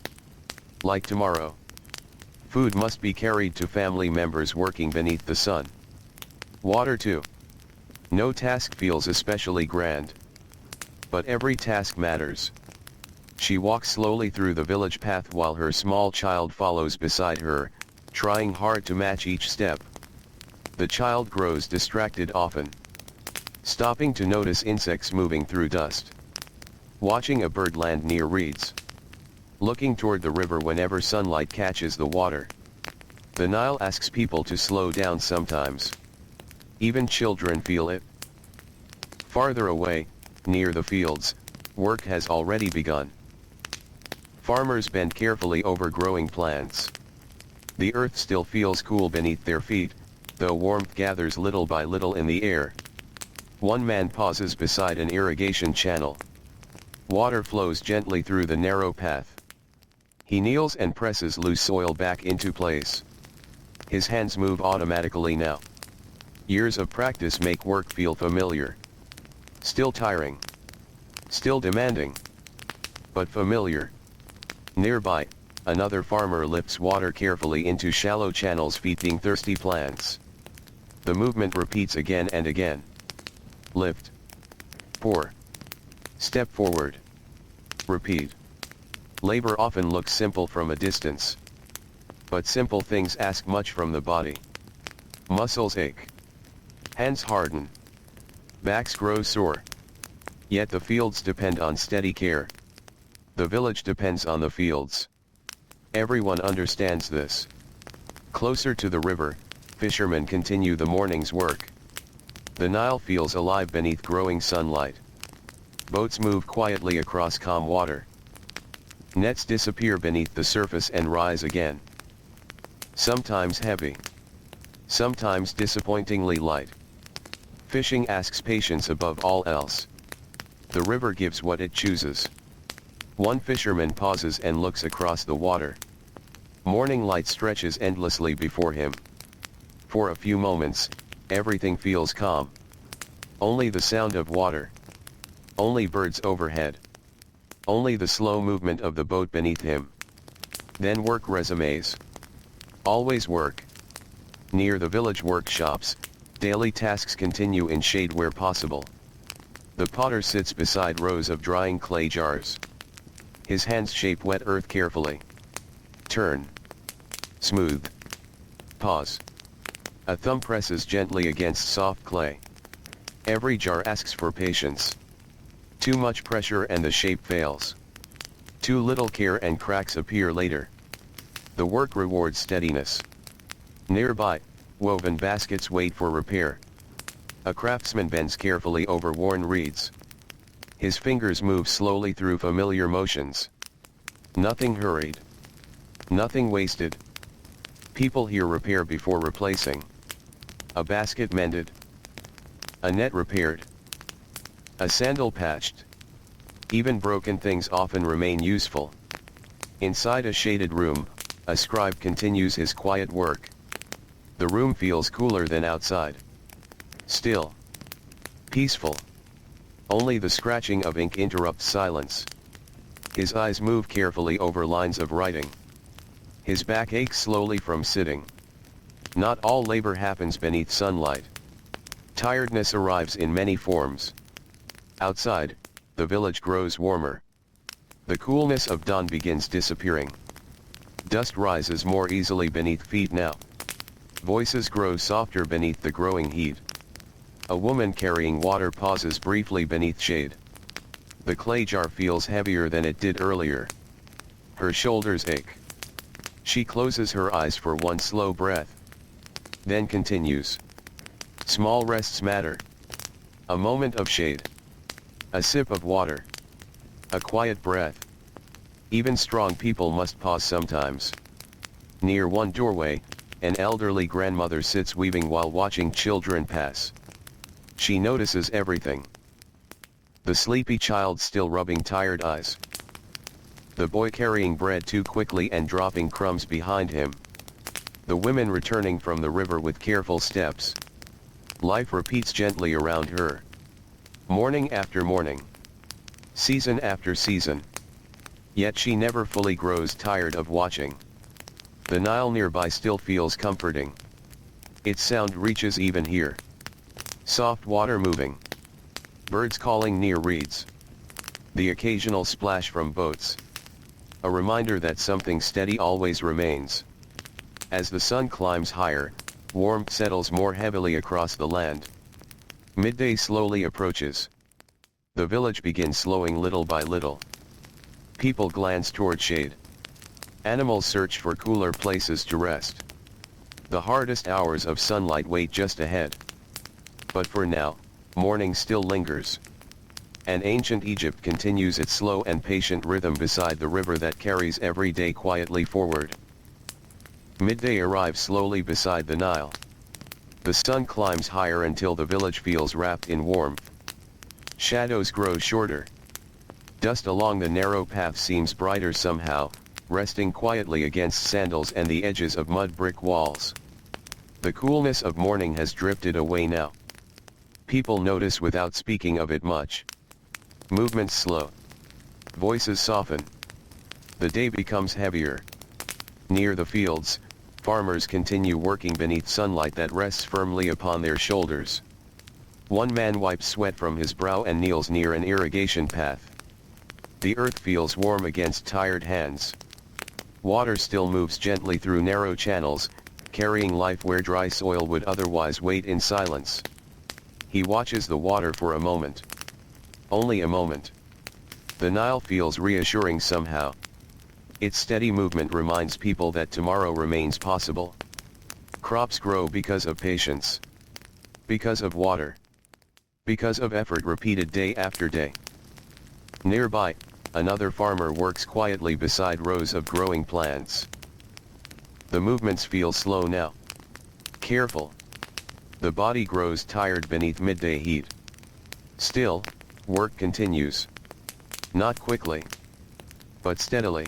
Like tomorrow. Food must be carried to family members working beneath the sun. Water too. No task feels especially grand. But every task matters. She walks slowly through the village path while her small child follows beside her, trying hard to match each step. The child grows distracted often. Stopping to notice insects moving through dust. Watching a bird land near reeds. Looking toward the river whenever sunlight catches the water. The Nile asks people to slow down sometimes. Even children feel it. Farther away, near the fields, work has already begun. Farmers bend carefully over growing plants. The earth still feels cool beneath their feet, though warmth gathers little by little in the air. One man pauses beside an irrigation channel. Water flows gently through the narrow path. He kneels and presses loose soil back into place. His hands move automatically now. Years of practice make work feel familiar. Still tiring. Still demanding. But familiar. Nearby, another farmer lifts water carefully into shallow channels feeding thirsty plants. The movement repeats again and again. Lift. Pour. Step forward. Repeat. Labor often looks simple from a distance. But simple things ask much from the body. Muscles ache. Hands harden. Backs grow sore. Yet the fields depend on steady care. The village depends on the fields. Everyone understands this. Closer to the river, fishermen continue the morning's work. The Nile feels alive beneath growing sunlight. Boats move quietly across calm water. Nets disappear beneath the surface and rise again. Sometimes heavy. Sometimes disappointingly light. Fishing asks patience above all else. The river gives what it chooses. One fisherman pauses and looks across the water. Morning light stretches endlessly before him. For a few moments, everything feels calm. Only the sound of water. Only birds overhead. Only the slow movement of the boat beneath him. Then work resumes. Always work. Near the village workshops, daily tasks continue in shade where possible. The potter sits beside rows of drying clay jars. His hands shape wet earth carefully. Turn. Smooth. Pause. A thumb presses gently against soft clay. Every jar asks for patience. Too much pressure and the shape fails. Too little care and cracks appear later. The work rewards steadiness. Nearby, woven baskets wait for repair. A craftsman bends carefully over worn reeds. His fingers move slowly through familiar motions. Nothing hurried. Nothing wasted. People here repair before replacing. A basket mended. A net repaired. A sandal patched. Even broken things often remain useful. Inside a shaded room, a scribe continues his quiet work. The room feels cooler than outside. Still. Peaceful. Only the scratching of ink interrupts silence. His eyes move carefully over lines of writing. His back aches slowly from sitting. Not all labor happens beneath sunlight. Tiredness arrives in many forms. Outside, the village grows warmer. The coolness of dawn begins disappearing. Dust rises more easily beneath feet now. Voices grow softer beneath the growing heat. A woman carrying water pauses briefly beneath shade. The clay jar feels heavier than it did earlier. Her shoulders ache. She closes her eyes for one slow breath. Then continues. Small rests matter. A moment of shade. A sip of water. A quiet breath. Even strong people must pause sometimes. Near one doorway, an elderly grandmother sits weaving while watching children pass. She notices everything. The sleepy child still rubbing tired eyes. The boy carrying bread too quickly and dropping crumbs behind him. The women returning from the river with careful steps. Life repeats gently around her. Morning after morning. Season after season. Yet she never fully grows tired of watching. The Nile nearby still feels comforting. Its sound reaches even here. Soft water moving. Birds calling near reeds. The occasional splash from boats. A reminder that something steady always remains. As the sun climbs higher, warmth settles more heavily across the land. Midday slowly approaches. The village begins slowing little by little. People glance toward shade. Animals search for cooler places to rest. The hardest hours of sunlight wait just ahead. But for now, morning still lingers. And ancient Egypt continues its slow and patient rhythm beside the river that carries every day quietly forward. Midday arrives slowly beside the Nile. The sun climbs higher until the village feels wrapped in warmth. Shadows grow shorter. Dust along the narrow path seems brighter somehow, resting quietly against sandals and the edges of mud brick walls. The coolness of morning has drifted away now. People notice without speaking of it much. Movements slow. Voices soften. The day becomes heavier. Near the fields, farmers continue working beneath sunlight that rests firmly upon their shoulders. One man wipes sweat from his brow and kneels near an irrigation path. The earth feels warm against tired hands. Water still moves gently through narrow channels, carrying life where dry soil would otherwise wait in silence. He watches the water for a moment. Only a moment. The Nile feels reassuring somehow. Its steady movement reminds people that tomorrow remains possible. Crops grow because of patience. Because of water. Because of effort repeated day after day. Nearby, another farmer works quietly beside rows of growing plants. The movements feel slow now. Careful. The body grows tired beneath midday heat. Still, work continues. Not quickly, but steadily.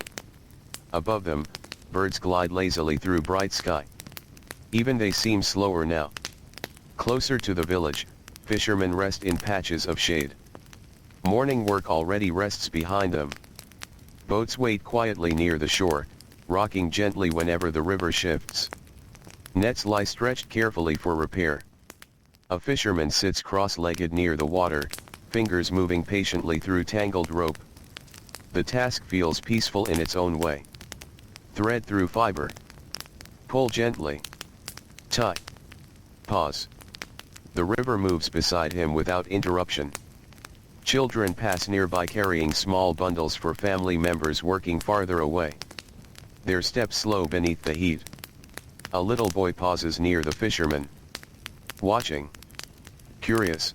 Above them, birds glide lazily through bright sky. Even they seem slower now. Closer to the village, fishermen rest in patches of shade. Morning work already rests behind them. Boats wait quietly near the shore, rocking gently whenever the river shifts. Nets lie stretched carefully for repair. A fisherman sits cross-legged near the water, fingers moving patiently through tangled rope. The task feels peaceful in its own way. Thread through fiber. Pull gently. Tie. Pause. The river moves beside him without interruption. Children pass nearby carrying small bundles for family members working farther away. Their steps slow beneath the heat. A little boy pauses near the fisherman. Watching. Curious.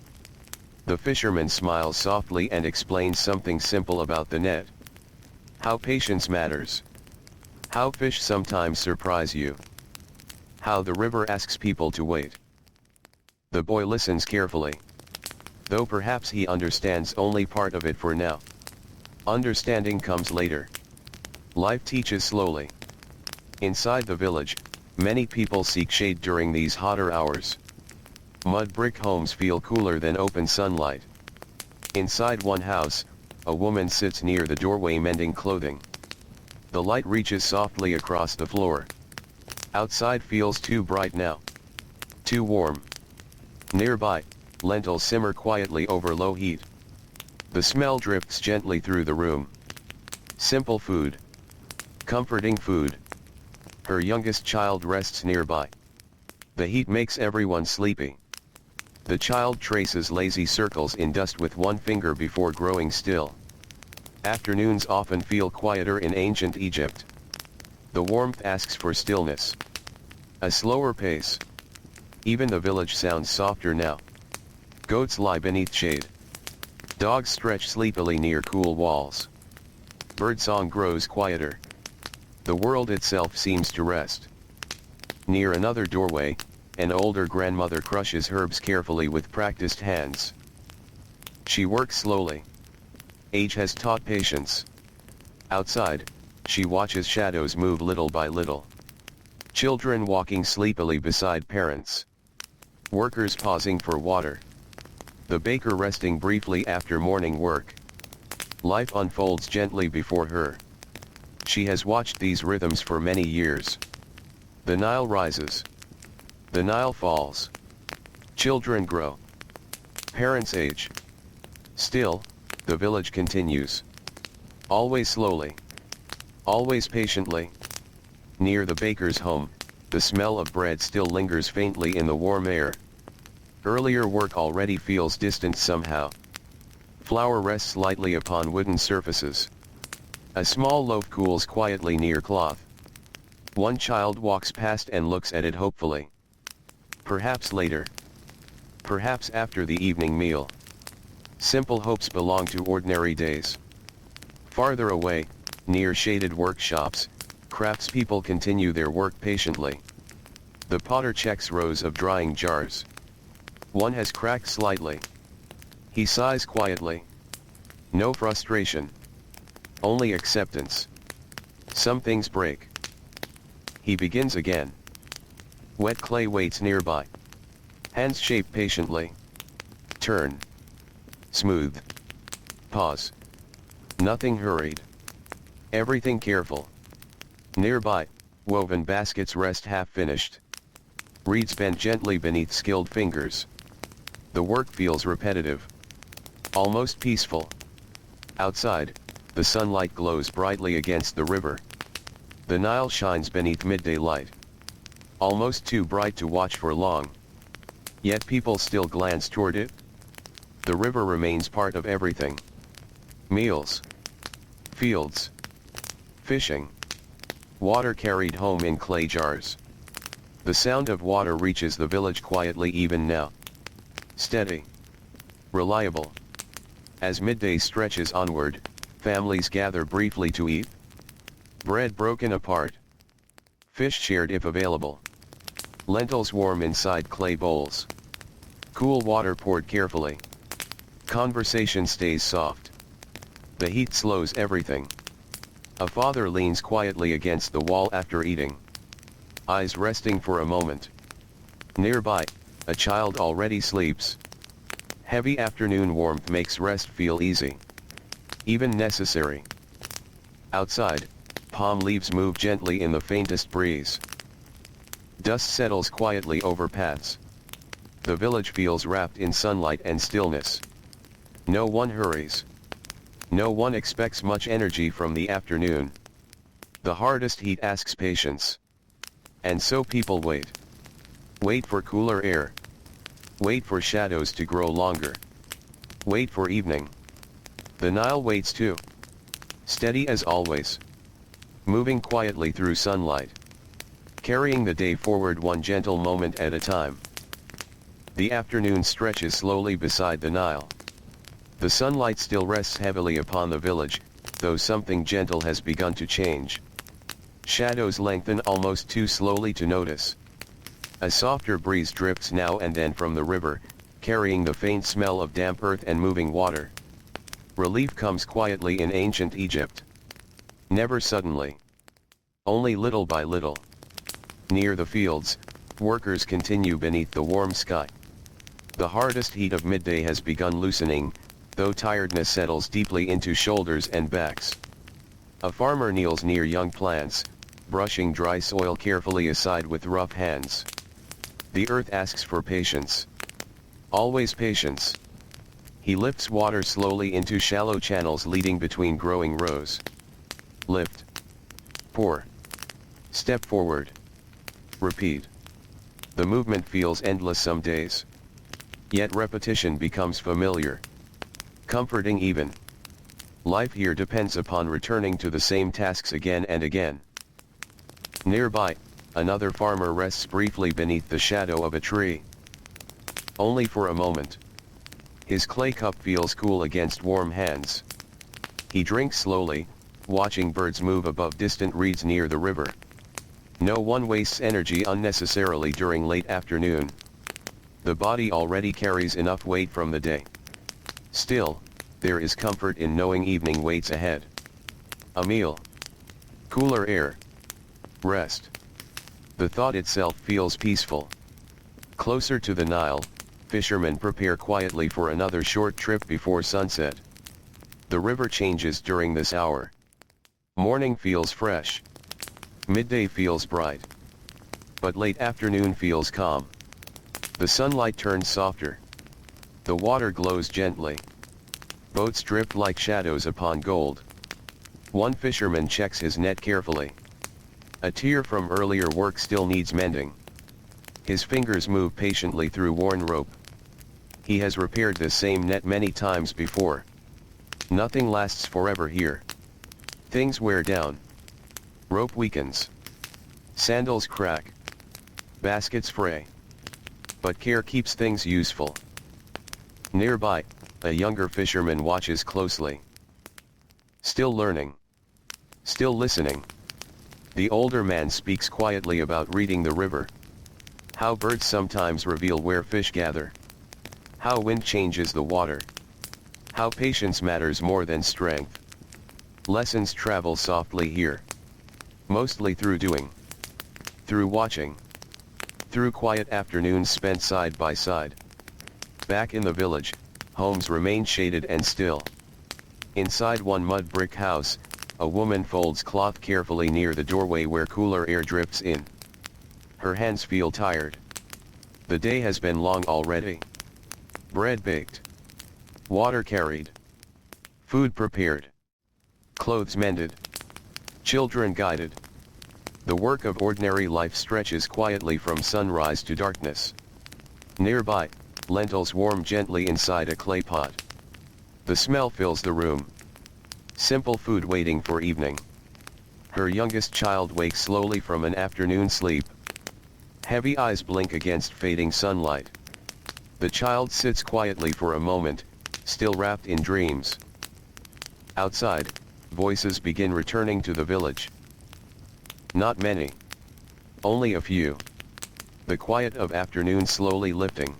The fisherman smiles softly and explains something simple about the net. How patience matters. How fish sometimes surprise you. How the river asks people to wait. The boy listens carefully. Though perhaps he understands only part of it for now. Understanding comes later. Life teaches slowly. Inside the village, many people seek shade during these hotter hours. Mud brick homes feel cooler than open sunlight. Inside one house, a woman sits near the doorway mending clothing. The light reaches softly across the floor. Outside feels too bright now. Too warm. Nearby, lentils simmer quietly over low heat. The smell drifts gently through the room. Simple food. Comforting food. Her youngest child rests nearby. The heat makes everyone sleepy. The child traces lazy circles in dust with one finger before growing still. Afternoons often feel quieter in ancient Egypt. The warmth asks for stillness. A slower pace. Even the village sounds softer now. Goats lie beneath shade. Dogs stretch sleepily near cool walls. Birdsong grows quieter. The world itself seems to rest. Near another doorway, an older grandmother crushes herbs carefully with practiced hands. She works slowly. Age has taught patience. Outside, she watches shadows move little by little. Children walking sleepily beside parents. Workers pausing for water. The baker resting briefly after morning work. Life unfolds gently before her. She has watched these rhythms for many years. The Nile rises. The Nile falls. Children grow. Parents age. Still, the village continues. Always slowly. Always patiently. Near the baker's home, the smell of bread still lingers faintly in the warm air. Earlier work already feels distant somehow. Flour rests lightly upon wooden surfaces. A small loaf cools quietly near cloth. One child walks past and looks at it hopefully. Perhaps later. Perhaps after the evening meal. Simple hopes belong to ordinary days. Farther away, near shaded workshops, craftspeople continue their work patiently. The potter checks rows of drying jars. One has cracked slightly. He sighs quietly. No frustration. Only acceptance. Some things break. He begins again. Wet clay waits nearby. Hands shape patiently. Turn. Smooth. Pause. Nothing hurried. Everything careful. Nearby, woven baskets rest half finished. Reeds bend gently beneath skilled fingers. The work feels repetitive. Almost peaceful. Outside, the sunlight glows brightly against the river. The Nile shines beneath midday light. Almost too bright to watch for long. Yet people still glance toward it. The river remains part of everything. Meals. Fields. Fishing. Water carried home in clay jars. The sound of water reaches the village quietly even now. Steady. Reliable. As midday stretches onward, families gather briefly to eat. Bread broken apart. Fish shared if available. Lentils warm inside clay bowls. Cool water poured carefully. Conversation stays soft. The heat slows everything. A father leans quietly against the wall after eating. Eyes resting for a moment. Nearby, a child already sleeps. Heavy afternoon warmth makes rest feel easy. Even necessary. Outside, palm leaves move gently in the faintest breeze. Dust settles quietly over paths. The village feels wrapped in sunlight and stillness. No one hurries. No one expects much energy from the afternoon. The hardest heat asks patience. And so people wait. Wait for cooler air. Wait for shadows to grow longer. Wait for evening. The Nile waits too. Steady as always. Moving quietly through sunlight. Carrying the day forward one gentle moment at a time. The afternoon stretches slowly beside the Nile. The sunlight still rests heavily upon the village, though something gentle has begun to change. Shadows lengthen almost too slowly to notice. A softer breeze drifts now and then from the river, carrying the faint smell of damp earth and moving water. Relief comes quietly in ancient Egypt. Never suddenly. Only little by little. Near the fields, workers continue beneath the warm sky. The hardest heat of midday has begun loosening, though tiredness settles deeply into shoulders and backs. A farmer kneels near young plants, brushing dry soil carefully aside with rough hands. The earth asks for patience. Always patience. He lifts water slowly into shallow channels leading between growing rows. Lift. Pour. Step forward. Repeat. The movement feels endless some days. Yet repetition becomes familiar. Comforting even. Life here depends upon returning to the same tasks again and again. Nearby, another farmer rests briefly beneath the shadow of a tree. Only for a moment. His clay cup feels cool against warm hands. He drinks slowly, watching birds move above distant reeds near the river. No one wastes energy unnecessarily during late afternoon. The body already carries enough weight from the day. Still, there is comfort in knowing evening waits ahead. A meal. Cooler air. Rest. The thought itself feels peaceful. Closer to the Nile, fishermen prepare quietly for another short trip before sunset. The river changes during this hour. Morning feels fresh. Midday feels bright. But late afternoon feels calm. The sunlight turns softer. The water glows gently. Boats drift like shadows upon gold. One fisherman checks his net carefully. A tear from earlier work still needs mending. His fingers move patiently through worn rope. He has repaired this same net many times before. Nothing lasts forever here. Things wear down. Rope weakens. Sandals crack. Baskets fray. But care keeps things useful. Nearby, a younger fisherman watches closely. Still learning. Still listening. The older man speaks quietly about reading the river. How birds sometimes reveal where fish gather. How wind changes the water. How patience matters more than strength. Lessons travel softly here. Mostly through doing. Through watching. Through quiet afternoons spent side by side. Back in the village, homes remain shaded and still. Inside one mud brick house, a woman folds cloth carefully near the doorway where cooler air drifts in. Her hands feel tired. The day has been long already. Bread baked. Water carried. Food prepared. Clothes mended. Children guided. The work of ordinary life stretches quietly from sunrise to darkness. Nearby, lentils warm gently inside a clay pot. The smell fills the room. Simple food waiting for evening. Her youngest child wakes slowly from an afternoon sleep. Heavy eyes blink against fading sunlight. The child sits quietly for a moment, still wrapped in dreams. Outside, voices begin returning to the village. Not many. Only a few. The quiet of afternoon slowly lifting.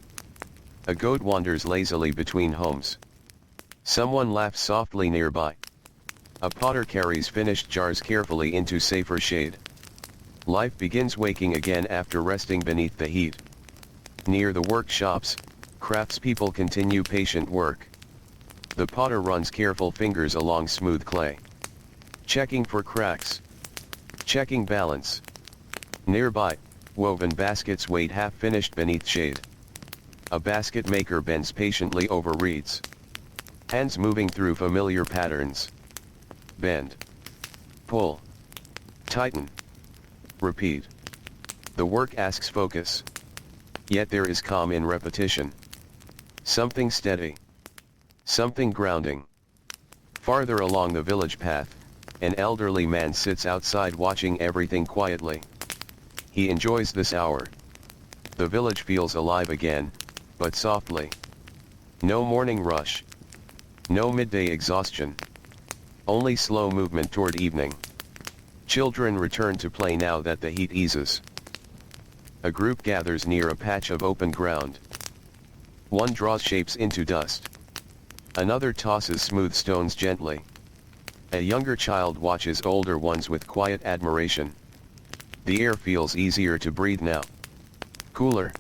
A goat wanders lazily between homes. Someone laughs softly nearby. A potter carries finished jars carefully into safer shade. Life begins waking again after resting beneath the heat. Near the workshops, craftspeople continue patient work. The potter runs careful fingers along smooth clay. Checking for cracks. Checking balance. Nearby, woven baskets wait half-finished beneath shade. A basket maker bends patiently over reeds. Hands moving through familiar patterns. Bend. Pull. Tighten. Repeat. The work asks focus. Yet there is calm in repetition. Something steady. Something grounding. Farther along the village path, an elderly man sits outside watching everything quietly. He enjoys this hour. The village feels alive again, but softly. No morning rush. No midday exhaustion. Only slow movement toward evening. Children return to play now that the heat eases. A group gathers near a patch of open ground. One draws shapes into dust. Another tosses smooth stones gently. A younger child watches older ones with quiet admiration. The air feels easier to breathe now. Cooler.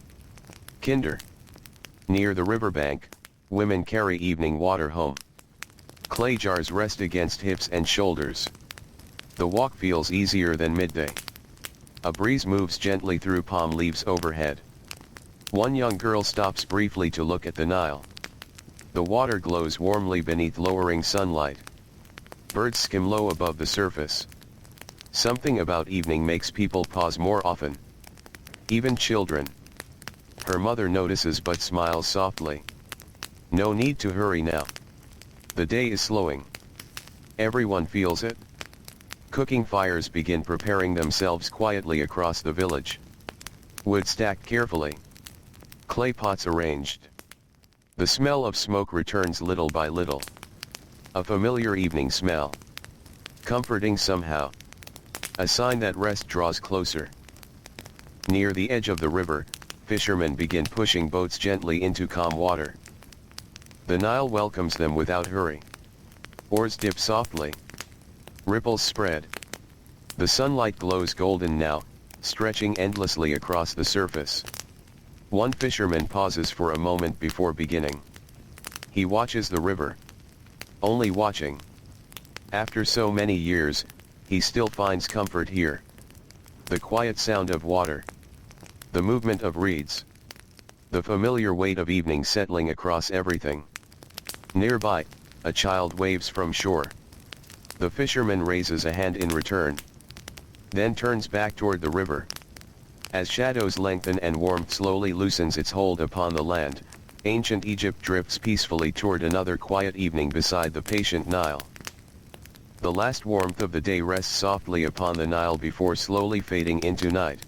Kinder. Near the riverbank, women carry evening water home. Clay jars rest against hips and shoulders. The walk feels easier than midday. A breeze moves gently through palm leaves overhead. One young girl stops briefly to look at the Nile. The water glows warmly beneath lowering sunlight. Birds skim low above the surface. Something about evening makes people pause more often. Even children. Her mother notices but smiles softly. No need to hurry now. The day is slowing. Everyone feels it. Cooking fires begin preparing themselves quietly across the village. Wood stacked carefully. Clay pots arranged. The smell of smoke returns little by little. A familiar evening smell. Comforting somehow. A sign that rest draws closer. Near the edge of the river, fishermen begin pushing boats gently into calm water. The Nile welcomes them without hurry. Oars dip softly. Ripples spread. The sunlight glows golden now, stretching endlessly across the surface. One fisherman pauses for a moment before beginning. He watches the river. Only watching. After so many years, he still finds comfort here. The quiet sound of water. The movement of reeds. The familiar weight of evening settling across everything. Nearby, a child waves from shore. The fisherman raises a hand in return. Then turns back toward the river. As shadows lengthen and warmth slowly loosens its hold upon the land, ancient Egypt drifts peacefully toward another quiet evening beside the patient Nile. The last warmth of the day rests softly upon the Nile before slowly fading into night.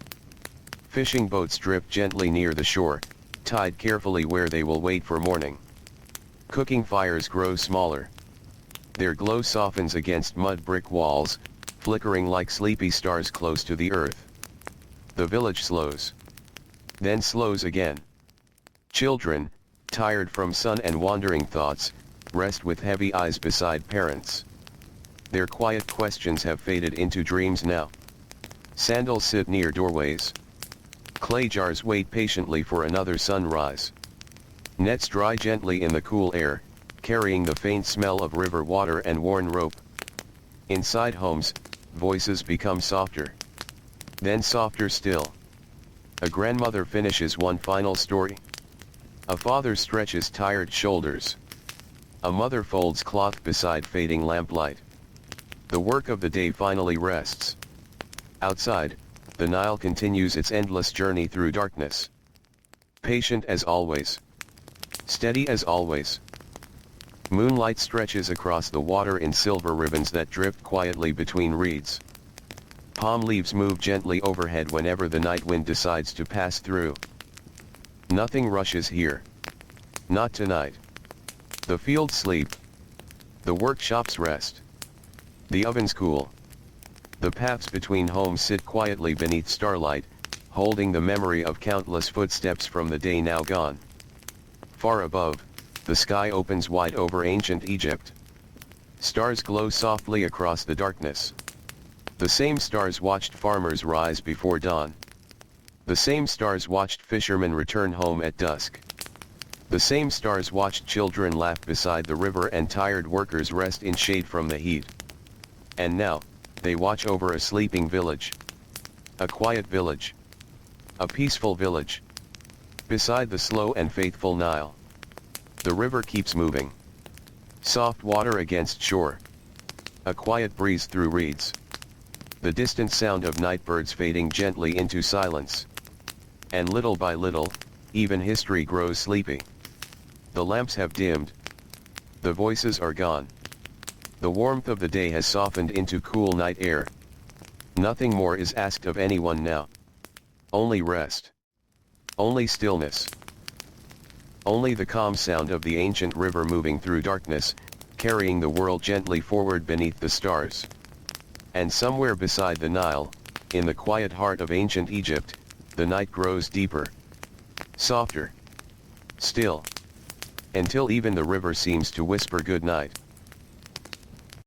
Fishing boats drift gently near the shore, tied carefully where they will wait for morning. Cooking fires grow smaller. Their glow softens against mud brick walls, flickering like sleepy stars close to the earth. The village slows. Then slows again. Children, tired from sun and wandering thoughts, rest with heavy eyes beside parents. Their quiet questions have faded into dreams now. Sandals sit near doorways. Clay jars wait patiently for another sunrise. Nets dry gently in the cool air, carrying the faint smell of river water and worn rope. Inside homes, voices become softer. Then softer still. A grandmother finishes one final story. A father stretches tired shoulders. A mother folds cloth beside fading lamplight. The work of the day finally rests. Outside, the Nile continues its endless journey through darkness. Patient as always. Steady as always. Moonlight stretches across the water in silver ribbons that drift quietly between reeds. Palm leaves move gently overhead whenever the night wind decides to pass through. Nothing rushes here. Not tonight. The fields sleep. The workshops rest. The ovens cool. The paths between homes sit quietly beneath starlight, holding the memory of countless footsteps from the day now gone. Far above, the sky opens wide over ancient Egypt. Stars glow softly across the darkness. The same stars watched farmers rise before dawn. The same stars watched fishermen return home at dusk. The same stars watched children laugh beside the river and tired workers rest in shade from the heat. And now, they watch over a sleeping village. A quiet village. A peaceful village. Beside the slow and faithful Nile. The river keeps moving. Soft water against shore. A quiet breeze through reeds. The distant sound of night birds fading gently into silence. And little by little, even history grows sleepy. The lamps have dimmed. The voices are gone. The warmth of the day has softened into cool night air. Nothing more is asked of anyone now. Only rest. Only stillness. Only the calm sound of the ancient river moving through darkness, carrying the world gently forward beneath the stars. And somewhere beside the Nile, in the quiet heart of ancient Egypt, the night grows deeper. Softer. Still. Until even the river seems to whisper good night.